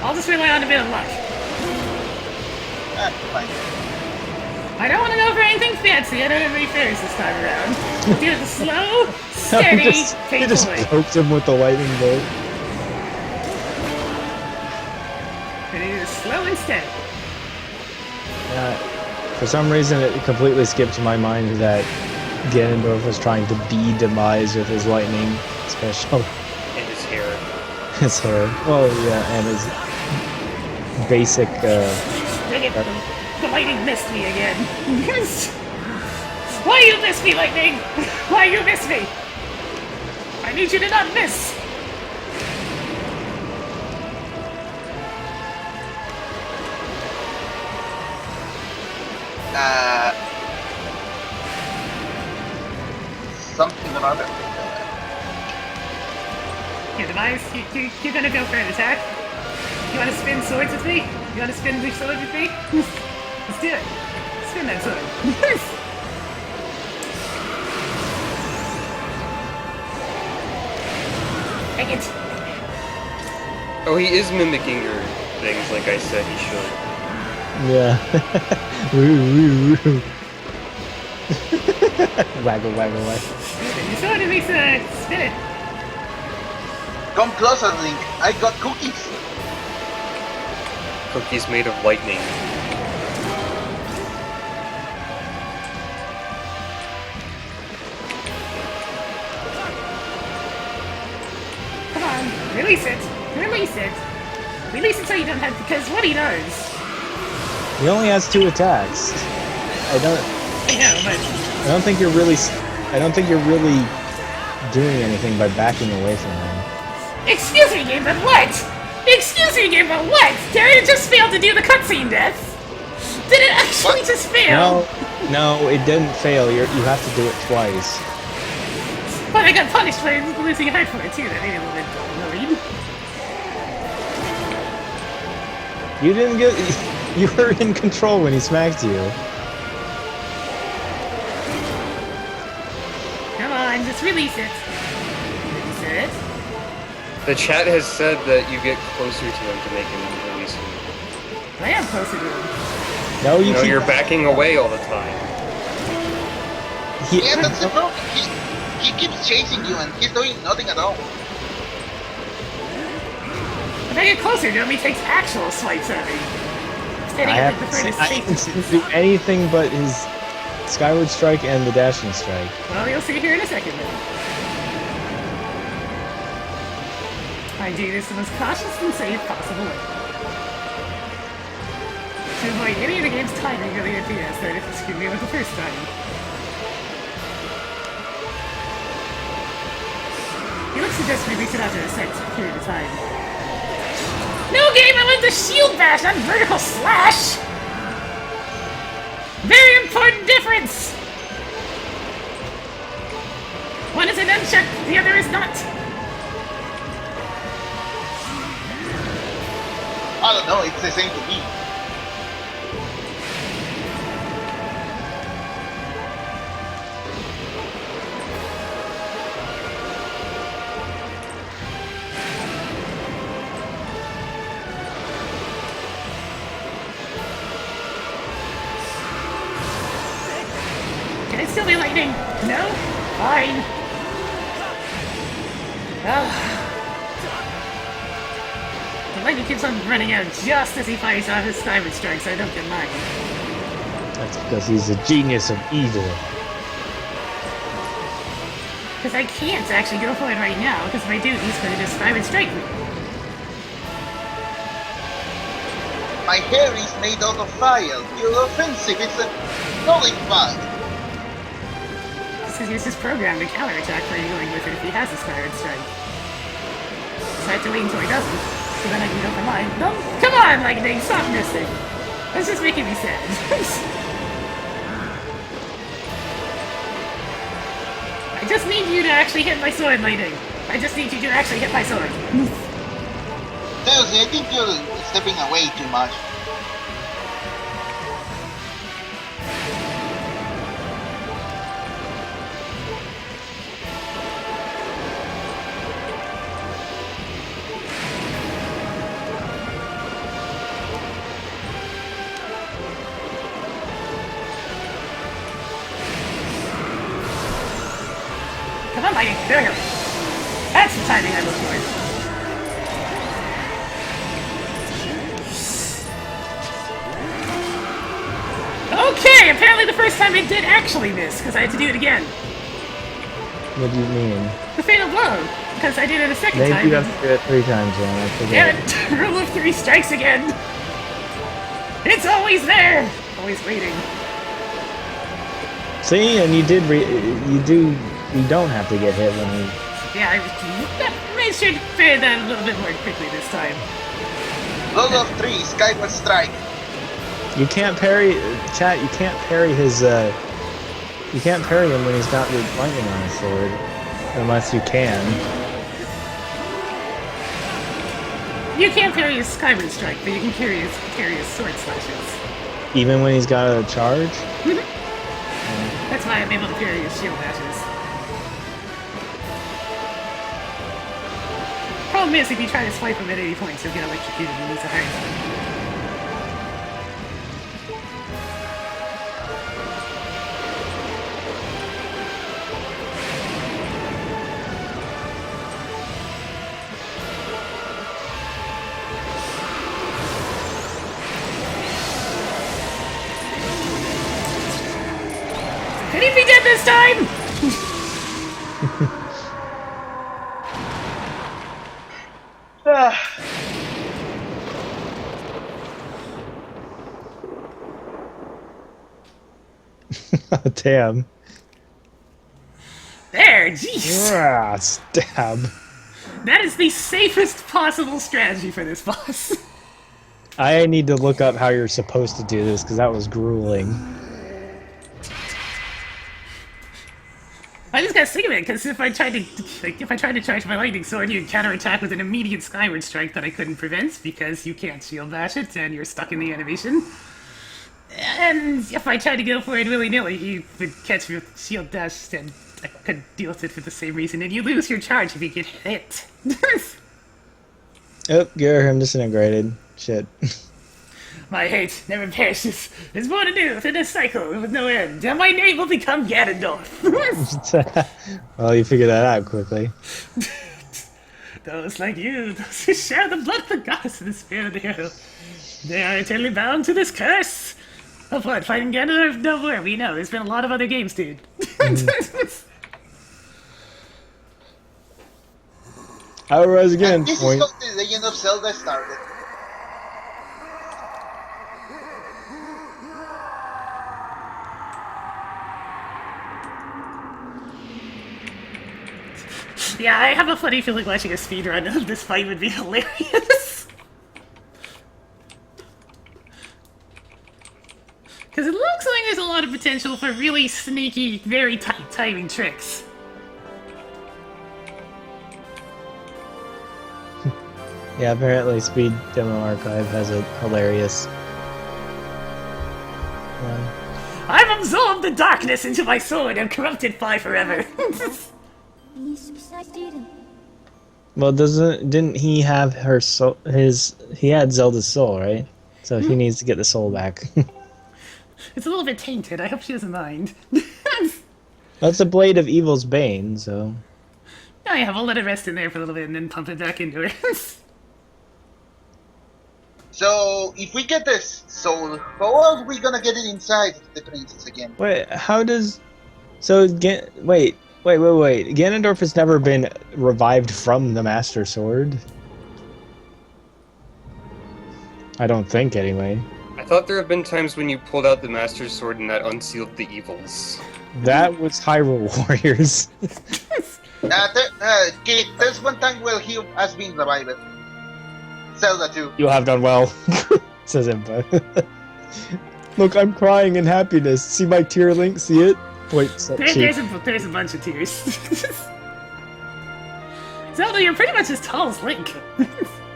B: I'll just rely on a bit of luck.
D: Fine.
B: I don't want to go for anything fancy. I don't have any fairies this time around. Do it slow, steady,
C: You just
B: painfully.
C: poked him with the lightning bolt.
B: It is slow and steady.
C: For some reason, it completely skipped my mind that Ganondorf was trying to be Demise with his lightning special.
A: And his hair.
C: His hair. Well, yeah, and his basic,
B: Dang it, the lightning missed me again. Why you miss me, lightning? Why you miss me? I need you to not miss.
D: Something about it.
B: Here, Demise, you're gonna go for an attack? You wanna spin swords with me? You wanna spin the sword with me? Let's do it. Spin that sword. Take it.
A: Oh, he is mimicking your things like I said he should.
C: yeah. Woo, woo, woo. Waggle, waggle, waggle.
B: Spin your sword at least, spin it.
D: Come closer, Link. I got cookies.
A: Cookies made of lightning.
B: Come on, release it. Release it. Release it so you don't have, because what he does.
C: He only has 2 attacks. I
B: I know, but
C: don't think you're really doing anything by backing away from him.
B: excuse me, game, but what? Excuse me, game, but what? Did it just fail to do the cutscene death? Did it actually just fail?
C: No, it didn't fail. You have to do it twice.
B: But I got punished for losing a heart for it too. That made it a little bit annoying.
C: You didn't get. You were in control when he smacked you.
B: Come on, just release it. Release it.
A: The chat has said that you get closer to him to make him release him.
B: I am closer to him.
C: No,
A: No, you're backing away all the time.
C: He,
D: Yeah, that's the problem. He keeps chasing you and he's doing nothing at all.
B: If I get closer to him, he takes actual swipes at me.
C: I haven't seen him do anything but his Skyward Strike and the Dashing Strike.
B: Well, you'll see here in a second then. I do this in the most cautious and safe possible way. To avoid any of the game's timing really at DS that it screwed me with the first time. He looks suggest we reach it after a set period of time. No game, I went to shield bash, not vertical slash! Very important difference! One is an uncheck, the other is not.
D: I don't know, it's the same to me.
B: Can it still be lightning? No? Fine. The lightning keeps on running out just as he fires off his Skyward Strike, so I don't get mine.
C: That's because he's a genius of evil.
B: Because I can't actually go for it right now, because if I do, he's going to just Skyward Strike me.
D: My hair is made out of fire. You're offensive. It's a knowing bug.
B: This is just programmed to counterattack where you're going with it if he has a Skyward Strike. So I have to wait until he doesn't, so then I can go for mine. No, come on, Lightning, stop missing. That's just making me sad. I just need you to actually hit my sword, Lightning. I just need you to actually hit my sword.
D: Seriously, I think you're stepping away too much.
B: Come on, Lightning, there we go. That's the timing I look for. Okay, apparently the first time it did actually miss, because I had to do it again.
C: What do you mean?
B: The fatal blow, because I did it a second time.
C: Maybe you have to do it 3 times, man. I forget.
B: Damn it! Rule of 3 strikes again! It's always there! Always waiting.
C: See, and you don't have to get hit when you...
B: Yeah, I made sure to fare that a little bit more quickly this time.
D: Rule of 3, Skyward Strike.
C: You can't parry, chat, you can't parry his, you can't parry him when he's got the lightning on his sword. Unless you can.
B: You can't parry his Skyward Strike, but you can carry his sword slashes.
C: Even when he's got a charge?
B: That's why I'm able to parry his shield dashes. Problem is, if you try to swipe him at any point, he'll get electrocuted and lose a heart. Could he be dead this time?
C: Damn.
B: There, jeez.
C: Ah, stab.
B: That is the safest possible strategy for this boss.
C: I need to look up how you're supposed to do this, because that was grueling.
B: I just got sick of it, because if I tried to charge my lightning sword, you'd counterattack with an immediate Skyward Strike that I couldn't prevent, because you can't shield bash it, and you're stuck in the animation. And if I tried to go for it willy-nilly, you would catch me with shield dash, and I couldn't deal with it for the same reason, and you lose your charge if you get hit.
C: Oh, Ghirahim disintegrated. Shit.
B: My hate never perishes. There's more to do within a cycle with no end, and my name will become Ganondorf.
C: Well, you figured that out quickly.
B: Those like you, those who share the blood of the goddess and the spirit of the hero, they are eternally bound to this curse. Of what, fighting Ganondorf? No more, we know. There's been a lot of other games, dude.
C: I'll rise again.
D: And this is how the Legend of Zelda started.
B: Yeah, I have a funny feeling watching a speedrun of this fight would be hilarious. Because it looks like there's a lot of potential for really sneaky, very tight timing tricks.
C: Yeah, apparently Speed Demo Archive has a hilarious one.
B: I've absorbed the darkness into my sword and corrupted Fi forever.
C: Well, didn't he have her soul? He had Zelda's soul, right? So he needs to get the soul back.
B: It's a little bit tainted. I hope she doesn't mind.
C: That's a blade of evil's bane, so.
B: Oh yeah, we'll let it rest in there for a little bit and then pump it back into her.
D: So, if we get this soul, how are we gonna get it inside the princess again?
C: Wait, how does... So, wait. Ganondorf has never been revived from the Master Sword. I don't think, anyway.
A: I thought there have been times when you pulled out the Master Sword and that unsealed the evils.
C: That was Hyrule Warriors.
D: Kate, there's one time where he has been revived. Zelda too.
C: You have done well, says Impa. Look, I'm crying in happiness. See my tear, Link? See it? Wait,
B: There's a bunch of tears. Zelda, you're pretty much as tall as Link.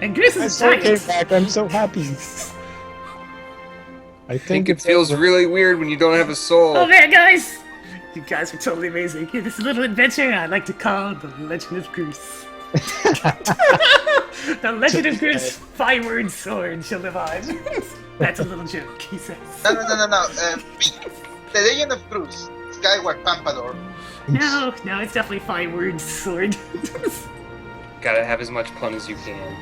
B: And Groose is giant.
C: came back. I'm so happy. I think
A: it feels really weird when you don't have a soul.
B: Oh man, guys! You guys are totally amazing. This little adventure I like to call The Legend of Groose. The Legend of Groose, Skyward Sword shall live on. That's a little joke, he says.
D: No. The Legend of Groose, Skyward Pampador.
B: No, it's definitely Skyward Sword.
A: Gotta have as much pun as you can.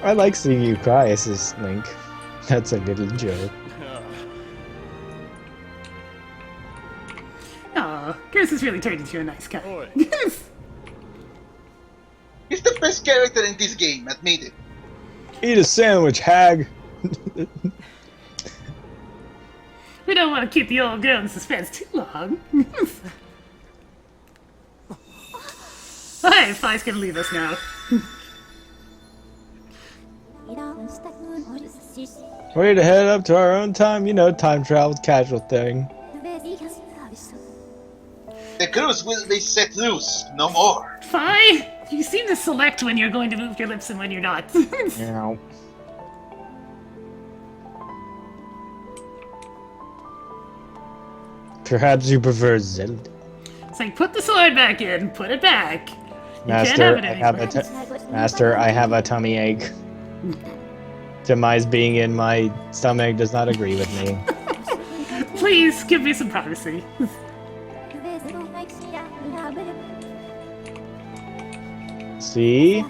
C: I like seeing you cry, says Link. That's a little joke.
B: Aw, Groose has really turned into a nice guy.
D: He's the best character in this game, admit it.
C: Eat a sandwich, hag!
B: We don't want to keep the old girl in suspense too long. Alright, Fi's gonna leave us now.
C: Ready to head up to our own time, you know, time travel, casual thing.
D: The Groose will be set loose, no more.
B: Fi, you seem to select when you're going to move your lips and when you're not.
C: Meow. Perhaps you prefer Zelda.
B: It's like, put the sword back in, put it back. You
C: Master,
B: can't
C: I
B: have
C: have
B: it
C: Master, I have a tummy ache. Demise being in my stomach does not agree with me.
B: Please, give me some privacy.
C: See?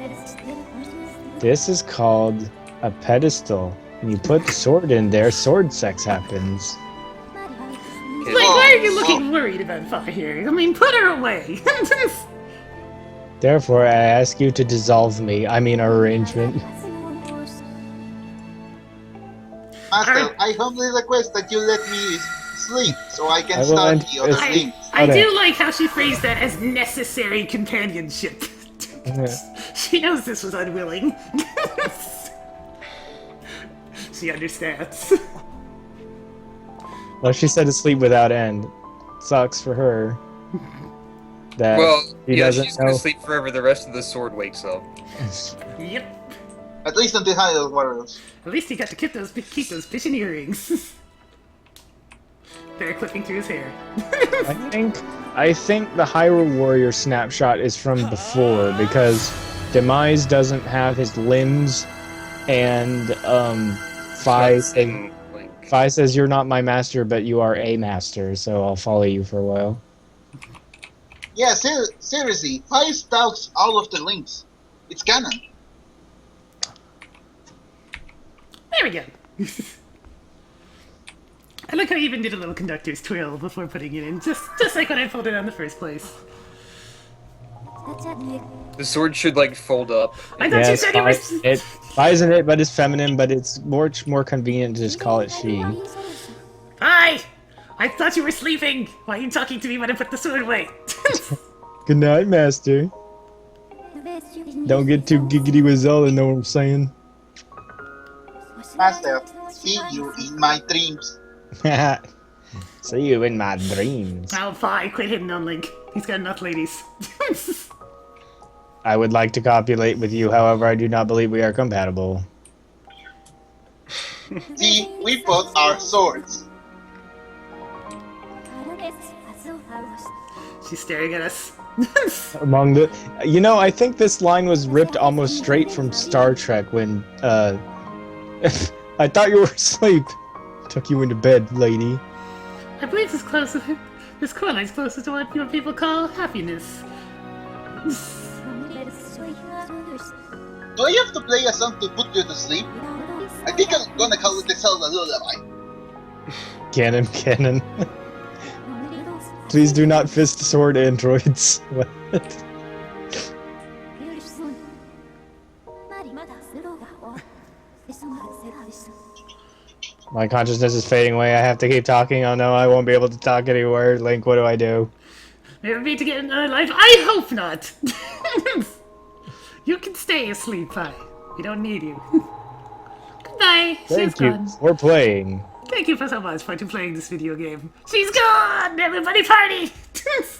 C: This is called a pedestal. When you put the sword in there, sword sex happens.
B: Like, why are you looking worried about Fi here? I mean, put her away.
C: Therefore, I ask you to dissolve me. I mean, our arrangement.
D: Master, I humbly request that you let me sleep so I can start the other things.
B: I do like how she phrased that as necessary companionship. She knows this was unwilling. She understands.
C: Well, she said to sleep without end. Sucks for her. That
A: she's gonna sleep forever. The rest of the sword wakes up.
B: Yep.
D: At least until Hyrule Warriors.
B: At least he got to keep those fishing earrings. They're clipping through his hair.
C: I think the Hyrule Warrior snapshot is from before because Demise doesn't have his limbs, and Fi says you're not my master, but you are a master, so I'll follow you for a while.
D: Yeah, seriously, Fi stalks all of the links. It's canon.
B: There we go. I like how you even did a little conductor's twirl before putting it in, just like when I pulled it on the first place.
A: The sword should like fold up.
B: I thought you said
C: it Fi's in it, but it's feminine, but it's much more convenient to just call it she.
B: Hi! I thought you were sleeping! Why are you talking to me when I put the sword away?
C: Good night, Master. Don't get too giggity with Zelda, know what I'm saying?
D: Master, see you in my dreams.
C: See you in my dreams.
B: Oh, fine, quit hitting on Link. He's got enough ladies.
C: I would like to copulate with you, however, I do not believe we are compatible.
D: See, we both are swords.
B: She's staring at us.
C: Among the... You know, I think this line was ripped almost straight from Star Trek when, I thought you were asleep. Took you into bed, lady.
B: I believe this core line's closest to what your people call happiness.
D: Do I have to play a song to put you to sleep? I think I'm gonna call it the Zelda lullaby.
C: Canon. Please do not fist sword androids. What? My consciousness is fading away. I have to keep talking. Oh no, I won't be able to talk anywhere. Link, what do I do?
B: Never be to get another life? I hope not! You can stay asleep, Pi. We don't need you. Goodbye. She's
C: Thank you.
B: gone.
C: We're playing.
B: Thank you for so much for playing this video game. She's gone! Everybody party!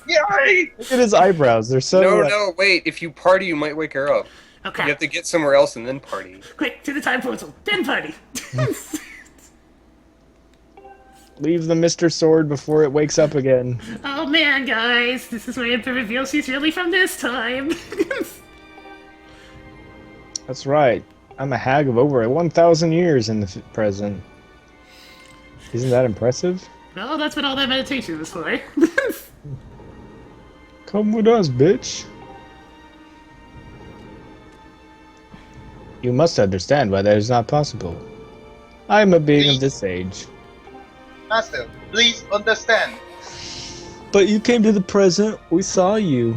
D: Yay!
C: Look at his eyebrows. They're so.
A: No, wait. If you party, you might wake her up.
B: Okay.
A: You have to get somewhere else and then party.
B: Quick, to the time portal. Then party.
C: Leave the Mr. Sword before it wakes up again.
B: Oh man, guys. This is where Impa reveals she's really from this time.
C: That's right. I'm a hag of over 1,000 years in the present. Isn't that impressive?
B: Well, that's what all that meditation was for.
C: Come with us, bitch. You must understand why that is not possible. I am a being of this age.
D: Master, please understand.
C: But you came to the present. We saw you.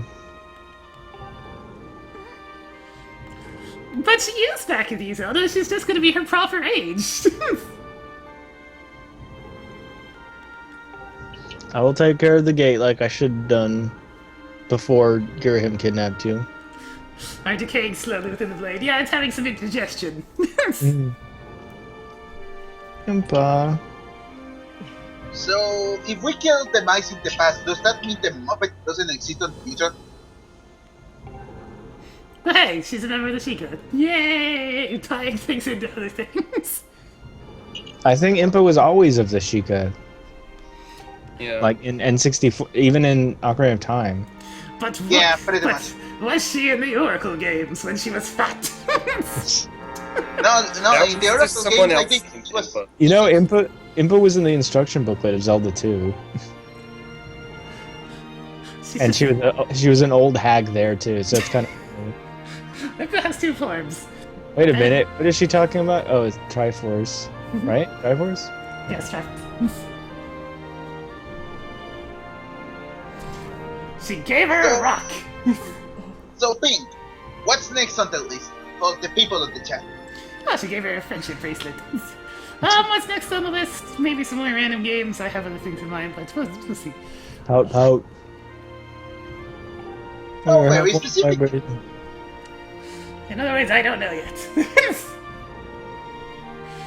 B: But she is back in these Zelda. She's just gonna be her proper age.
C: I will take care of the gate like I should have done before Ghirahim kidnapped you.
B: I'm decaying slowly within the blade. Yeah, it's having some indigestion.
C: Impa.
D: So, if we kill Demise in the past, does that mean the Muppet doesn't exist in the future?
B: Hey, she's a member of the Sheikah. Yay! Tying things into other things.
C: I think Impa was always of the Sheikah.
A: Yeah.
C: Like in N64, even in Ocarina of Time.
B: But
D: Yeah, pretty much.
B: was she in the Oracle games when she was fat?
D: No,
A: That
D: in
A: was
D: the
A: just
D: Oracle
A: someone
D: games, I
A: else
D: think
A: in
D: it was...
A: Impa.
C: You know, Impa was in the instruction booklet of Zelda 2. And she was an old hag there too, so it's kind of.
B: Impa has two forms.
C: Wait a minute, what is she talking about? Oh, it's Triforce, right? Triforce?
B: Yes, right. She gave her a rock.
D: So Pink, what's next on the list for the people of the chat?
B: Oh, she gave her a friendship bracelet. What's next on the list? Maybe some more random games. I have other things in mind, but we'll see.
C: Pout.
D: Oh, very specific.
B: In other words, I don't know yet.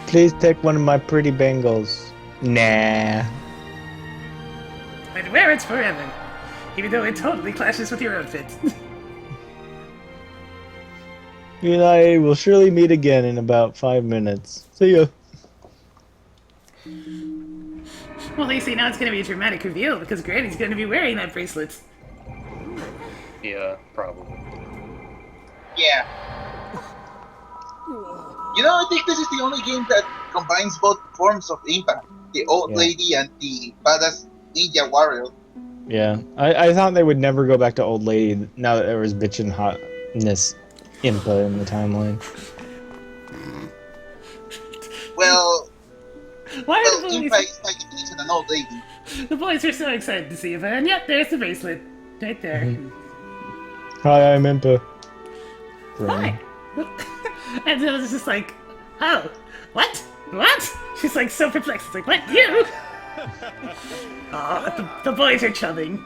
C: Please take one of my pretty bangles. Nah.
B: I'd wear it forever, even though it totally clashes with your outfit.
C: You and I will surely meet again in about 5 minutes. See ya.
B: Well, you see, now it's going to be a dramatic reveal because Granny's going to be wearing that bracelet.
A: Yeah, probably.
D: Yeah. You know, I think this is the only game that combines both forms of Impa. The old lady and the badass ninja warrior.
C: Yeah, I thought they would never go back to old lady now that there was bitchin' hotness Impa in the timeline.
D: Well,
B: Why are the
D: Impa
B: boys?
D: is by definition an old lady.
B: The boys are so excited to see her, and yep, there's the bracelet, right there.
C: Hi, I'm Impa.
B: Hi. And then it's just like, oh, what? What? She's like so perplexed. It's like, what? You? Oh, the boys are chumming.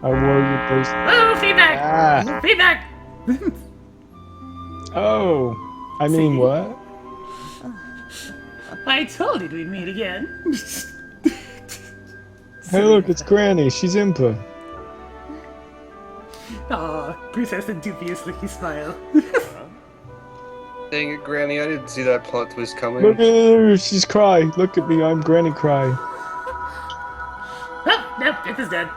C: I wore your bracelet.
B: Oh, feedback!
C: Ah.
B: Feedback!
C: Oh, I mean what?
B: I told you we'd meet again.
C: Hey look, it's Granny, she's Impa.
B: Aw, Groose has a dubious looking smile.
A: Dang it, Granny, I didn't see that plot twist coming.
C: Look at her, she's Cry. Look at me, I'm Granny Cry.
B: Oh, nope, Impa's dead.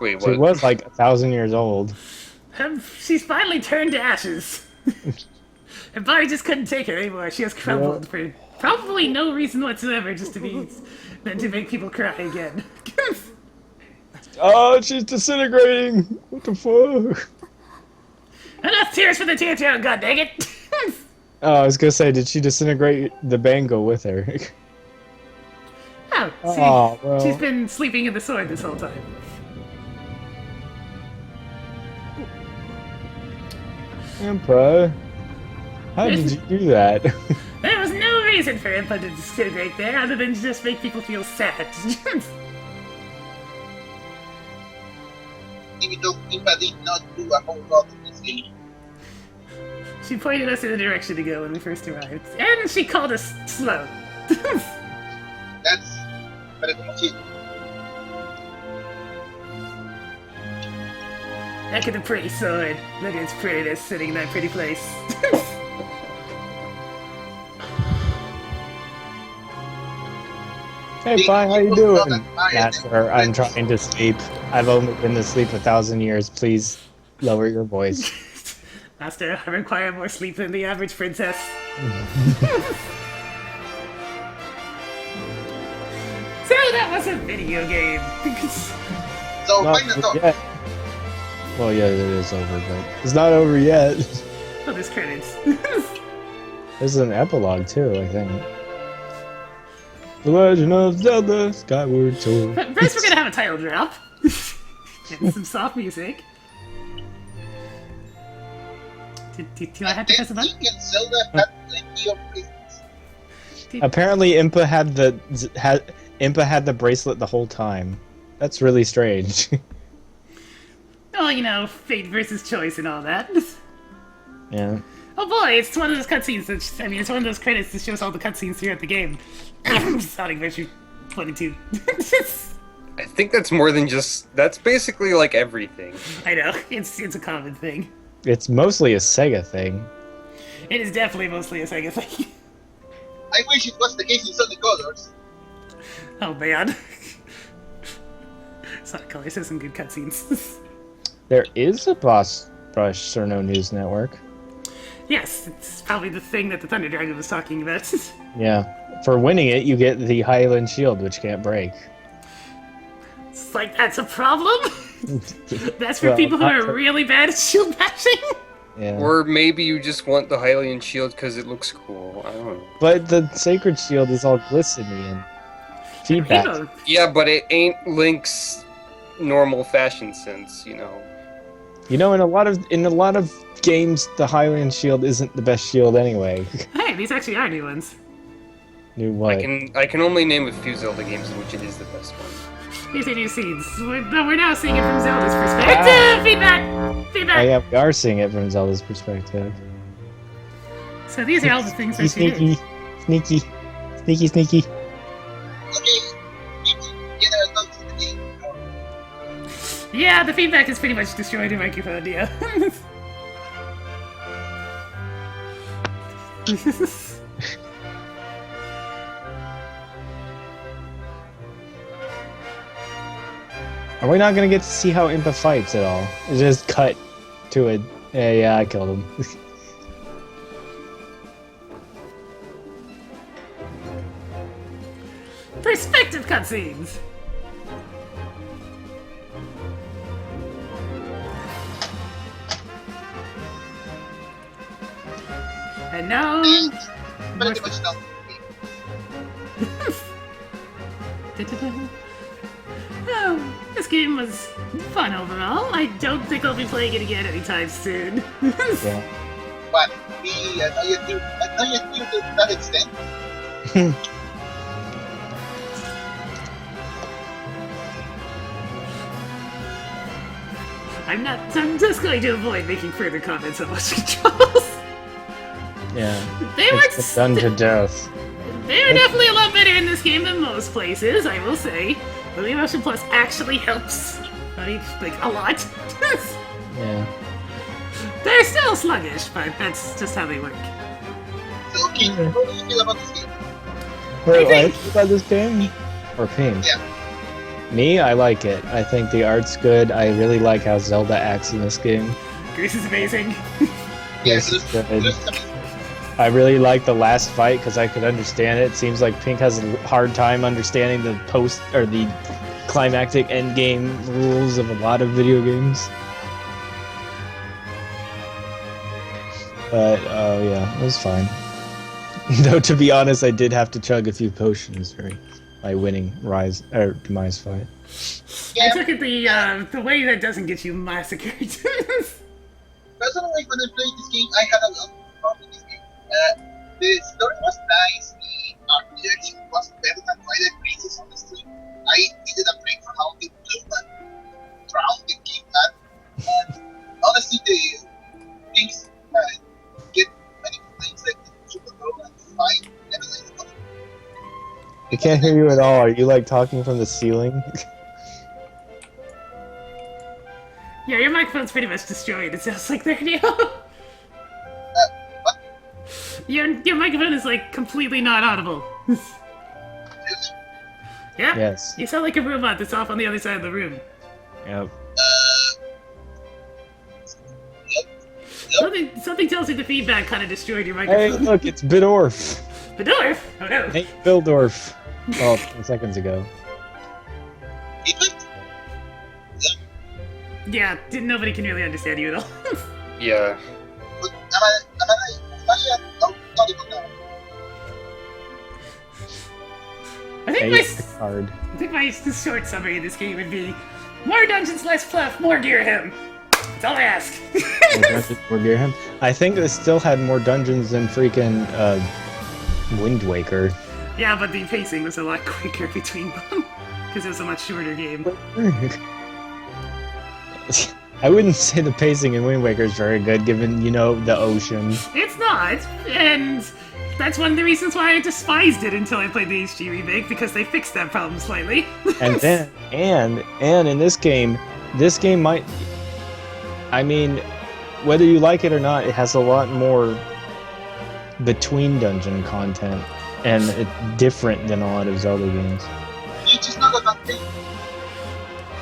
A: Wait,
C: She
A: what?
C: was like 1,000 years old.
B: She's finally turned to ashes. Her body just couldn't take her anymore. She has crumbled for probably no reason whatsoever, just to be meant to make people cry again.
C: Oh, she's disintegrating! What the fuck?
B: Enough tears for the Teartown, god dang it!
C: Oh, I was gonna say, did she disintegrate the bangle with her?
B: Oh, see,
C: Oh, well.
B: she's been sleeping in the sword this whole time.
C: Impa, how did you do that?
B: There was no reason for Impa to disintegrate there other than to just make people feel sad.
D: Even though Impa did not do a whole lot in this game.
B: She pointed us in the direction to go when we first arrived, and she called us slow.
D: That's pretty much it.
B: Look at the pretty sword. Look at its prettiness sitting in that pretty place.
C: Hey, Pi, how you doing? Master, I'm trying to sleep. I've only been asleep 1,000 years. Please lower your voice.
B: Master, I require more sleep than the average princess. So that was a video game.
D: So,
C: Not
D: final
C: over
D: thought.
C: yet. Well, yeah, it is over, but it's not over yet.
B: Oh, there's credits.
C: There's an epilogue too, I think. The Legend of Zelda: Skyward Sword.
B: But first, we're gonna have a title drop. And some soft music. Do I have to press a button?
D: Link and Zelda had plenty of reasons.
C: Apparently, Impa had the bracelet the whole time. That's really strange.
B: Oh, you know, fate versus choice and all that.
C: Yeah.
B: Oh boy, it's one of those cutscenes that, it's one of those credits that shows all the cutscenes throughout the game. Sonic Adventure 22.
A: I think that's more than just... That's basically like everything.
B: I know, it's a common thing.
C: It's mostly a Sega thing.
B: It is definitely mostly a Sega thing.
D: I wish it was the case in Sonic Colors.
B: Oh man. Sonic Colors has some good cutscenes.
C: There is a Boss Rush Cerno News Network.
B: Yes, it's probably the thing that the Thunder Dragon was talking about.
C: Yeah. For winning it, you get the Highland Shield, which can't break.
B: It's like, that's a problem? That's for
C: Well,
B: people who
C: not
B: are
C: for-
B: really bad at shield bashing?
C: Yeah.
A: Or maybe you just want the Hylian shield because it looks cool. I don't know.
C: But the Sacred Shield is all glistening and feedback.
B: Rainbow.
A: Yeah, but it ain't Link's normal fashion sense, you know.
C: You know, in a lot of games, the Highland Shield isn't the best shield anyway.
B: Hey, these actually are new ones.
C: New what?
A: I can only name a few Zelda games in which it is the best one.
B: These are new scenes. We're now seeing it from Zelda's perspective! Feedback! Feedback!
C: Oh yeah, we are seeing it from Zelda's perspective.
B: So these are all the things that she
C: Sneaky,
B: did.
C: sneaky, sneaky, sneaky.
D: Okay, general thoughts in the game.
B: Yeah, the feedback has pretty much destroyed your microphone, yeah.
C: Are we not gonna get to see how Impa fights at all? It just cut to it. Yeah, I killed him.
B: Perspective cutscenes! And now...
D: Pretty much done.
B: Oh, this game was fun overall. I don't think I'll be playing it again anytime soon.
C: Yeah.
D: But me, I know you do to that extent.
B: I'm just going to avoid making further comments on motion controls.
C: Yeah.
B: They
C: It's
B: were
C: been done to death.
B: They are definitely a lot better in this game than most places, I will say. The Emotion Plus actually helps. Like, a lot.
C: Yeah.
B: They're still sluggish, but that's just how they work.
D: So, King, how do you feel about this game?
C: Wait,
B: I think-
C: what about this game? Or Pink?
D: Yeah.
C: Me, I like it. I think the art's good. I really like how Zelda acts in this game.
B: Groose is amazing.
D: Yes,
C: This is
D: there's
C: good.
D: amazing.
C: I really like the last fight because I could understand it. It seems like Pink has a hard time understanding the post or the climactic end game rules of a lot of video games. But yeah, it was fine. Though to be honest, I did have to chug a few potions during my winning Demise fight.
B: I took it the way that doesn't get you massacred.
D: Personally, when I played this game, I had a lot of fun with this game. The story was nice, the art direction was better than Twilight Princess, honestly. I needed a break from how the blue and brown the game had. And honestly, the things get many things like super low and fight and
C: I can't hear you at all. Are you like talking from the ceiling?
B: Yeah, your microphone's pretty much destroyed. It sounds like there now. Your microphone is like completely not audible. Yeah?
C: Yes.
B: You sound like a robot that's off on the other side of the room.
C: Yep.
B: Something tells you the feedback kind of destroyed your
C: Hey,
B: microphone.
C: look, it's Bidorf.
B: Bedorf! Oh no.
C: Hey, Bildorf. Oh, 10 seconds ago.
B: Yeah, nobody can really understand you at all.
A: Yeah.
B: I
C: Hey,
B: think
C: it's hard.
B: my short summary of this game would be more dungeons, less fluff, more Ghirahim. That's all I ask.
C: More dungeons, more Ghirahim. I think they still had more dungeons than freaking Wind Waker.
B: Yeah, but the pacing was a lot quicker between them because it was a much shorter game.
C: I wouldn't say the pacing in Wind Waker is very good, given, you know, the ocean.
B: It's not, and that's one of the reasons why I despised it until I played the HD remake, because they fixed that problem slightly.
C: And then, and in this game might, I mean, whether you like it or not, it has a lot more between dungeon content, and it's different than a lot of Zelda games.
D: Each is not a bad thing.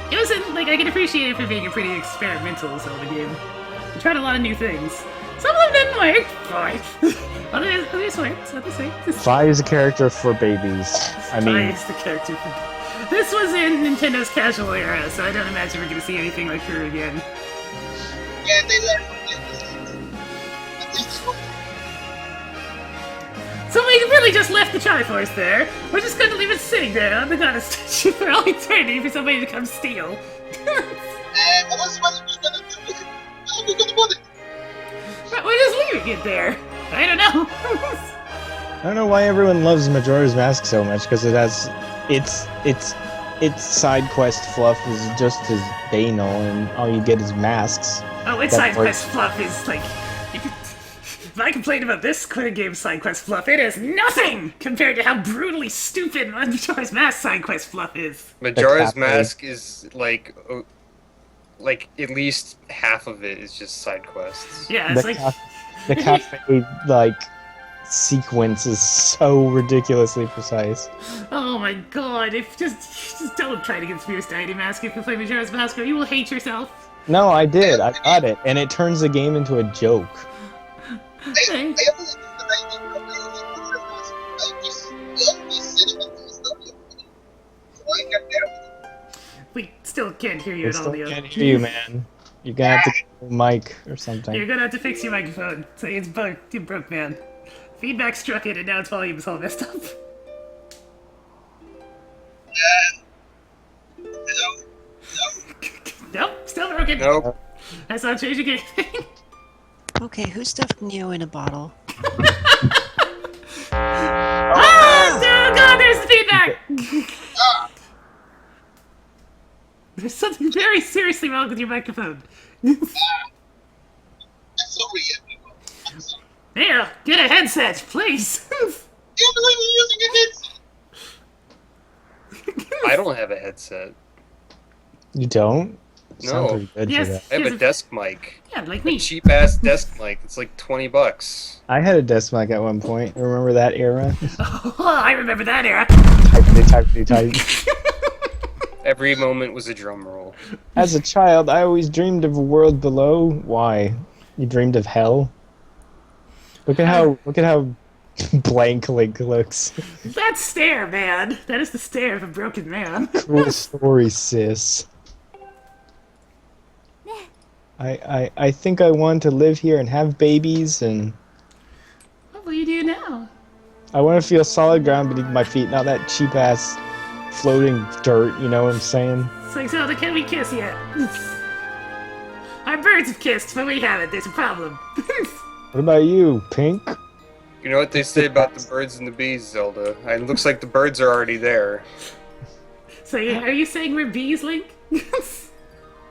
B: It wasn't, like, I can appreciate it for being a pretty experimental Zelda game. I tried a lot of new things. Some of them didn't work, fine. Others worked, others worked.
C: Fi is a character for babies. I mean,
B: Fi is the character for... This was in Nintendo's casual era, so I don't imagine we're gonna see anything like her again.
D: Yeah, they learned from this. At least it's one.
B: So we really just left the Triforce there. We're just gonna leave it sitting there on the goddess statue for all eternity for somebody to come steal.
D: What else was we gonna do with it? How are we gonna put it?
B: But we're just leaving it there. I don't know.
C: I don't know why everyone loves Majora's Mask so much, because it has its side quest fluff is just as banal, and all you get is masks.
B: Oh, its side quest fluff is like... If I complain about this game's side quest fluff, it is nothing compared to how brutally stupid Majora's Mask side quest fluff is.
A: Majora's Mask is like at least half of it is just side quests.
B: Yeah, it's
C: The cafe like sequence is so ridiculously precise.
B: Oh my god! If just don't try to get Spears Deity Mask if you play Majora's Mask, or you will hate yourself.
C: No, I did. I got it, and it turns the game into a joke.
D: I only think that I didn't complete it for the past. I just only sitting on the story of it. So I can bear with it.
B: We still can't hear you
C: I
B: at all,
C: still
B: Leo.
C: can't hear you, man. You're gonna have to get a mic or something.
B: You're gonna have to fix your microphone. So it's broke. You broke, man. Feedback struck it, and now its volume is all messed up.
D: Hello?
B: Nope, still broken.
A: Nope.
B: That's not changing anything.
E: Okay, who stuffed Neo in a bottle?
B: Oh god, there's the feedback! There's something very seriously wrong with your microphone.
D: I'm sorry, everyone. I'm sorry.
B: There, get a headset, please.
D: I'm only using a headset.
A: I don't have a headset.
C: You don't?
A: No.
C: Sound pretty good
B: Yes.
C: for that.
A: I have a desk mic.
B: Yeah, like
A: A
B: me.
A: cheap ass desk mic. It's like $20.
C: I had a desk mic at one point. Remember that era?
B: Oh, I remember that era.
C: Type.
A: Every moment was a drum roll.
C: As a child, I always dreamed of a world below. Why? You dreamed of hell? Look at how blank Link looks.
B: That stare, man. That is the stare of a broken man.
C: Cool story, sis. I think I want to live here and have babies, and
B: What will you do now?
C: I want to feel solid ground beneath my feet, not that cheap ass floating dirt. You know what I'm saying?
B: It's like, Zelda, can we kiss yet? Our birds have kissed, but we haven't. There's a problem.
C: What about you, Pink?
A: You know what they say about the birds and the bees, Zelda? It looks like the birds are already there.
B: So, are you saying we're bees, Link?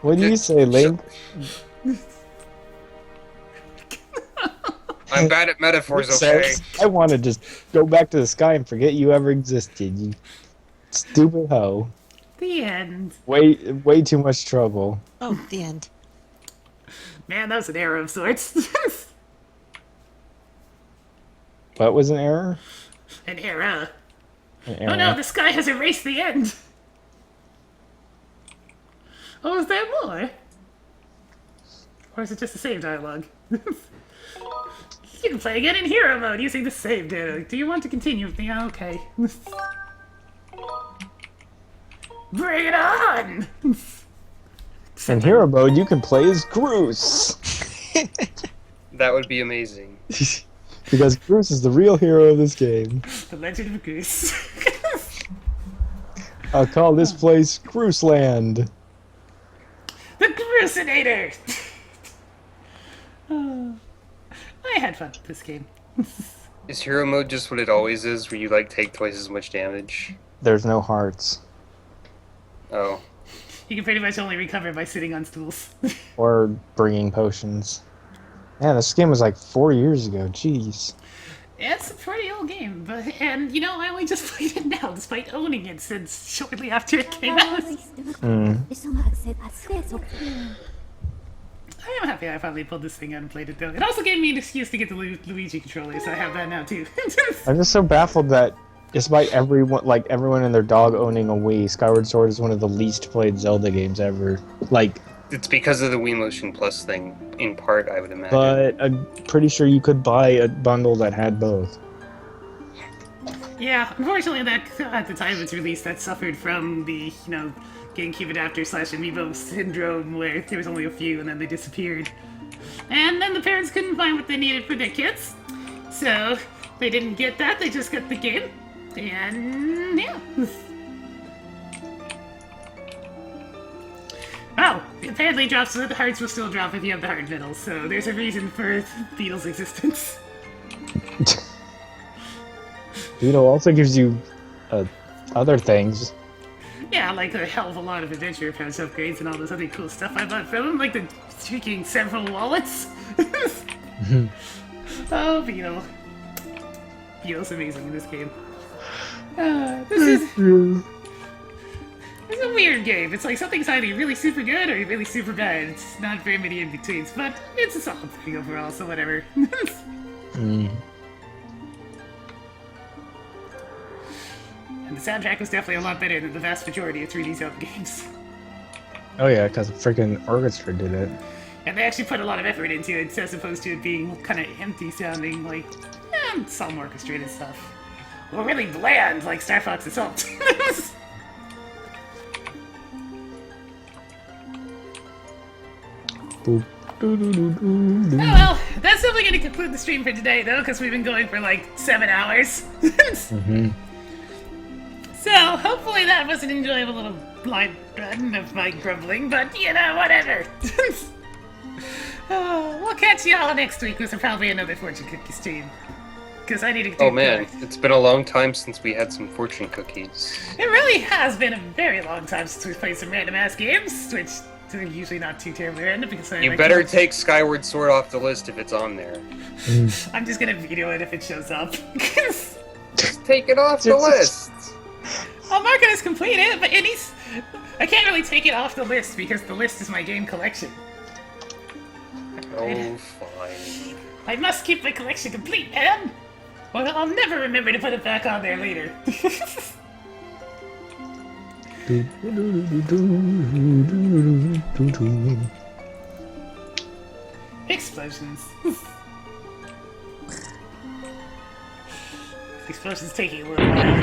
C: What do you say, Link?
A: I'm bad at metaphors, okay?
C: I want to just go back to the sky and forget you ever existed, you stupid hoe.
B: The end.
C: Way too much trouble.
E: Oh, the end.
B: Man, that was an error of sorts.
C: What was an error?
B: An error.
C: An
B: Oh
C: error.
B: no, the sky has erased the end. Oh, is there more? Or is it just the same dialogue? You can play again in hero mode using the save dialogue. Do you want to continue? Yeah, okay. Bring it on!
C: In hero mode, you can play as Groose.
A: That would be amazing.
C: Because Groose is the real hero of this game.
B: The Legend of Goose.
C: I'll call this place Groose Land.
B: The Groosinator! Oh, I had fun with this game.
A: Is hero mode just what it always is, where you like take twice as much damage?
C: There's no hearts.
A: Oh.
B: You can pretty much only recover by sitting on stools.
C: Or bringing potions. Man, this game was like 4 years ago. Jeez.
B: It's a pretty old game, but and you know I only just played it now, despite owning it since shortly after it came out. I am happy I finally pulled this thing out and played it though. It also gave me an excuse to get the Luigi controller, so I have that now too.
C: I'm just so baffled that despite everyone and their dog owning a Wii, Skyward Sword is one of the least played Zelda games ever. Like,
A: It's because of the Wii Motion Plus thing, in part, I would imagine.
C: but I'm pretty sure you could buy a bundle that had both.
B: Yeah, unfortunately, that at the time of its release, that suffered from the GameCube adapter / Amiibo syndrome, where there was only a few and then they disappeared, and then the parents couldn't find what they needed for their kids, so they didn't get that. They just got the game, and yeah. Oh, apparently the hearts will still drop if you have the heart medal, so there's a reason for Beetle's existence.
C: Beetle also gives you other things.
B: Yeah, like a hell of a lot of adventure pass upgrades and all this other cool stuff I bought from him, like the freaking several wallets. Oh, Beetle. Beetle's amazing in this game. This is a weird game. It's like something's either really super good or really super bad. It's not very many in-betweens, but it's a solid thing overall, so whatever. And the soundtrack was definitely a lot better than the vast majority of 3D Zelda games.
C: Oh yeah, because the freaking orchestra did it.
B: And they actually put a lot of effort into it, as opposed to it being kind of empty sounding, like, some orchestrated stuff. Or really bland, like Star Fox Assault.
C: Boop.
B: Oh well, that's definitely going to conclude the stream for today, though, because we've been going for like 7 hours. So, hopefully that was an enjoyable little blind run of my grumbling, but, whatever. We'll catch y'all next week with probably another fortune cookie stream. Because I need to do
A: Oh man, it's been a long time since we had some fortune cookies.
B: It really has been a very long time since we've played some random-ass games, which are usually not too terribly random, because
A: You better take Skyward Sword off the list if it's on there.
B: I'm just gonna veto it if it shows up.
A: Just take it off the list!
B: I'll mark it as completed, but I can't really take it off the list because the list is my game collection.
A: Oh, fine.
B: I must keep my collection complete, man! Well, I'll never remember to put it back on there later. Explosions. Explosions taking a little while.